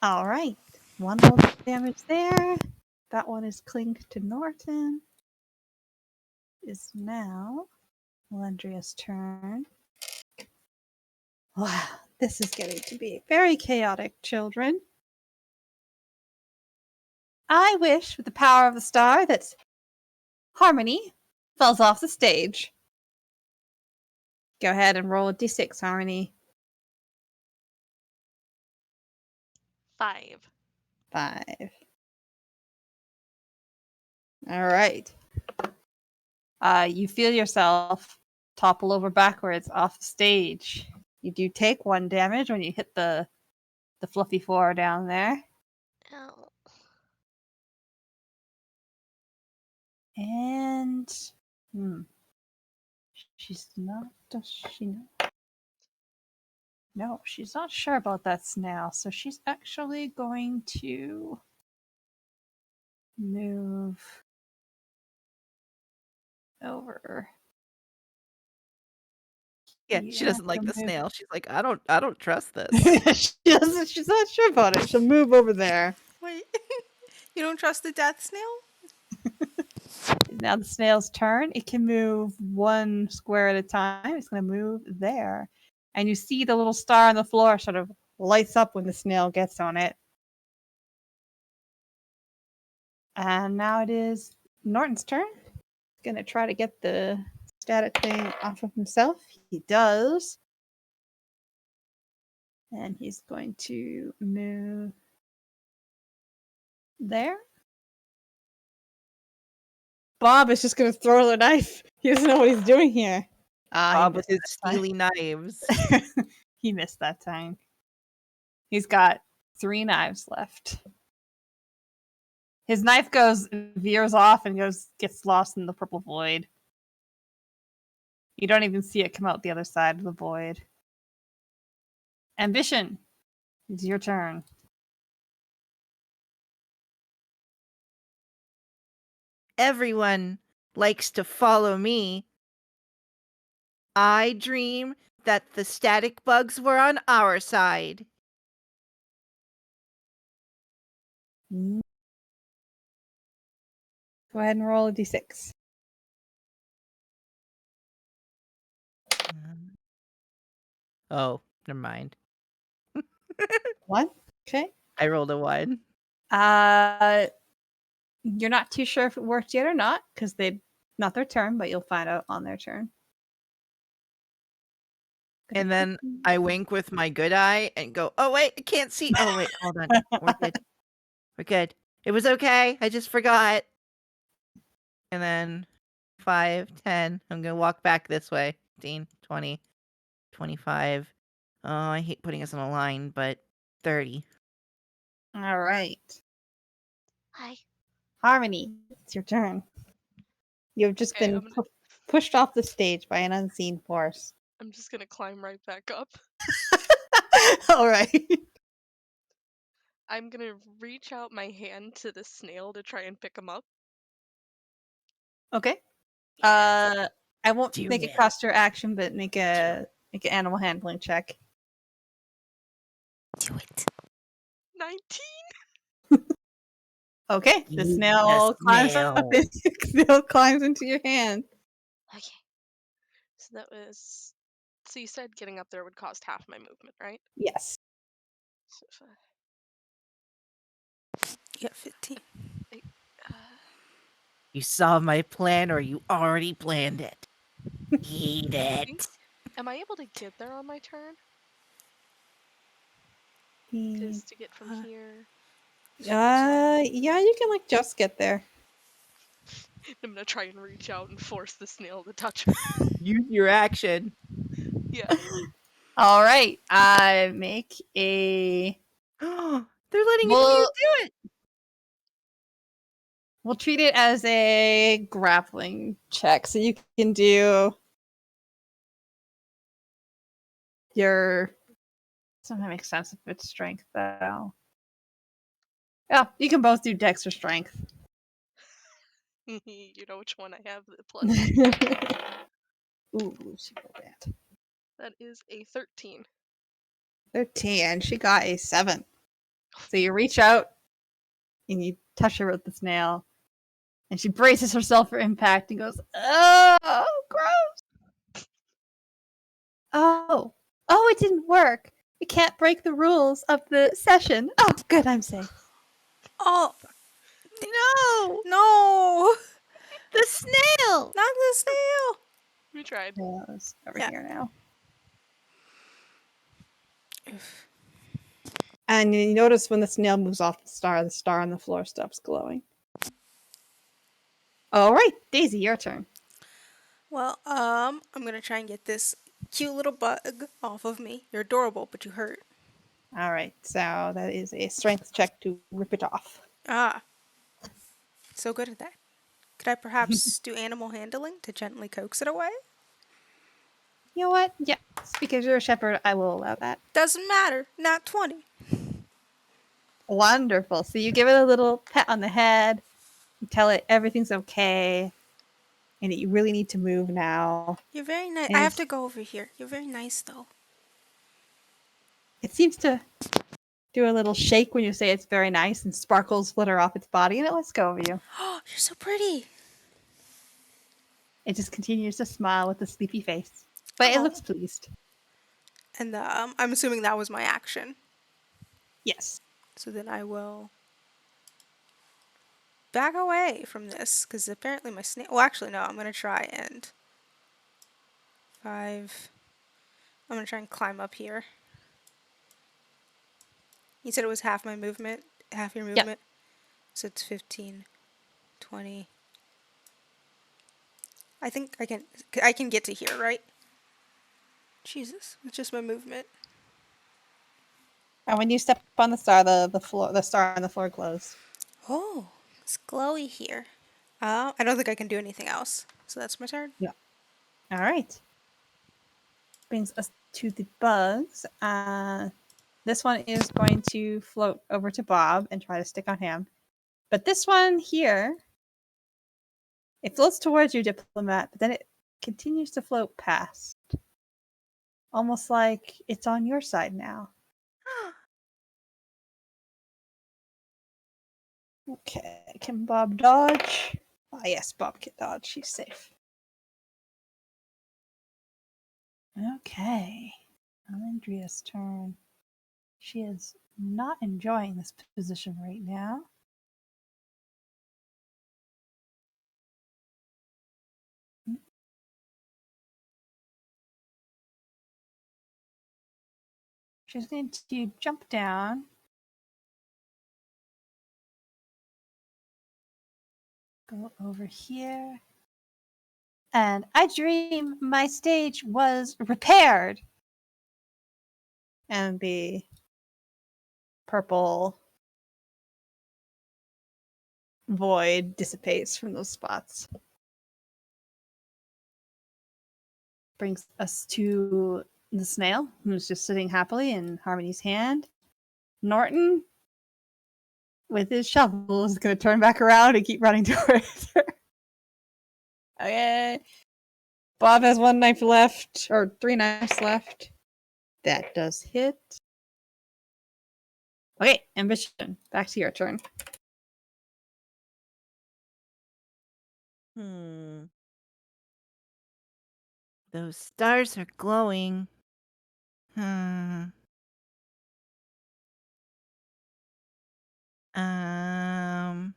All right, 1 little damage there. That one is clinged to Norton. Is now Melendria's turn. Wow, this is getting to be very chaotic, children. I wish, with the power of the star, that Harmony falls off the stage. Go ahead and roll a d6, Harmony. 5. 5. All right. You feel yourself topple over backwards off the stage. You do take 1 damage when you hit the fluffy floor down there. Ow. And she's not. Does she know? No, she's not sure about that snail. So she's actually going to move over. Yeah, You she have doesn't like to the move. snail. She's like, I don't trust this. She doesn't. She's not sure about it. She'll move over there. Wait. You don't trust the death snail? Now the snail's turn. It can move 1 square at a time. It's going to move there. And you see the little star on the floor sort of lights up when the snail gets on it. And now it is Norton's turn. He's going to try to get the static thing off of himself. He does. And he's going to move there. Bob is just going to throw the knife. He doesn't know what he's doing here. Bob He with missed his that time. steely knives. He missed that time. He's got 3 knives left. His knife veers off and gets lost in the purple void. You don't even see it come out the other side of the void. Ambition, it's your turn. Everyone likes to follow me. I dream that the static bugs were on our side. Go ahead and roll a d6. Oh, never mind. 1. Okay. I rolled a 1. You're not too sure if it worked yet or not, because they not their turn, but you'll find out on their turn. And then I wink with my good eye and go, oh, wait, I can't see. Oh, wait, hold on. We're good. We're good. It was okay. I just forgot. And then 5, 10. I'm going to walk back this way. 15, 20, 25. Oh, I hate putting us on a line, but 30. All right. Hi. Harmony, it's your turn. You've just Okay, been pushed off the stage by an unseen force. I'm just gonna climb right back up. All right. I'm gonna reach out my hand to the snail to try and pick him up. Okay. Yes. I won't Do make it it. cost your action, but make an animal handling check. Do it. 19. Okay, the Eat snail the climbs up. snail. Snail climbs into your hand. Okay. So that was. So you said getting up there would cost half my movement, right? Yes. So if You got 15. I, You saw my plan, or you already planned it. Eat I think. it. Am I able to get there on my turn? Yeah, Because to get from here, yeah, you can like just get there. I'm gonna try and reach out and force the snail to touch me. Use your action. Yeah. All right, make a. They're letting you We'll do it. we'll treat it as a grappling check, so you can do your. Doesn't that make sense if it's strength though? Yeah, you can both do dex or strength. You know which one I have the plus. Ooh, she rolled that. That is a 13. 13. She got a 7. So you reach out and you touch her with the snail, and she braces herself for impact and goes, "Oh, gross! Oh, it didn't work. We can't break the rules of the session. Oh, good, I'm safe." Oh, No, no! the snail. Not the snail! We tried. Snail's over Yeah. here now. And you notice when the snail moves off the star on the floor stops glowing. All right, Daisy, your turn. Well, I'm gonna try and get this cute little bug off of me. You're adorable, but you hurt. All right, so that is a strength check to rip it off. Ah, so good at that. Could I perhaps do animal handling to gently coax it away? You know what? Yes, because you're a shepherd, I will allow that. Doesn't matter. Not 20. Wonderful. So you give it a little pat on the head, you tell it everything's okay, and that you really need to move now. You're very nice. I And have to go over here. You're very nice, though. it seems to do a little shake when you say it's very nice, and sparkles flutter off its body, and it lets go of you. Oh, you're so pretty. It just continues to smile with a sleepy face, but it Oh. looks pleased. And I'm assuming that was my action. Yes. So then I will back away from this, because apparently my snake. Well, actually, no. I'm gonna try and 5. I'm gonna try and climb up here. You said it was half my movement, half your Yep. movement. So it's 15, 20. I think I can get to here, right? Jesus, it's just my movement. And when you step on the star on the floor glows. Oh, it's glowy here. I don't think I can do anything else. So that's my turn. Yeah. All right. Brings us to the bugs. This one is going to float over to Bob and try to stick on him. But this one here, it floats towards you, Diplomat, but then it continues to float past. Almost like it's on your side now. Okay, can Bob dodge? Ah, yes, Bob can dodge. She's safe. Okay, Alendria's turn. She is not enjoying this position right now. She's going to jump down. Go over here. And I dream my stage was repaired. And the purple void dissipates from those spots. Brings us to the snail, who's just sitting happily in Harmony's hand. Norton, with his shovel, is going to turn back around and keep running towards her. Okay. Bob has 1 knife left, or 3 knives left. That does hit. Okay, Ambition, back to your turn. Hmm. Those stars are glowing. Hmm. Um,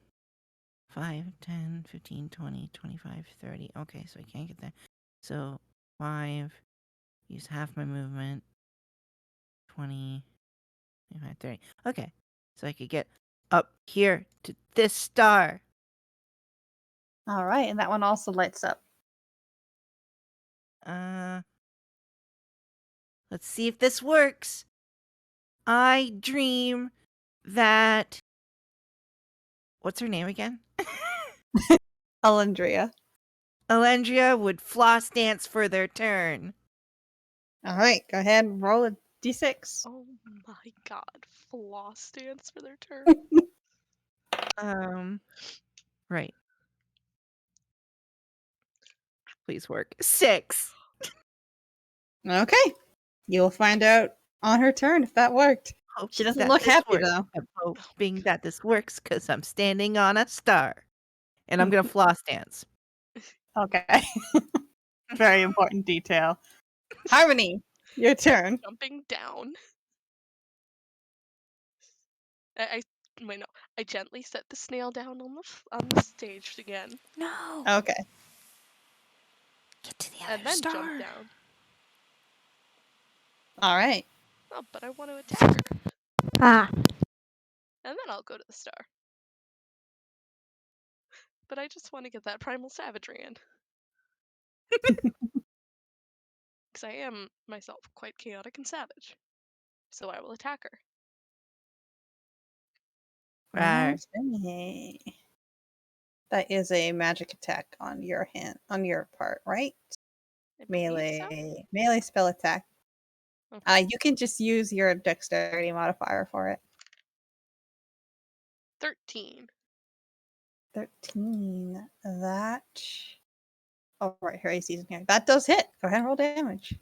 5, 10, 15, 20, 25, 30. Okay, so I can't get there. So 5, use half my movement. 20, 25, 30. Okay, so I could get up here to this star. All right, and that one also lights up. Let's see if this works. I dream that. What's her name again? Alendria. Alendria would floss dance for their turn. All right, go ahead and roll a d6. Oh my god. Floss dance for their turn. Right. Please work. 6. Okay, you'll find out on her turn if that worked. She doesn't look happy works. though. I'm hoping that this works because I'm standing on a star. And I'm going to floss dance. Okay. Very important detail. Harmony, your turn. Jumping down. I wait, no. I gently set the snail down on the stage again, No. Okay. Get to the other and then star. jump down. All right. Oh, but I want to attack her, Ah. and then I'll go to the star. But I just want to get that primal savagery in. Because I am myself quite chaotic and savage. So I will attack her. Rawr. Okay. That is a magic attack on your part, right? I believe so. Melee spell attack. Okay. You can just use your dexterity modifier for it. 13. 13. That. Oh, right, her AC is in here. That does hit. Go ahead and roll damage.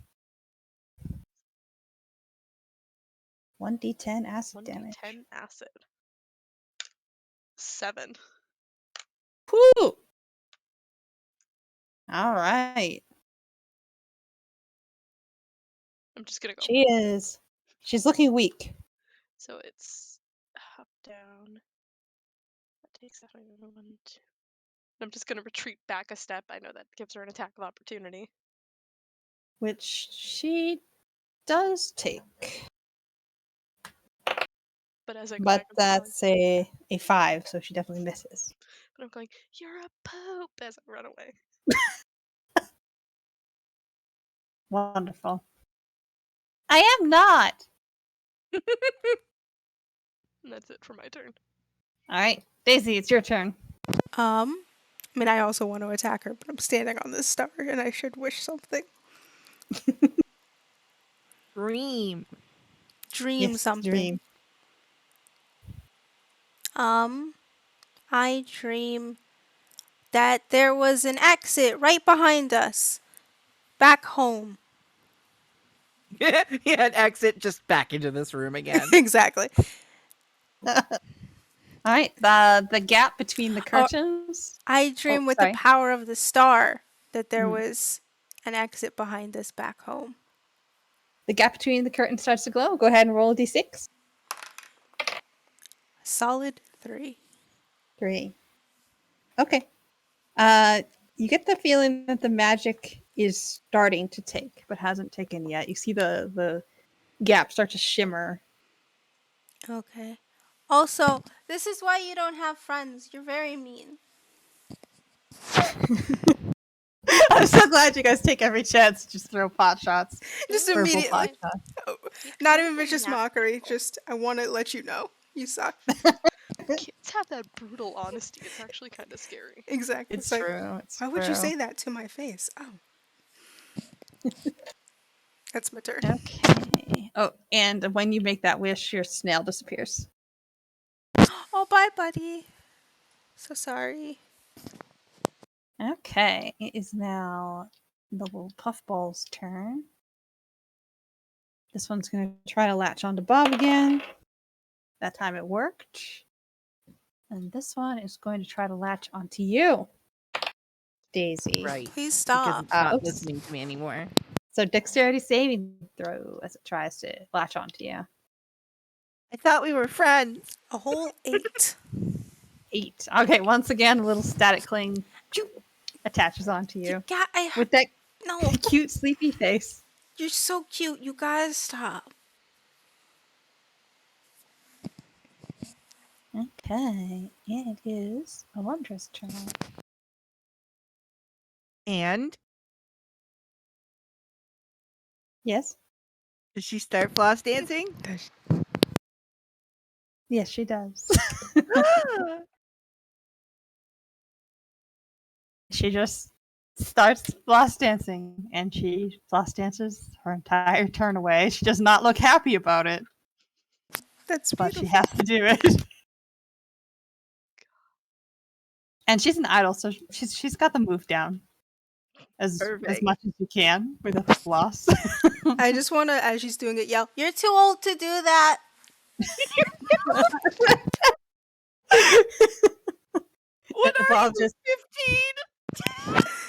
1d10 acid damage. 1d10 acid. 7. Whoo! All right. I'm just gonna go. She's looking weak. So it's up, down. That takes that 1, 2. I'm just gonna retreat back a step. I know that gives her an attack of opportunity. Which she does take. But as I go But back, I'm going, that's a 5, so she definitely misses. but I'm going, you're a poop as I run away. Wonderful. I am not. And that's it for my turn. All right, Daisy, it's your turn. I mean, I also want to attack her, but I'm standing on this star, and I should wish something. Dream. Dream Yes, something. dream. I dream that there was an exit right behind us, back home. Yeah, and exit just back into this room again. Exactly. All right, the gap between the curtains. I dream with sorry. the power of the star that there was an exit behind us back home. The gap between the curtains starts to glow. Go ahead and roll a d6. Solid 3. 3. Okay. You get the feeling that the magic is starting to take, but hasn't taken yet. You see the gap start to shimmer. Okay. Also, this is why you don't have friends. You're very mean. I'm so glad you guys take every chance to just throw pot shots. Just Verbal immediately. pot shots. Not You even guys vicious are mockery. people. Just, I want to let you know. You suck. Kids have that brutal honesty. It's actually kind of scary. Exactly. It's like, true. It's why would you true. say that to my face? Oh. That's my turn. Okay. Oh, and when you make that wish, your snail disappears. Oh, bye, buddy. So sorry. Okay. It is now the little puffball's turn. This one's going to try to latch onto Bob again. That time it worked. And this one is going to try to latch onto you. Daisy. Right. Please Because stop. it's not Oops. listening to me anymore. So dexterity saving throw as it tries to latch onto you. I thought we were friends. A whole 8. 8. Okay, once again, a little static cling attaches onto you with that No, cute sleepy face. you're so cute. You guys stop. Okay, it is Alondra's turn. And Yes? does she start floss dancing? Yes, she does. She just starts floss dancing, and she floss dances her entire turn away. She does not look happy about it, That's but she beautiful. has to do it. And she's an idol, so she's got the move down as Perfect. much as you can with a floss. I just want to, as she's doing it, yell, "You're too old to do that." What are Bob you, just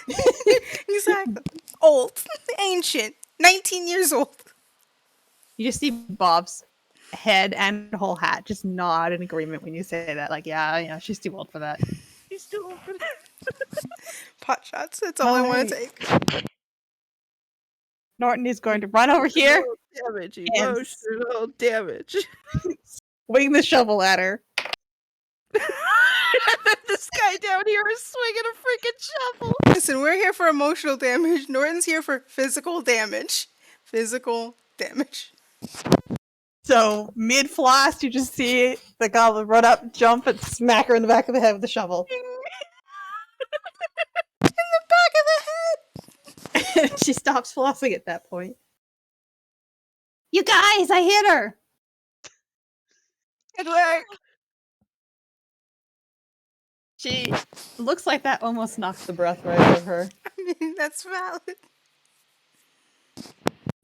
15? Exactly. Old. Ancient. 19 years old. you just see Bob's head and whole hat just nod in agreement when you say that. Like, yeah, she's too old for that. She's too old for that. Pot shots. That's all I want to Alright. take. Norton is going to run over here Damage, and emotional damage. swing the shovel at her. And then this guy down here is swinging a freaking shovel. Listen, we're here for emotional damage. Norton's here for physical damage. Physical damage. So mid floss, you just see the goblin run up, jump, and smack her in the back of the head with the shovel. In the back of the head. She stops flossing at that point. You guys, I hit her. Good work. She looks like that almost knocks the breath right out of her. I mean, that's valid.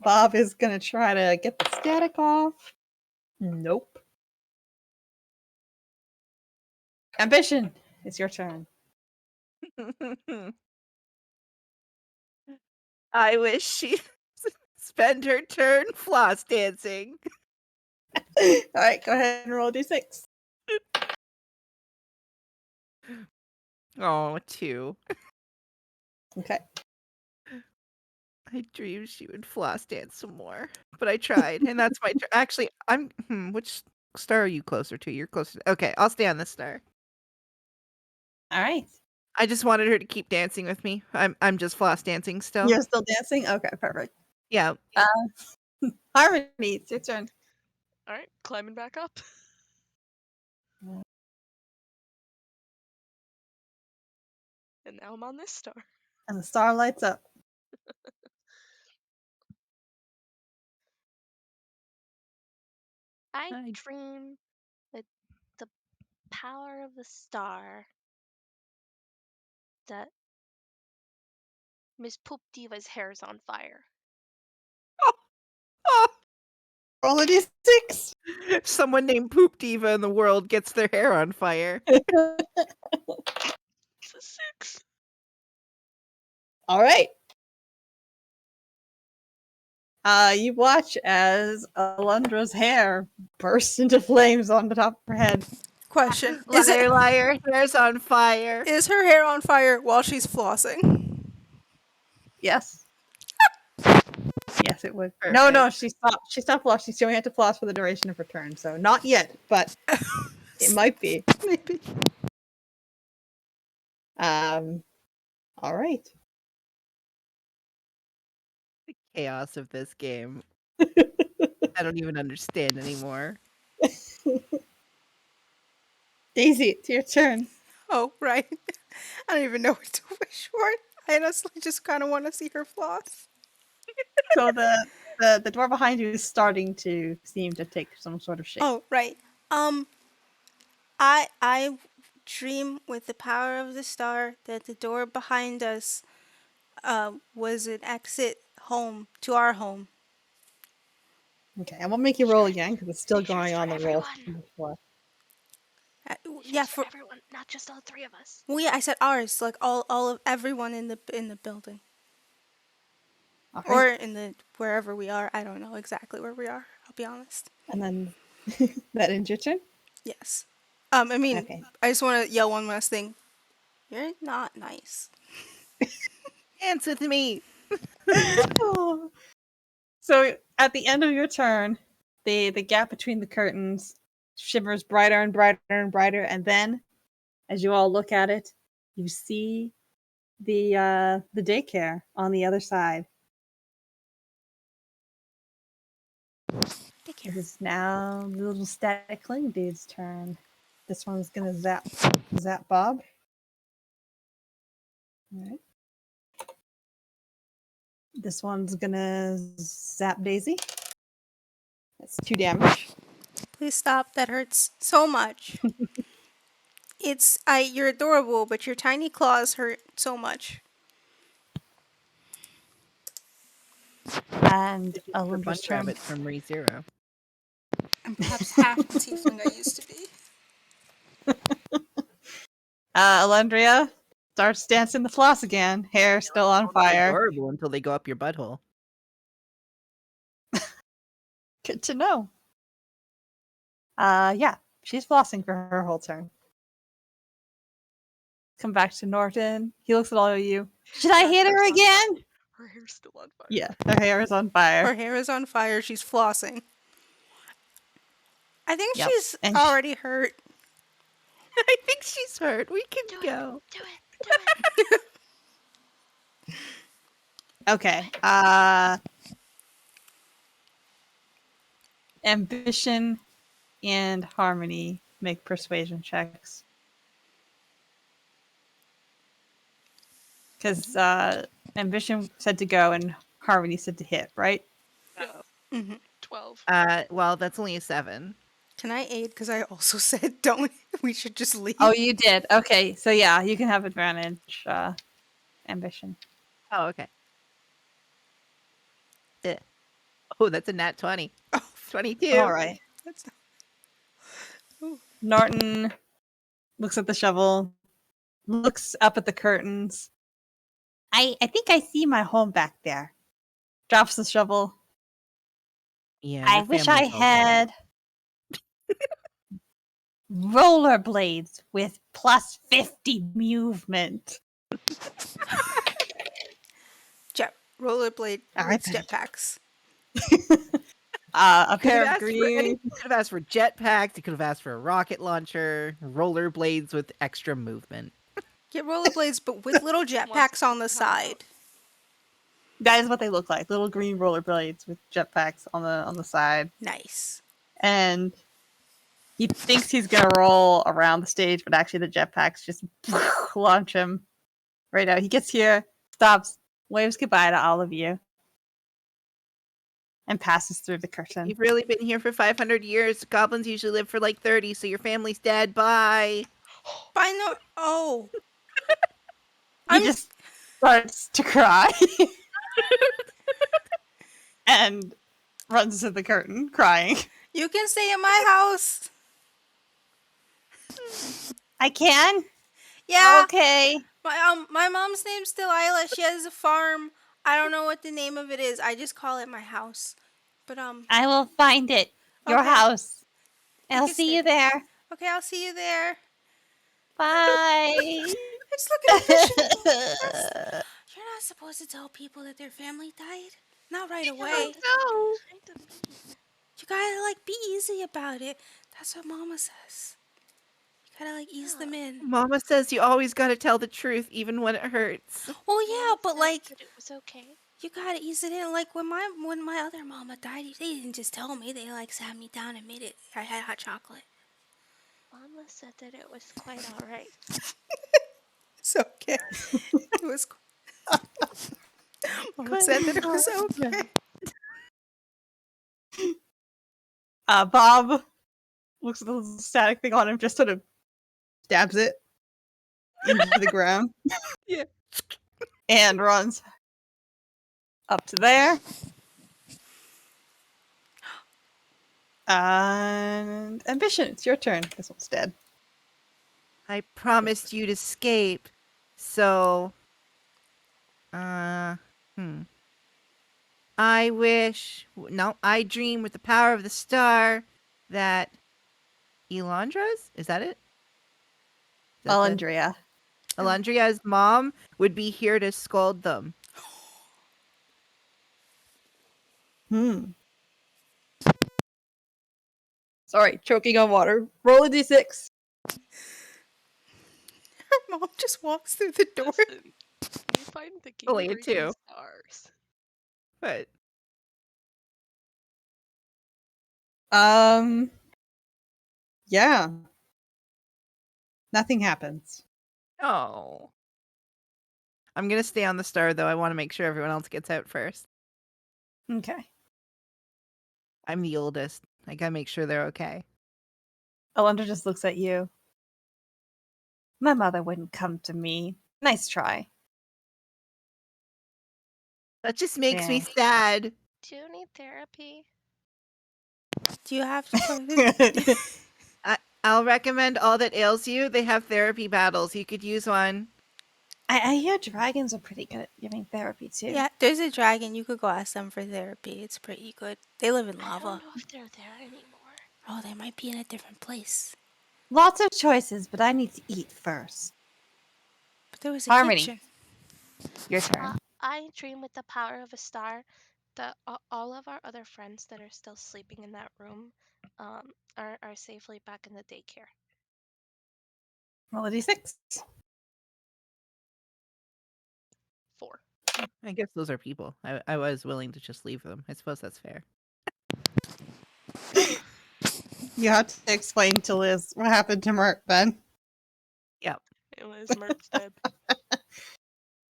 Bob is gonna try to get the static off. Nope. Ambition, it's your turn. I wish she'd spend her turn floss dancing. Alright, go ahead and roll a d6. Oh, 2. Okay. I dreamed she would floss dance some more, but I tried, and that's my turn. Actually, I'm. Which star are you closer to? You're closer. Okay, I'll stay on this star. Alright. I just wanted her to keep dancing with me. I'm just floss dancing still. You're still dancing? Okay, perfect. Yeah. Harmony, it's your turn. Alright, climbing back up. And now I'm on this star. And the star lights up. I Hi. dream with the power of the star that Miss Poop Diva's hair is on fire. Oh, Roll a d6. someone named Poop Diva in the world gets their hair on fire. It's a 6. Alright. You watch as Alundra's hair bursts into flames on the top of her head. Question. Liar, liar, hair's on fire. Is her hair on fire while she's flossing? Yes. Yes, it would. No, Perfect. she stopped. She stopped flossing. She only had to floss for the duration of her turn, so not yet, but it might be. Maybe. All right. The chaos of this game. I don't even understand anymore. Daisy, it's your turn. Oh, right. I don't even know what to wish for. I honestly just kind of want to see her floss. So the door behind you is starting to seem to take some sort of shape. Oh, right. I dream with the power of the star that the door behind us was an exit home to our home. Okay, I won't make you roll again because it's still Make sure it's going on for the roll. everyone. Before. Yeah, Just for everyone. not just all three of us. Well, yeah, I said ours, like all of everyone in the building. All Or right. in the wherever we are. I don't know exactly where we are. I'll be honest. And then that ends your turn? Yes. I mean, Okay. I just want to yell one last thing. You're not nice. Dance with me. Oh. So at the end of your turn, the gap between the curtains shimmers brighter and brighter and brighter, and then as you all look at it, you see the daycare on the other side. Take It care. is now the little static cling dude's turn. This one's gonna zap Bob. All right. This one's gonna zap Daisy. That's 2 damage. Please stop. That hurts so much. You're adorable, but your tiny claws hurt so much. And A Alindra's bunch turn. rabbits from ReZero. I'm perhaps half the tiefling I used to be. Alundria starts dancing the floss again. Hair still on fire. Adorable until they go up your butthole. Good to know. Yeah, she's flossing for her whole turn. Come back to Norton. He looks at all of you. Should I Yeah, hit her hair's on again? Her hair's still on fire. Yeah, her hair is on fire. Her hair is on fire. She's flossing. I think Yep. she's And already hurt. I think she's hurt. We can Do it. go. Do it. Do it. okay. Ambition and Harmony make persuasion checks. Because Ambition said to go and Harmony said to hit, right? Yeah. Mhm. 12. Well, that's only a 7. Can I aid? Because I also said don't. We should just leave. Oh, you did. Okay, so yeah, you can have advantage. Ambition. Oh, okay. Oh, that's a nat 20. Oh, 22. All right. that's Norton looks at the shovel, looks up at the curtains. I think I see my home back there. Drops the shovel. Yeah, I your wish I family's all dead. had rollerblades with plus 50 movement. rollerblade All right, with jetpacks. a Could pair have of asked for green. anything. You could have asked for jetpacks. You could have asked for a rocket launcher, rollerblades with extra movement. Get rollerblades, but with little jetpacks on the side. That is what they look like. Little green rollerblades with jetpacks on the side. Nice. And he thinks he's gonna roll around the stage, but actually the jetpacks just launch him right out. He gets here, stops, waves goodbye to all of you, and passes through the curtain. You've really been here for 500 years. Goblins usually live for like 30, so your family's dead. Bye. By no. Oh. He I'm just starts to cry and runs to the curtain, crying. You can stay in my house. I can? Yeah. Okay. My mom's name's Delilah. She has a farm. I don't know what the name of it is. I just call it my house. But I will find it. Your Okay. house. I'll can see stay you there. okay, I'll see you there. Bye. I just look at the vision. You're not supposed to tell people that their family died. Not right away. No. Kind of mean. You gotta like be easy about it. That's what Mama says. You gotta like ease them in. Mama says you always gotta tell the truth, even when it hurts. Well, yeah, Mama but said like that it was okay. you gotta ease it in. Like when my other mama died, they didn't just tell me. They like sat me down and made it. I had hot chocolate. Mama said that it was quite all right. It's okay. It was. Mama said that it was okay. Bob looks at the little static thing on him, just sort of stabs it into the ground. Yeah. And runs up to there. And Ambition, it's your turn. This one's dead. I promised you'd escape. So, I wish. No, I dream with the power of the star that Elandra's? Is that it? Is that the Alandria. Elandria's mom would be here to scold them. Hmm. Sorry, choking on water. Roll a d6. Her mom just walks through the door. Listen, you find the Only a game-breaking 2. stars. But Yeah. Nothing happens. oh, I'm gonna stay on the star though. I want to make sure everyone else gets out first. Okay. I'm the oldest. I gotta make sure they're okay. Alundra just looks at you. My mother wouldn't come to me. Nice try. That just makes me Yeah. sad. Do you need therapy? Do you have to go to... I'll recommend All That Ails You. They have therapy battles. You could use one. I hear dragons are pretty good at giving therapy too. Yeah, there's a dragon. You could go ask them for therapy. It's pretty good. They live in I don't lava. know if they're there anymore. Oh, they might be in a different place. Lots of choices, but I need to eat first. But there was a Harmony. kitchen. Your turn. I dream with the power of a star that all of our other friends that are still sleeping in that room are safely back in the daycare. Roll a d6. 4. I guess those are people. I was willing to just leave them. I suppose that's fair. You have to explain to Liz what happened to Mert, Ben. Yep. It was Mert's dead.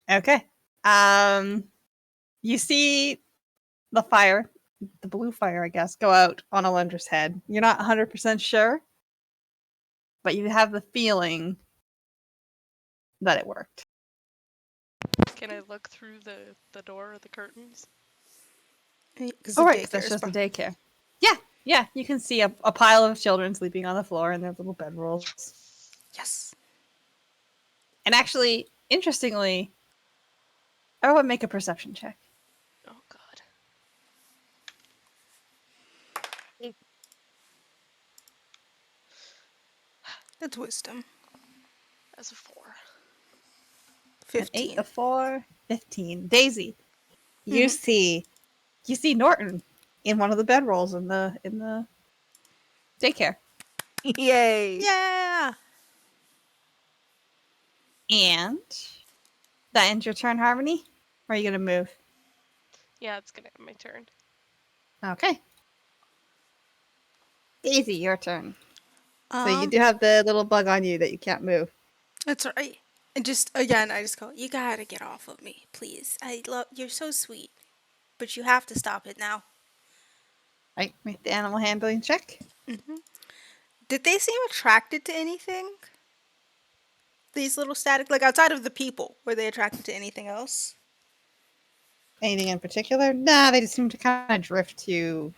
Okay. You see the fire, the blue fire, I guess, go out on Alundra's head. You're not 100% sure, but you have the feeling that it worked. Can I look through the door or the curtains? Because Oh, the right, 'cause that's daycare's just the daycare. Yeah, you can see a pile of children sleeping on the floor in their little bedrolls. Yes. And actually, interestingly, everyone make a perception check. Oh god. That's wisdom. That's a 4. An 8, 15. a 4, 15. Daisy, you see Norton in one of the bedrolls in the daycare. Yay! Yeah. And that ends your turn, Harmony? Or are you gonna move? Yeah, it's gonna end my turn. Okay. Daisy, your turn. So you Um, do have the little bug on you that you can't move. that's right. And just again, I just go. You gotta get off of me, please. I love. You're so sweet, but you have to stop it now. Right, make the animal handling check. Did they seem attracted to anything? These little static, like outside of the people, were they attracted to anything else? Anything in particular? Nah, they just seem to kind of drift to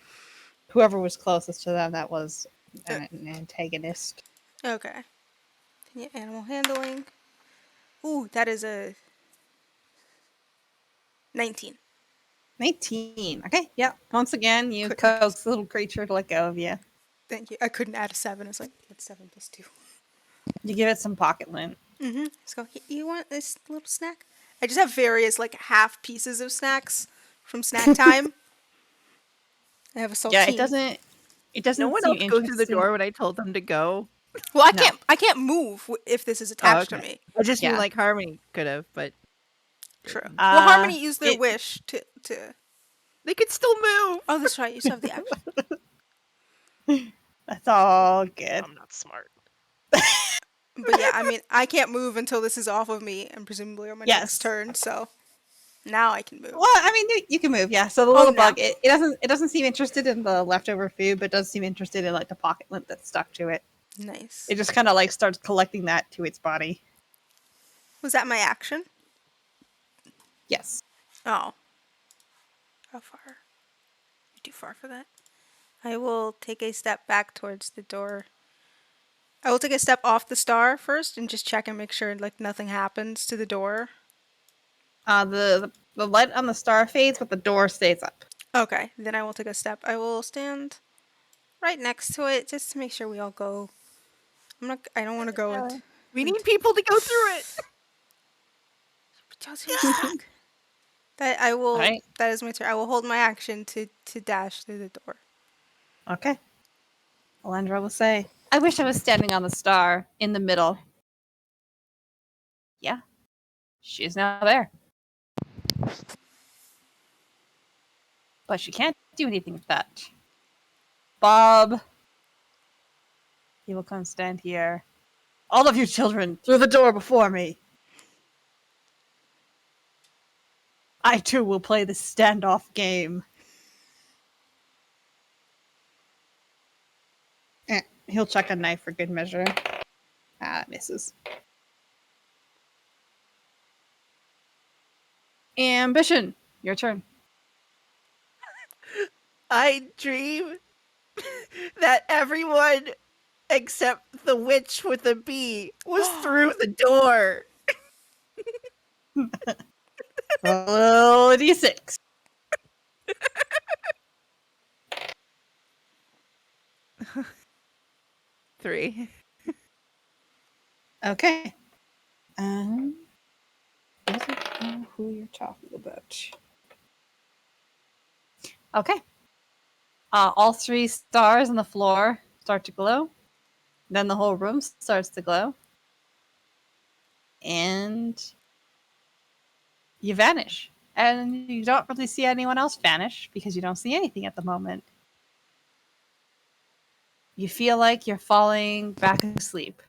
whoever was closest to them that was an antagonist. Okay. Yeah, animal handling. Ooh, that is a 19. 19. Okay, yeah. Once again, you Couldn't. coax the little creature to let go of you. Thank you. I couldn't add a 7. It's like, it's 7 plus 2. You give it some pocket lint. Let's go. You want this little snack? I just have various, like, half pieces of snacks from snack time. I have a saltine. Yeah, it No doesn't one seem else go through the interested. door when I told them to go. Well, No. I can't move if this is Oh, attached to okay. me. I just mean Yeah. like Harmony could have, but True. didn't. Well, Harmony used their It wish to. They could still move. Oh, that's right. You still have the action. That's all good. I'm not smart. But yeah, I mean, I can't move until this is off of me, and presumably on my Yes. next turn. So now I can move. Well, I mean, you can move, yeah. So the little no. bug, it doesn't seem interested in the leftover food, but does seem interested in like the pocket lint that's stuck to it. Nice. It just kind of like starts collecting that to its body. Was that my action? Yes. Oh. How far? You're too far for that. I will take a step back towards the door I will take a step off the star first and just check and make sure like nothing happens to the door. The light on the star fades, but the door stays up. Okay, then I will take a step. I will stand right next to it just to make sure we all go. I don't want to go into. We need people to go through it. That I will. Alright. That is my turn. I will hold my action to dash through the door. Okay. Alendra will say, I wish I was standing on the star in the middle. Yeah. She's now there. But she can't do anything with that. Bob. He will come stand here. All of you children, through the door before me. I too will play this standoff game. He'll chuck a knife for good measure. Misses. Ambition, your turn. I dream that everyone except the witch with the bee was through the door. Roll a d6. 3. Okay. Doesn't know who you're talking about. Okay. All 3 stars on the floor start to glow. Then the whole room starts to glow. And you vanish. And you don't really see anyone else vanish because you don't see anything at the moment. You feel like you're falling back asleep.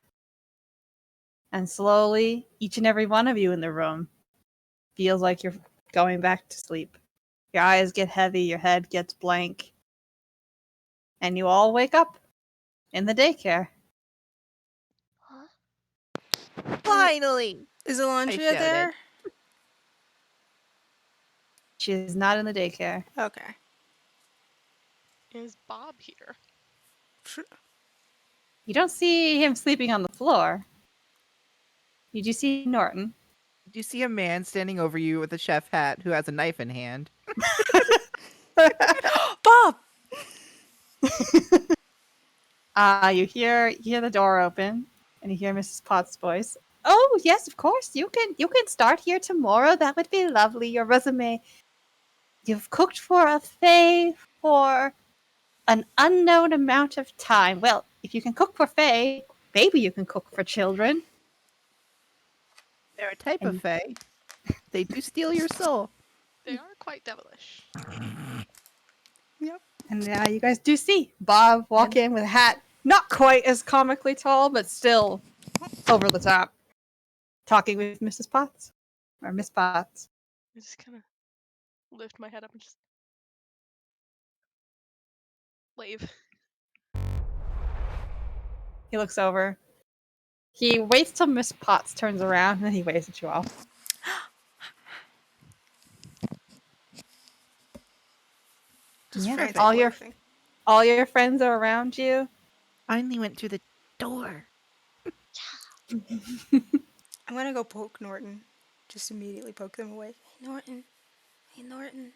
And slowly, each and every one of you in the room feels like you're going back to sleep. Your eyes get heavy, your head gets blank. And you all wake up in the daycare. Huh? Finally! Is I Alondria shouted. there? She is not in the daycare. Okay. Is Bob here? You don't see him sleeping on the floor. You do see Norton. Do you see a man standing over you with a chef hat who has a knife in hand? Bob. You hear the door open, and you hear Mrs. Potts' voice. Oh yes, of course. You can start here tomorrow. That would be lovely. Your resume. You've cooked for a fae for an unknown amount of time. Well, if you can cook for fae, maybe you can cook for children. They're a type And- of fae. They do steal your soul. They are quite devilish. Yep. And you guys do see Bob walk in with a hat, not quite as comically tall, but still over the top, talking with Mrs. Potts. Or Miss Potts. I just kind of lift my head up and just wave. He looks over. He waits till Miss Potts turns around, and then he waves at you all. Just Yeah, frantic all your waving. all your friends are around you. Finally went through the door. I'm gonna go poke Norton. Just immediately poke them away. Hey Norton. Hey Norton.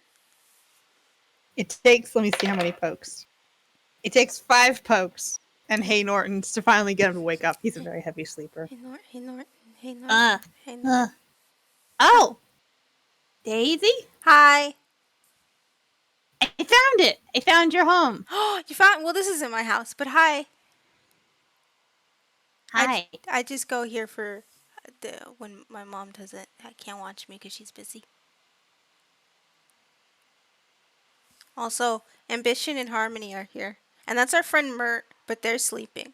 It takes, let me see how many pokes. It takes 5 pokes and Hey Norton's to finally get him to wake up. He's a very heavy sleeper. Hey Norton. Hey Norton. Hey Norton. Uh, Hey Norton. Oh! Daisy? Hi. I found it! I found your home. Oh, you found. Well, this isn't my house, but hi. Hi. I just go here for when my mom doesn't. Can't watch me because she's busy. Also, Ambition and Harmony are here, and that's our friend Mert, but they're sleeping.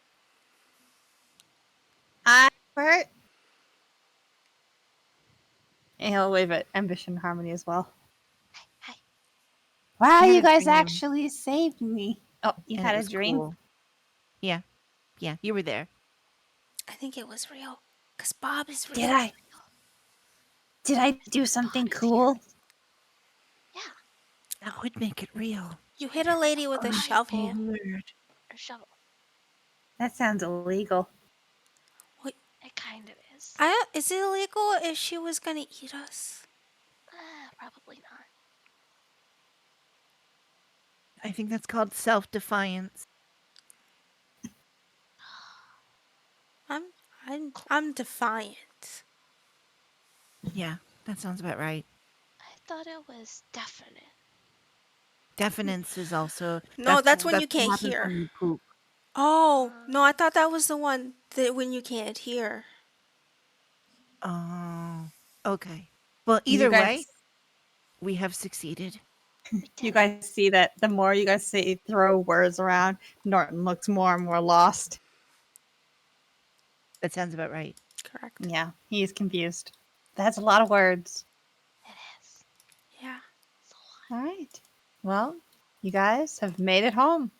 Hi, Bert. And he'll wave at Ambition and Harmony as well. Hi. Wow, I had you a guys dream. actually saved me. Oh, you And had it a was dream? cool. Yeah, you were there. I think it was real, cause Bob is real. Did I? Did I do something Bob is cool? Yeah, That would make it real. You hit a lady with a shovel. Word. a shovel. That sounds illegal. It kind of is. Is it illegal if she was gonna eat us? Probably not. I think that's called self-defiance. I'm defiant. Yeah, that sounds about right. I thought it was definite. Definence is also No, that's when you what can't happens hear. when you poop. Oh, no, I thought that was the one that when you can't hear. Oh, okay. Well, You either guys, way, we have succeeded. We did you it. guys see that the more you guys say throw words around, Norton looks more and more lost. That sounds about right. Correct. Yeah, he's confused. That's a lot of words. It is. Yeah. It's a lot. All right. Well, you guys have made it home.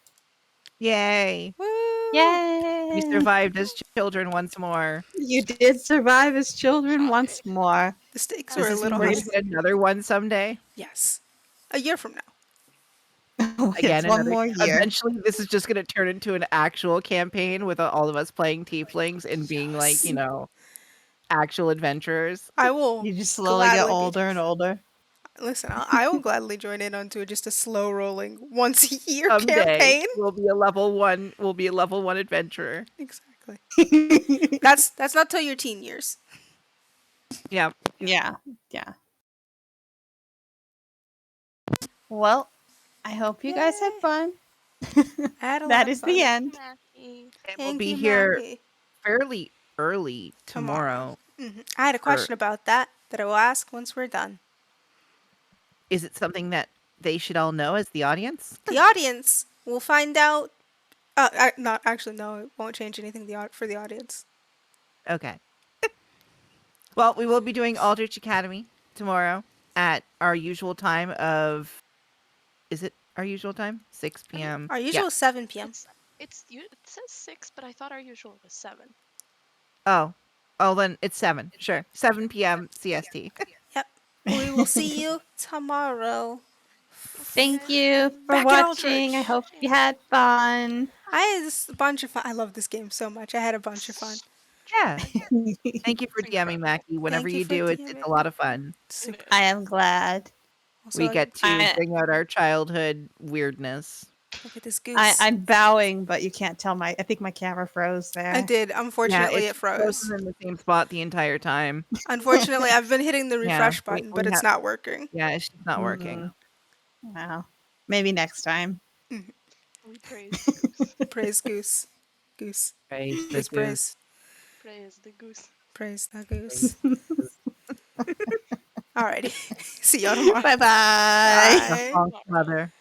Yay! Woo! We Yay! survived as children once more. You did survive as children Shocking. once more. The stakes Does were a this mean little we're high. gonna get another one someday? Yes. A year from now. Yes, Again, one another. more year. Eventually, this is just gonna turn into an actual campaign with all of us playing tieflings and being like, Yes. actual adventurers. I will You just slowly get gladly be. older and older. Listen, I will gladly join in onto just a slow rolling once a year Someday, campaign. we'll be a level one. We'll be a level one adventurer. Exactly. That's not till your teen years. Yeah. Yeah, yeah. Well, I hope you guys had Yay. fun. I had a lot That of is the fun. end. Mackie. And we'll Thank be you, here Maki. fairly early tomorrow. I had a For question about that I will ask once we're done. is it something that they should all know as the audience? The audience will find out. Not actually. No, it won't change anything for the audience. Okay. Well, we will be doing Aldrich Academy tomorrow at our usual time of. Is it our usual time? 6 I mean, p.m. Our Yeah. usual is 7 p.m. It says 6, but I thought our usual was 7. Oh. Oh, then it's 7. Sure. 7 p.m. CST. Yep. We will see you tomorrow. We'll see you Thank guys you then. for Back at watching. I Aldrich. hope you had fun. I had a bunch of fun. I love this game so much. I had a bunch of fun. Yeah. Thank you for It's DMing, incredible. Mackie. Whenever Thank you you for do, it's DMing. a lot of fun. Super. It I is. am glad. Also, We get to I, bring out our childhood weirdness. look at this goose. I'm bowing, but you can't tell I think my camera froze there. I did. Yeah, Unfortunately, it's it froze. frozen in the same spot the entire time. Unfortunately, I've been hitting the Yeah, refresh button, but it's not working. Yeah, it's just not working. Wow. Maybe next time. We praise the goose. Praise goose. Goose. Praise the Goose goose. praise. Praise the goose. Praise the goose. Alrighty. See y'all tomorrow. Bye-bye. Bye. Honk, mother.